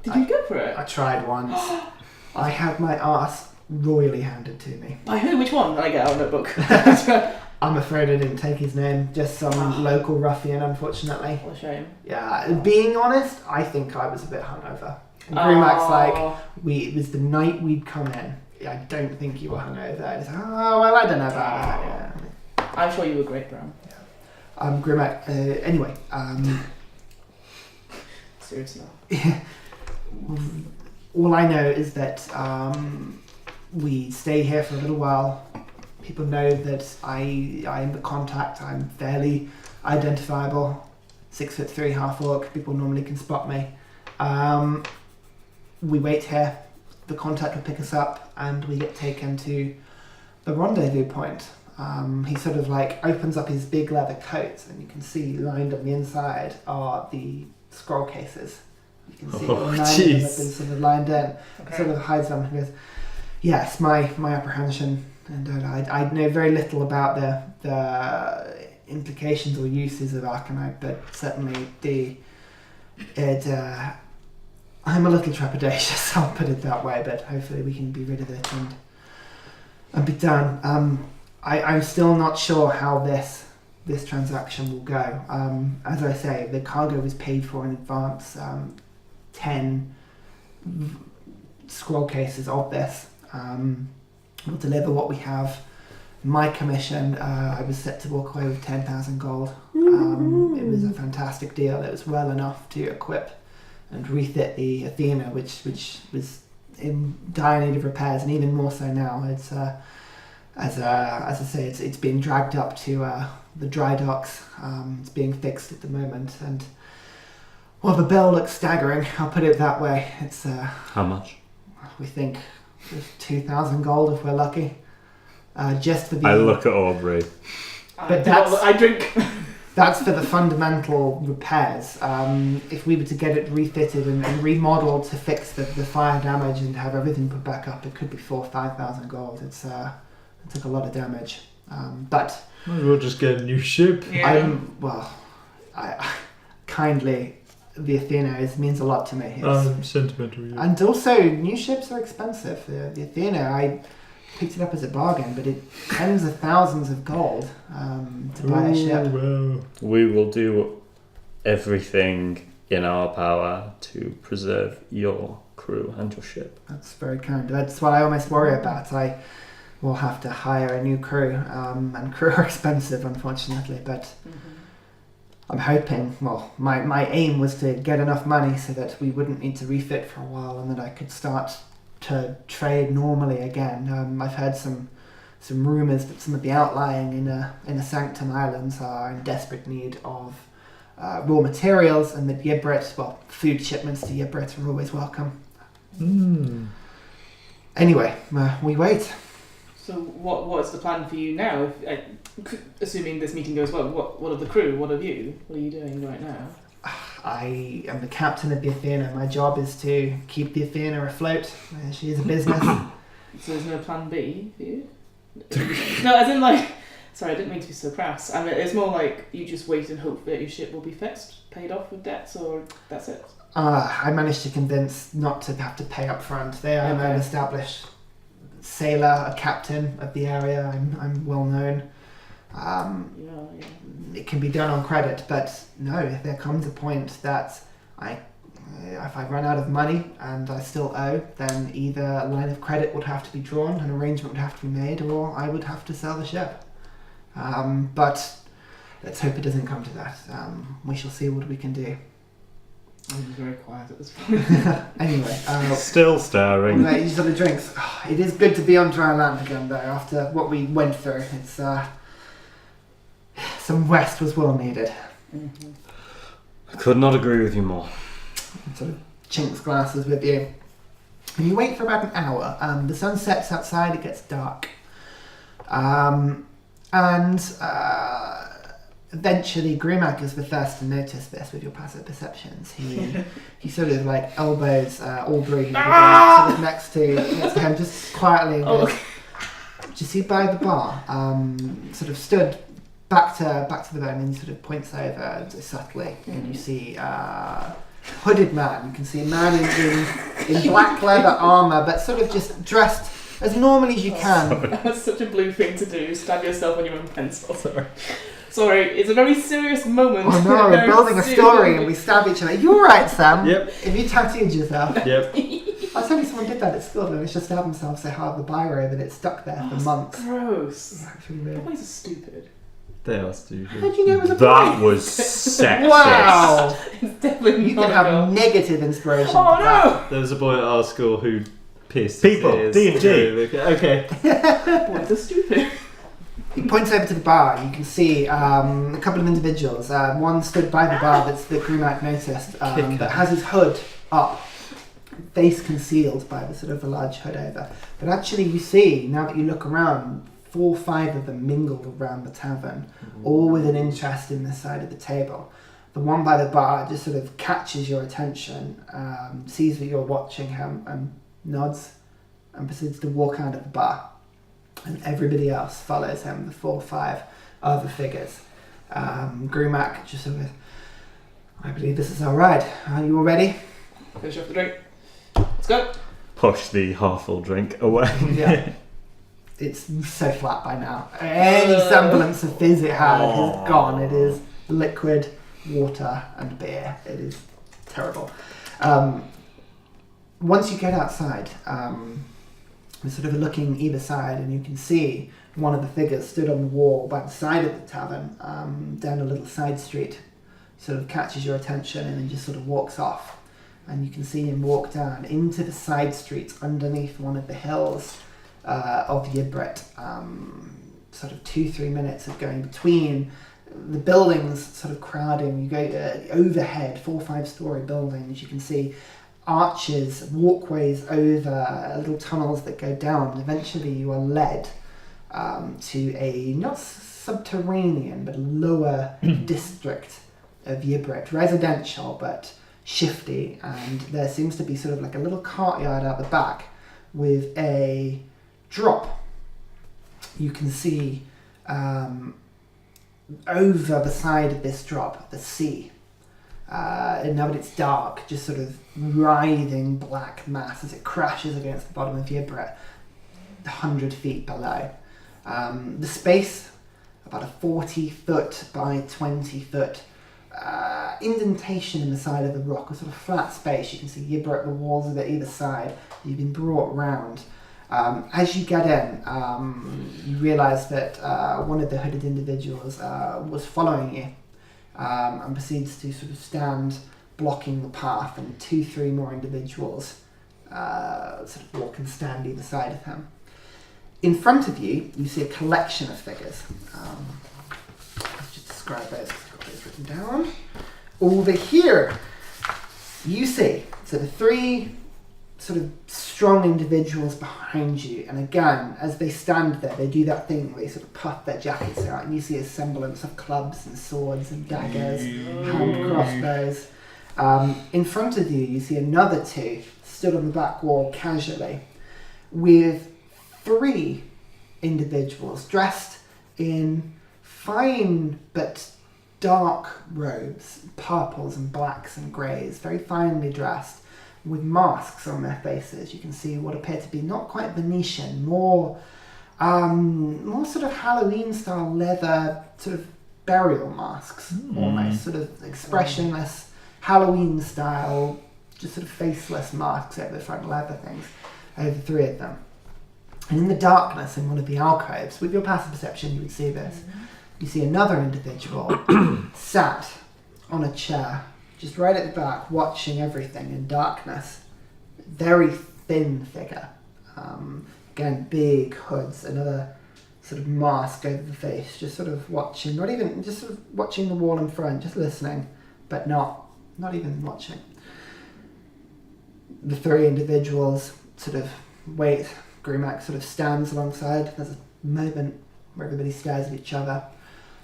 Did you go for it? I tried once. I had my arse royally handed to me. By who? Which one? I get out a notebook. I'm afraid I didn't take his name, just some local ruffian, unfortunately. What a shame. Yeah, being honest, I think I was a bit hungover. And Grumak's like, it was the night we'd come in. I don't think you were hungover. It's, oh, well, I don't know about that. Yeah. I'm sure you were great, Bram. Grumak, anyway, Seriously. all I know is that we stay here for a little while. People know that I am the contact. I'm fairly identifiable. 6'3", half orc. People normally can spot me. We wait here. The contact will pick us up, and we get taken to the rendezvous point. He sort of like opens up his big leather coat, and you can see lined on the inside are the scroll cases. You can see all 9 of them have been sort of lined in. Okay. Sort of hides them and goes, yes, my apprehension, and I know very little about the implications or uses of Arcanite, but certainly I'm a little trepidatious, I'll put it that way, but hopefully we can be rid of it and be done. I'm still not sure how this this transaction will go. As I say, the cargo was paid for in advance. 10 scroll cases of this. We'll deliver what we have. My commission, I was set to walk away with 10,000 gold. It was a fantastic deal. It was well enough to equip and refit the Athena, which was in dire need of repairs, and even more so now. It's as I say, it's being dragged up to the dry docks. It's being fixed at the moment, and well, the bill looks staggering. I'll put it that way. It's How much? we think 2,000 gold if we're lucky. Just for the. I look at Aubrey. But that's- I drink. That's for the fundamental repairs. If we were to get it refitted and remodeled to fix the fire damage and have everything put back up, it could be 4,000 or 5,000 gold. It took a lot of damage. But Might as well just get a new ship. Yeah. I kindly, the Athena means a lot to me. Sentimental. Yeah. And also, new ships are expensive. The Athena, I picked it up as a bargain, but it tens of thousands of gold to buy a ship. Well. We will do everything in our power to preserve your crew and your ship. That's very kind. That's what I almost worry about. I will have to hire a new crew, and crew are expensive, unfortunately. But I'm hoping. Well, my aim was to get enough money so that we wouldn't need to refit for a while, and that I could start to trade normally again. I've heard some rumours that some of the outlying in a Sanctum Islands are in desperate need of raw materials, and that Yibrit, well, food shipments to Yibrit are always welcome. Anyway, we wait. So what is the plan for you now? Assuming this meeting goes well, what of the crew? What of you? What are you doing right now? I am the captain of the Athena. My job is to keep the Athena afloat. She is a business. So there's no plan B for you? No, as in like... Sorry, I didn't mean to be so crass. I mean, it's more like you just wait and hope that your ship will be fixed, paid off with debts, or that's it? I managed to convince not to have to pay up front. I'm Okay. an established sailor, a captain of the area. I'm well known. Yeah. It can be done on credit, but no, if there comes a point that if I run out of money and I still owe, then either a line of credit would have to be drawn, an arrangement would have to be made, or I would have to sell the ship. But let's hope it doesn't come to that. We shall see what we can do. I'm very quiet at this point. Anyway, Still staring. these are the drinks. It is good to be on dry land again, though, after what we went through. It's some rest was well needed. I could not agree with you more. Sort of chinks glasses with you. And you wait for about an hour. The sun sets outside, it gets dark. Eventually Grumak is the first to notice this with your passive perceptions. He sort of like elbows Aubrey, sort of next to him, just quietly. And goes, "Do you see by the bar?" Sort of stood back to the bar, and then he sort of points over subtly, and you see hooded man. You can see a man in black leather armor, but sort of just dressed as normally as you can. That's such a blue thing to do. Stab yourself on your own pencil. Sorry, it's a very serious moment. Oh no, we're building a story and we stab each other. You alright, Sam? Yep. If you tattooed yourself. Yep. I was hoping someone did that at school, and it's just stabbed themselves so hard with the biro that it stuck there for months. Gross. Actually, really. Boys are stupid. They are stupid. How did you know it was a That boy? was sexist. Wow! It's definitely You not can a have girl. negative inspiration. Oh for that. no! There was a boy at our school who pierced People, his ears. D&D. Okay. Boys are stupid. He points over to the bar. You can see a couple of individuals. One stood by the bar that Grumak noticed, that has his hood up, face concealed by the sort of a large hood over. But actually you see, now that you look around, 4 or 5 of them mingled around the tavern, all with an interest in this side of the table. The one by the bar just sort of catches your attention, sees that you're watching him, and nods, and proceeds to walk out of the bar. And everybody else follows him, the 4 or 5 other figures. Grumak just sort of, I believe this is our ride. Are you all ready? Finish off the drink. Let's go. Push the half-full drink away. Yeah. it's so flat by now. Any semblance of fizz it had is gone. It is liquid, water, and beer. It is terrible. Once you get outside, we're sort of looking either side, and you can see one of the figures stood on the wall by the side of the tavern, down a little side street, sort of catches your attention and then just sort of walks off. And you can see him walk down into the side streets underneath one of the hills of Yibrit. Sort of 2-3 minutes of going between the buildings, sort of crowding. You go overhead, 4 or 5 story buildings. You can see arches, walkways over, little tunnels that go down. And eventually you are led to a not subterranean but lower district of Yibrit, residential but shifty, and there seems to be sort of like a little courtyard out the back with a drop. You can see over the side of this drop the sea, and now that it's dark, just sort of writhing black mass as it crashes against the bottom of Yibrit 100 feet below. The space, about a 40-foot by 20-foot indentation in the side of the rock, a sort of flat space. You can see Yibrit, the walls of it either side. You've been brought round. As you get in, you realise that one of the hooded individuals was following you, and proceeds to sort of stand blocking the path, and 2-3 more individuals sort of walk and stand either side of him. In front of you, you see a collection of figures. Let's just describe those. I've got those written down. Over here, you see so the 3 sort of strong individuals behind you, and again, as they stand there, they do that thing where they sort of puff their jackets out, and you see a semblance of clubs and swords and daggers, hand crossbows. In front of you, you see another 2 stood on the back wall casually, with 3 individuals dressed in fine but dark robes, purples and blacks and greys, very finely dressed, with masks on their faces. You can see what appear to be not quite Venetian, more sort of Halloween style leather sort of burial masks, almost sort of expressionless Halloween style, just sort of faceless masks over the front leather things, over 3 of them. And in the darkness in one of the alcoves, with your passive perception you would see this, you see another individual sat on a chair, just right at the back, watching everything in darkness. Very thin figure. Again, big hoods, another sort of mask over the face, just sort of watching, not even, just sort of watching the wall in front, just listening, but not even watching. The 3 individuals sort of wait. Grumak sort of stands alongside. There's a moment where everybody stares at each other.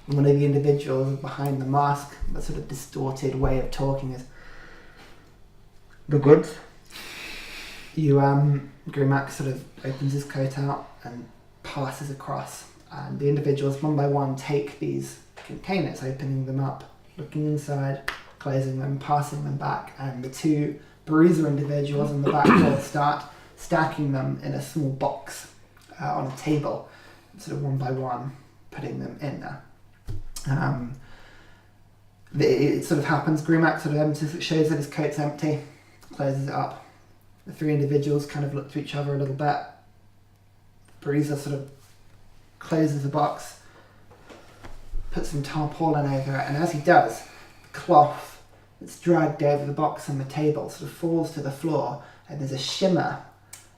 And one of the individuals behind the mask, that sort of distorted way of talking, is the goods. Grumak sort of opens his coat out and passes across. And the individuals, one by one, take these containers, opening them up, looking inside, closing them, passing them back. And the 2 bruiser individuals on the back wall start stacking them in a small box on a table, sort of one by one, putting them in there. It sort of happens, Grumak sort of shows that his coat's empty, closes it up. The 3 individuals kind of look to each other a little bit. Bruiser sort of closes the box, puts some tarpaulin over it, and as he does, the cloth that's dragged over the box on the table sort of falls to the floor, and there's a shimmer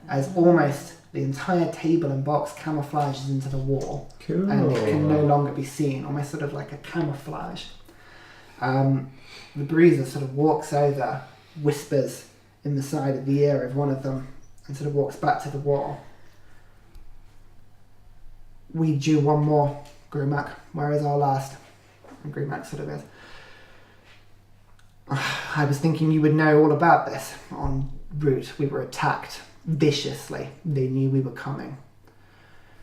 as almost the entire table and box camouflages into the wall. Cool. And it can no longer be seen, almost sort of like a camouflage. The bruiser sort of walks over, whispers in the side of the ear of one of them, and sort of walks back to the wall. We do one more, Grumak. Where is our last? And Grumak sort of goes, I was thinking you would know all about this. En route, we were attacked viciously. They knew we were coming.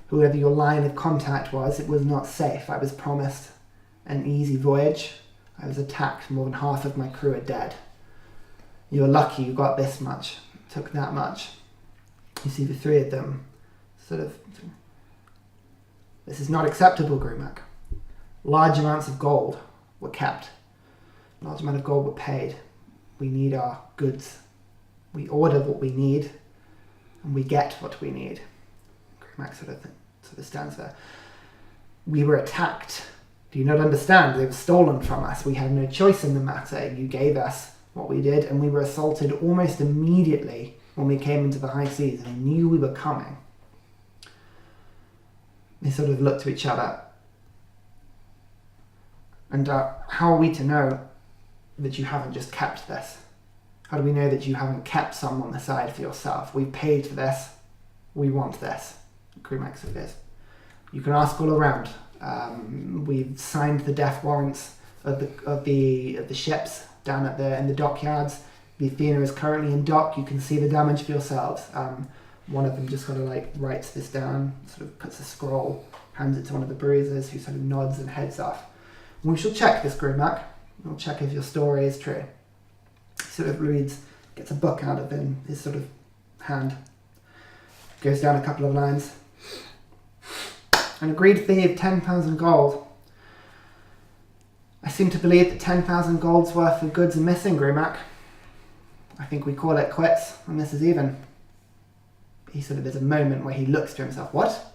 Whoever your line of contact was, it was not safe. I was promised an easy voyage. I was attacked. More than half of my crew are dead. You were lucky you got this much. It took that much. You see the 3 of them sort of This is not acceptable, Grumak. Large amounts of gold were kept. Large amount of gold were paid. We need our goods. We order what we need, and we get what we need. Grumak sort of stands there. We were attacked. Do you not understand? They were stolen from us. We had no choice in the matter. You gave us what we did, and we were assaulted almost immediately when we came into the high seas, and I knew we were coming. They sort of looked to each other. And how are we to know that you haven't just kept this? How do we know that you haven't kept some on the side for yourself? We've paid for this. We want this. Grumak said this. You can ask all around. We've signed the death warrants of the ships down in the dockyards. The Fiona is currently in dock. You can see the damage for yourselves. One of them just sort of like writes this down, sort of puts a scroll, hands it to one of the bruisers, who sort of nods and heads off. We shall check this, Grumak. We'll check if your story is true. He sort of reads, gets a book out of his sort of hand, goes down a couple of lines. An agreed fee of 10,000 gold. I seem to believe that 10,000 gold's worth of goods are missing, Grumak. I think we call it quits, and this is even. There's a moment where he looks to himself. What?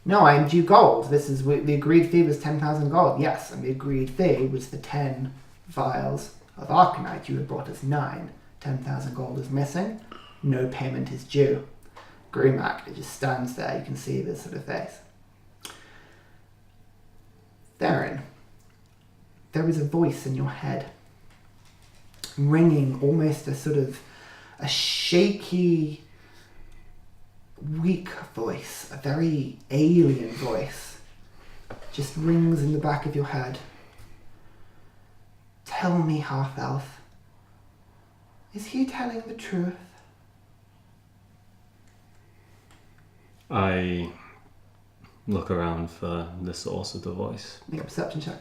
No, I am due gold. The agreed fee was 10,000 gold. Yes, and the agreed fee was the 10 vials of Arcanite. You had brought us 9. 10,000 gold is missing. No payment is due. Grumak, it just stands there. You can see this sort of face. Theren, there is a voice in your head, ringing almost a shaky, weak voice, a very alien voice, just rings in the back of your head. Tell me, half-elf, is he telling the truth? I look around for the source of the voice. Make a perception check.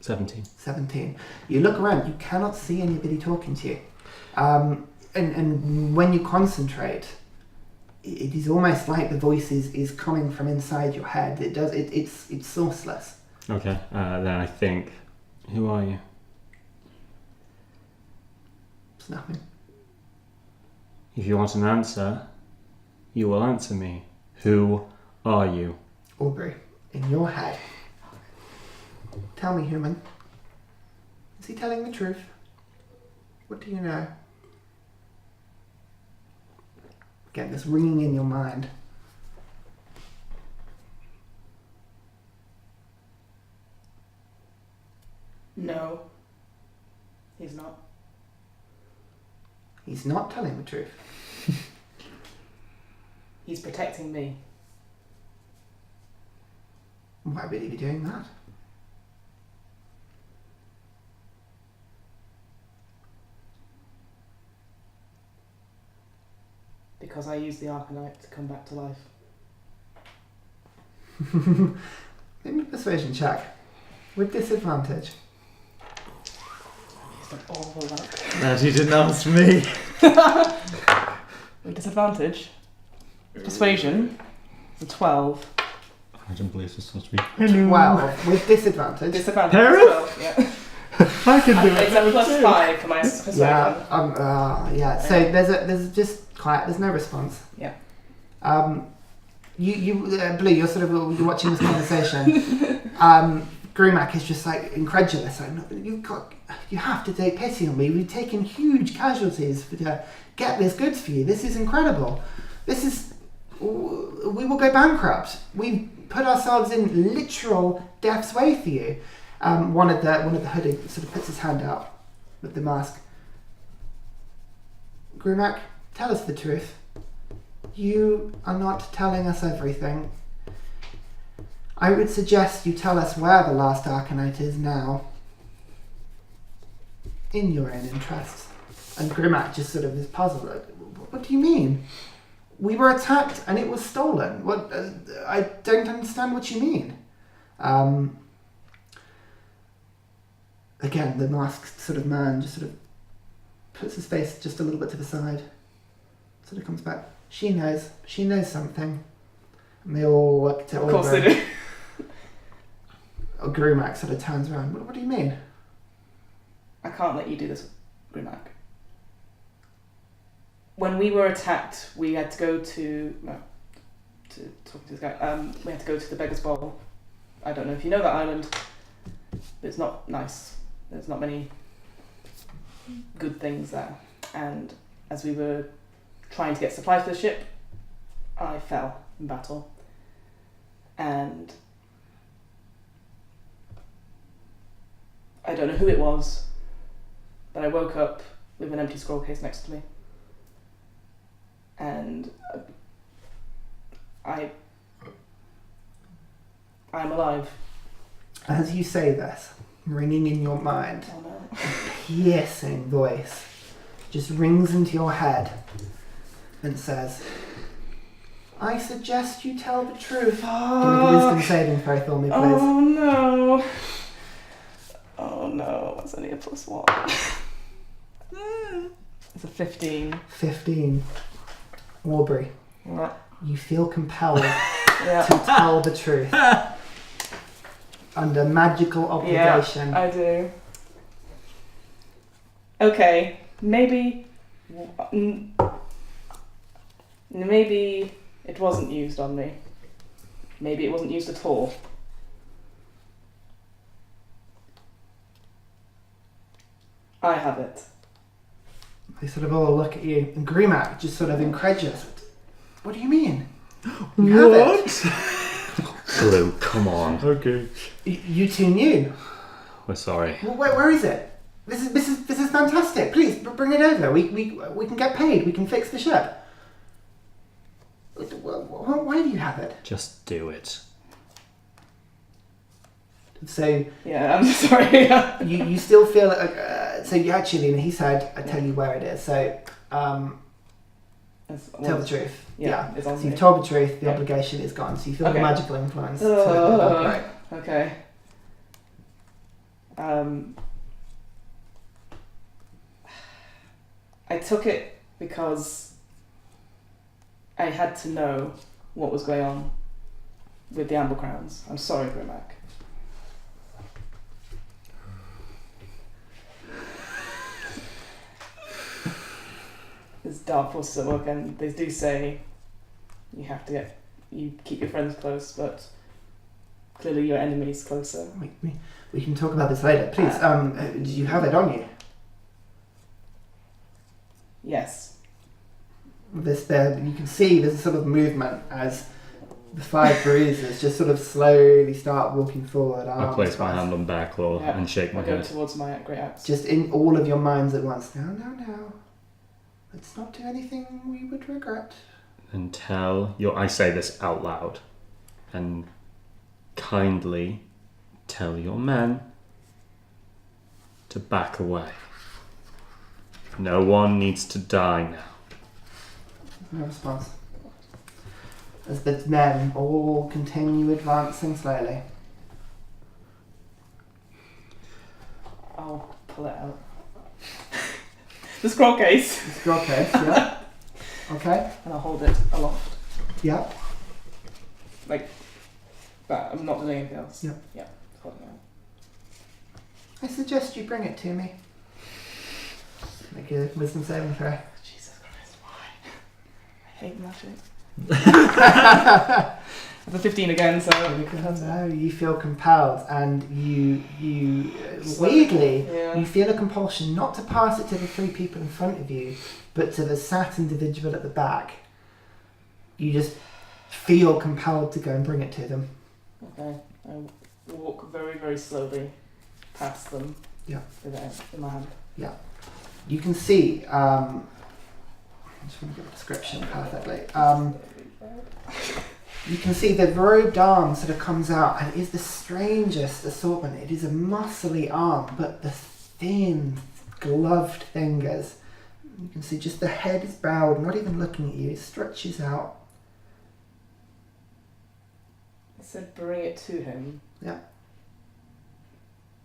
17. You look around, you cannot see anybody talking to you. And when you concentrate, it is almost like the voice is coming from inside your head. It's sourceless. Okay, then I think, who are you? It's nothing. If you want an answer, you will answer me. Who are you? Aubrey, in your head. Tell me, human. Is he telling the truth? What do you know? Again, this ringing in your mind. No. He's not. He's not telling the truth. He's protecting me. Why would he be doing that? Because I used the Arcanite to come back to life. Give me a persuasion check. With disadvantage. He's done all of that. That you didn't ask me. With disadvantage. Persuasion. It's a 12. I don't believe this is supposed to be. 12 with disadvantage. Disadvantage. Harry? 12, yeah. I can do It's a plus 5 for my persuasion. Yeah. So there's just quiet. There's no response. Yeah. Blue, you're sort of you're watching this conversation. Grumak is just like incredulous. Like, you have to take pity on me. We've taken huge casualties to get this goods for you. This is incredible. We will go bankrupt. We've put ourselves in literal death's way for you. One of the hooded sort of puts his hand out with the mask. Grumak, tell us the truth. You are not telling us everything. I would suggest you tell us where the last Arcanite is now. In your own interests. And Grumak just sort of is puzzled. What do you mean? We were attacked and it was stolen. What? I don't understand what you mean. Again, the masked sort of man just sort of puts his face just a little bit to the side. Sort of comes back. She knows. She knows something. And they all look to Of course they Aubrey. do. Grumak sort of turns around. What do you mean? I can't let you do this, Grumak. When we were attacked, we had to go to talk to this guy. We had to go to the Beggar's Bowl. I don't know if you know that island, but it's not nice. There's not many good things there. And as we were trying to get supplies for the ship, I fell in battle. And I don't know who it was, but I woke up with an empty scroll case next to me. And I'm alive. As you say this, ringing in your mind, Oh no. a piercing voice just rings into your head and says, I suggest you tell the truth. Give me a wisdom saving throw for me, please. Oh no. Oh no, it's only a +1. It's a 15. 15. Aubrey, Yeah. you feel compelled Yeah. to tell the truth. Under magical obligation. I do. Okay, maybe it wasn't used on me. Maybe it wasn't used at all. I have it. They sort of all look at you, and Grumak just sort of incredulous. What do you mean? You have it? Blue, come on. Okay. You two knew. We're sorry. Well, where is it? This is fantastic. Please bring it over. We can get paid. We can fix the ship. Why do you have it? Just do it. So Yeah, I'm sorry. you still feel so you actually, and he said, I tell you where it is. So tell the truth. Yeah, it's on So me. you've told the truth. The Yeah. obligation is gone. So you feel the Okay. magical influence. to operate. Okay. I took it because I had to know what was going on with the Amber Crowns. I'm sorry, Grumak. There's dark forces at work, and they do say you keep your friends close, but clearly your enemy's closer. We can talk about this later. Please, do you have it on you? Yes. There, you can see there's a sort of movement as the 5 bruisers just sort of slowly start walking forward. I place my hand on Bear Claw Yeah. and shake my I go head. towards my great axe. Just in all of your minds at once. No. Let's not do anything we would regret. And I say this out loud, and kindly tell your men to back away. No one needs to die now. No response. As the men all continue advancing slowly. I'll pull it out. The scroll case. The scroll case, yeah. Okay. And I'll hold it aloft. Yeah. Like that. I'm not doing anything else. Yeah. Yeah. Holding it out. I suggest you bring it to me. Make a wisdom saving throw. Jesus Christ, why? I hate magic. It's a 15 again, so No, you feel compelled, and you weirdly, Yeah. you feel a compulsion not to pass it to the 3 people in front of you, but to the sat individual at the back. You just feel compelled to go and bring it to them. Okay. I walk very, very slowly past them. Yeah. With it in my hand. You can see. I just want to give a description perfectly. You can see the robed arm sort of comes out, and it is the strangest assortment. It is a muscly arm, but the thin, gloved fingers. You can see just the head is bowed, not even looking at you. It stretches out. I said bring it to him. Yeah.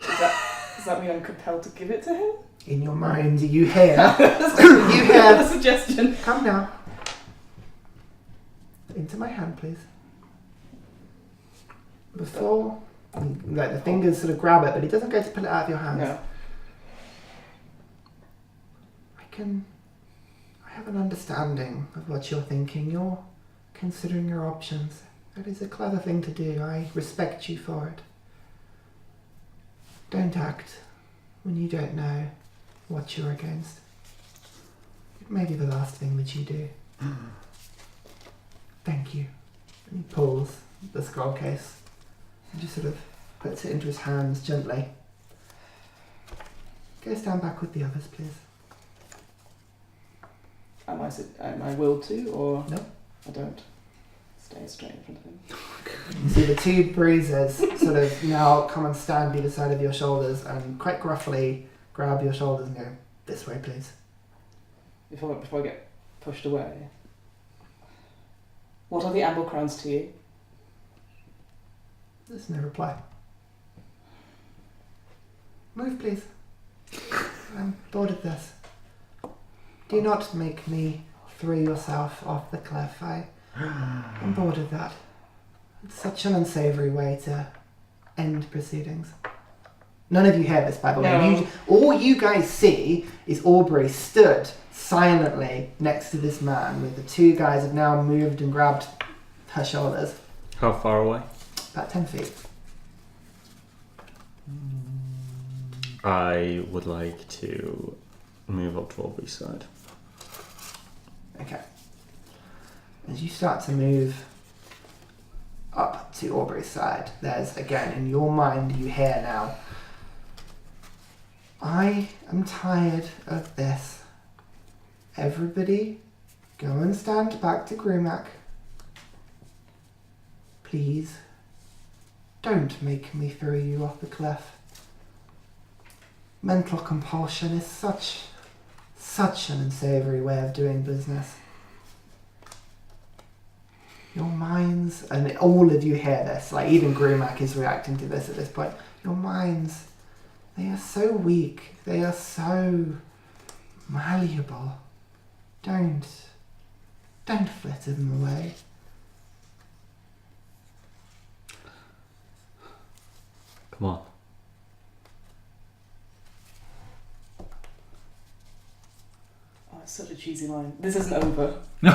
Does that mean I'm compelled to give it to him? In your mind, you hear. You hear. the suggestion. Come now. Into my hand, please. Before, like the fingers sort of grab it, but he doesn't go to pull it out of your hands. No. I have an understanding of what you're thinking. You're considering your options. That is a clever thing to do. I respect you for it. Don't act when you don't know what you're against. It may be the last thing that you do. Thank you. And he pulls the scroll case and just sort of puts it into his hands gently. Go stand back with the others, please. Am I willed to, or No. I don't? Stay straight in front of him. You see the two bruisers sort of now come and stand either side of your shoulders and quite gruffly grab your shoulders and go, this way, please. Before I get pushed away. What are the amble crowns to you? There's no reply. Move, please. I'm bored of this. Do not make me throw yourself off the cliff. I'm bored of that. It's such an unsavoury way to end proceedings. None of you hear this, by the way. No. All you guys see is Aubrey stood silently next to this man, with the two guys have now moved and grabbed her shoulders. How far away? About 10 feet. I would like to move up to Aubrey's side. Okay. As you start to move up to Aubrey's side, there's, again, in your mind, you hear now, I am tired of this. Everybody, go and stand back to Grumak. Please, don't make me throw you off the cliff. Mental compulsion is such an unsavoury way of doing business. Your minds, and all of you hear this, like even Grumak is reacting to this at this point. Your minds, they are so weak, they are so malleable. Don't flitter them away. Come on. Oh, it's such a cheesy line. This isn't over. I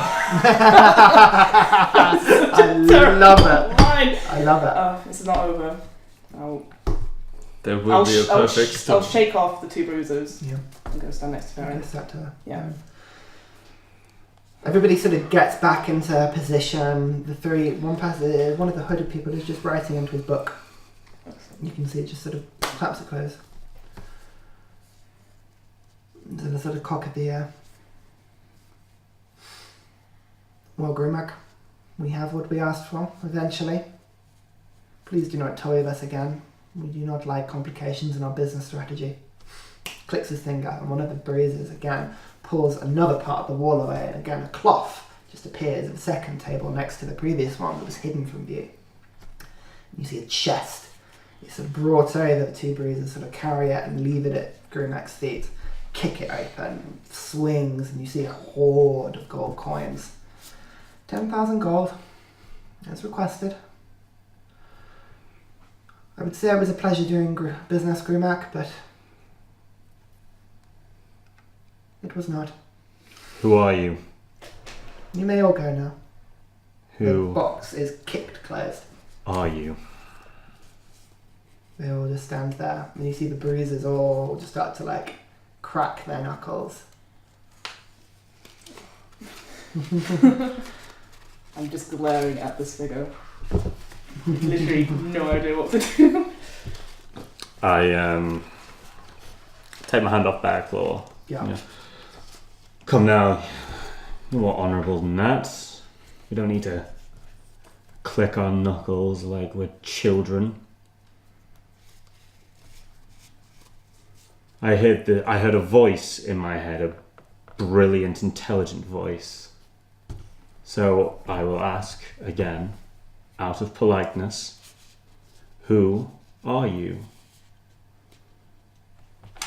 love it. Line. I love it. This is not over. There will be a perfect I'll shake off the two bruisers Yeah. and go stand next to I Theren. guess that Yeah. Everybody sort of gets back into position. One of the hooded people is just writing into his book. You can see it just sort of claps it close. There's a sort of cock of the ear. Well, Grumak, we have what we asked for, eventually. Please do not toy with us again. We do not like complications in our business strategy. Clicks his finger, and one of the bruisers again pulls another part of the wall away, and again a cloth just appears at the second table next to the previous one that was hidden from view. And you see a chest. It's sort of brought over, the two bruisers sort of carry it and leave it at Grumak's feet. Kick it open, swings, and you see a hoard of gold coins. 10,000 gold, as requested. I would say it was a pleasure doing business, Grumak, but it was not. Who are you? You may all go now. The Who box is kicked closed. are you? They all just stand there, and you see the bruisers all just start to like crack their knuckles. I'm just glaring at this figure. Literally no idea what to do. I take my hand off back claw. Yeah. Come now. You're more honourable than that. We don't need to click our knuckles like we're children. I heard a voice in my head, a brilliant, intelligent voice. So I will ask again, out of politeness, who are you?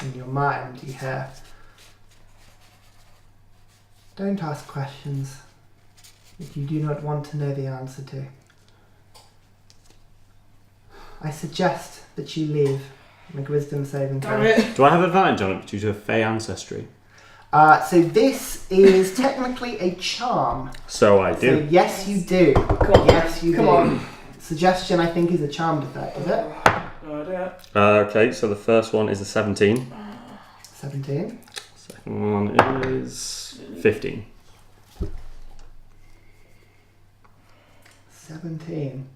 In your mind, you hear, don't ask questions. that you do not want to know the answer to. I suggest that you leave. Make a wisdom saving throw. Damn it. Do I have advantage on it due to Fey ancestry? So this is technically a charm. So I So do. yes, you do. Come on. Yes, you Come do. on. Suggestion, I think, is a charmed effect, is it? No idea. Okay, so the first one is a 17. 17. Second one is 15. 17.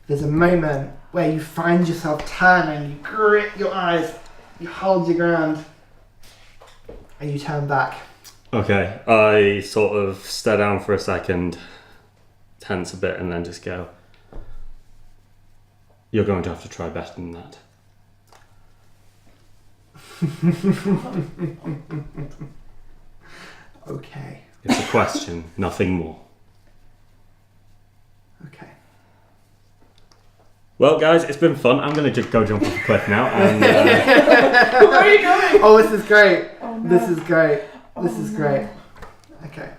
There's a moment where you find yourself turning, you grit your eyes, you hold your ground, and you turn back. Okay, I sort of stare down for a second, tense a bit, and then just go, "You're going to have to try better than that." Okay. It's a question, nothing more. Okay. Well, guys, it's been fun. I'm going to just go jump off the cliff now. And Where are you going? Oh, this is great. Oh, no. This is great. This Oh, is no. great. Okay.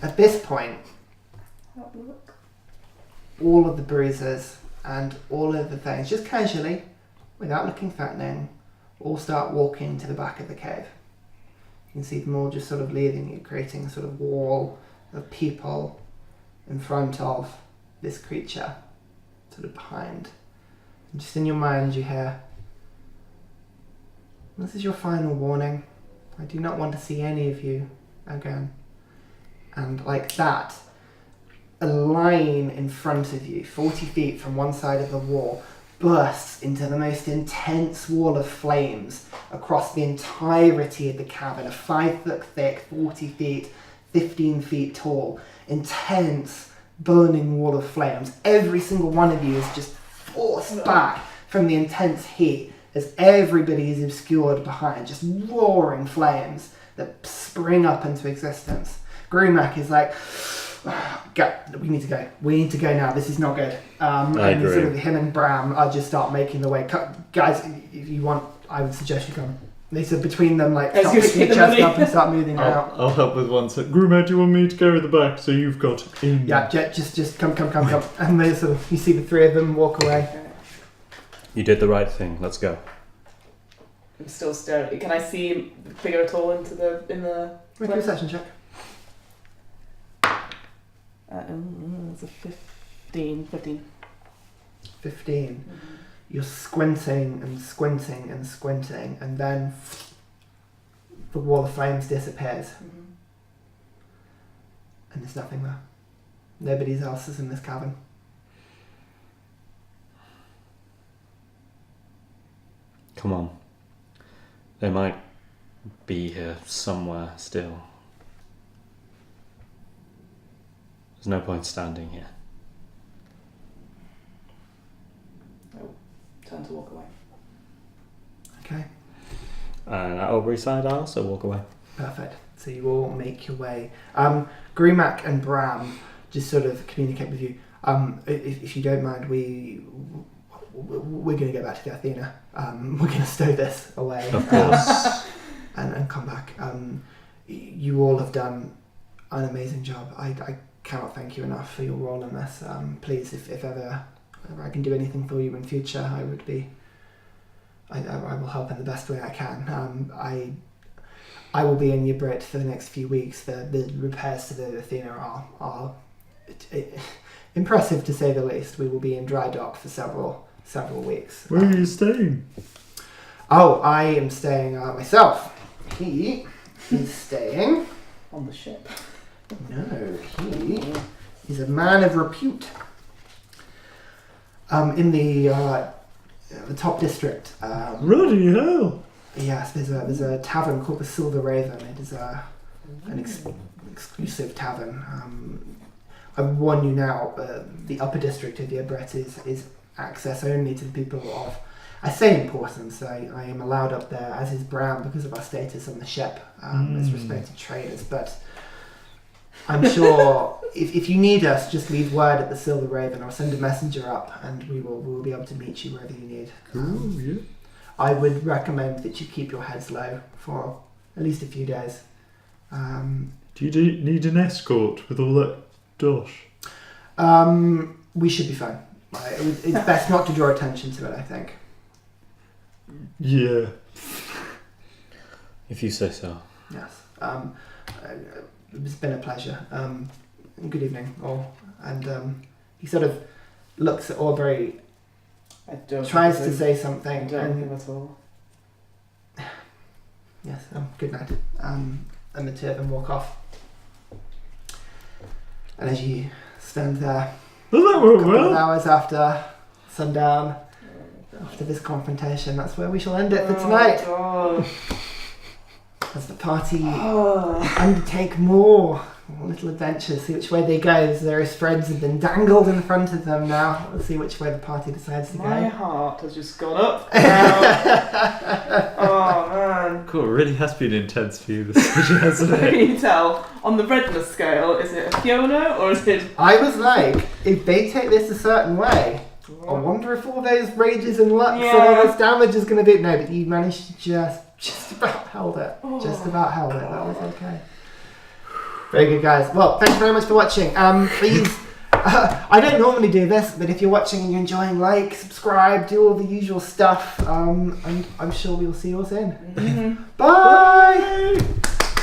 At this point, all of the bruises and all of the things, just casually, without looking threatening, all start walking to the back of the cave. You can see them all just sort of leaving you, creating a sort of wall of people in front of this creature, sort of behind. And just in your mind you hear, "This is your final warning. I do not want to see any of you again." And like that, a line in front of you, 40 feet from one side of the wall, bursts into the most intense wall of flames across the entirety of the cavern. A 5 foot thick, 40 feet, 15 feet tall, intense, burning wall of flames. Every single one of you is just forced back from the intense heat as everybody is obscured behind just roaring flames that spring up into existence. Grumak is like, "Go, we need to go now, this is not good." I and agree. sort of him and Bram are just start making the way. Guys, if you want, I would suggest you come. They said between them, like, I was start gonna picking your say the chest money. up and start moving out. I'll help with one. So Grumak, do you want me to carry the back so you've got in? Yeah, just come. And they sort of, you see the three of them walk away. You did the right thing. Let's go. I'm still staring. Can I see the figure at all in the? Make a perception check. It's a 15. 15. 15. You're squinting, and then the wall of flames disappears, and there's nothing there. Nobody else is in this cavern. Come on. They might be here somewhere still. There's no point standing here. Turn to walk away. Okay, And at Aubrey's side, I also walk away. perfect. So you all make your way. Grumak and Bram just sort of communicate with you. If you don't mind, we're going to get back to the Athena. We're going to stow this away. Of course. And come back. You all have done an amazing job. I cannot thank you enough for your role in this. Please, if ever I can do anything for you in future, I would be. I will help in the best way I can. I will be in Yibrit for the next few weeks. The repairs to the Athena are impressive to say the least. We will be in dry dock for several weeks. Where are you staying? Oh, I am staying myself. He is staying. On the ship. No, he is a man of repute. In the top district. Bloody hell! Yes, there's a tavern called the Silver Raven. It is an exclusive tavern. I warn you now, the upper district of Yibrit is access only to the people of, I say importance. I am allowed up there, as is Bram, because of our status on the ship as respected traders. But I'm sure if you need us, just leave word at the Silver Raven. I'll send a messenger up, and we will be able to meet you wherever you need. Cool, yeah. I would recommend that you keep your heads low for at least a few days. Do you need an escort with all that dosh? We should be fine. It's best not to draw attention to it, I think. Yeah. If you say so. Yes. It's been a pleasure. Good evening, all. And he sort of looks at Aubrey, tries to say something. I don't think at all. Yes, good night. And the two of them walk off. And as you stand there, Well, that a went couple of well. hours after sundown, after this confrontation, that's where we shall end it for tonight. God. As the party undertake more little adventures, see which way they go. As various spreads have been dangled in front of them now. Let's see which way the party decides to My go. heart has just gone up. Oh man. Cool, it really has been intense for you this session, hasn't Can it? you tell on the redness scale? Is it a Fiona or is it? I was like, if they take this a certain way, I wonder if all those rages and lucks and all this damage is going to be... No, but you managed to just about held it. Just about held it. That was okay. Very good, guys. Well, thank you very much for watching. Please, I don't normally do this, but if you're watching and you're enjoying, like, subscribe, do all the usual stuff, and I'm sure we'll see you all soon. Bye!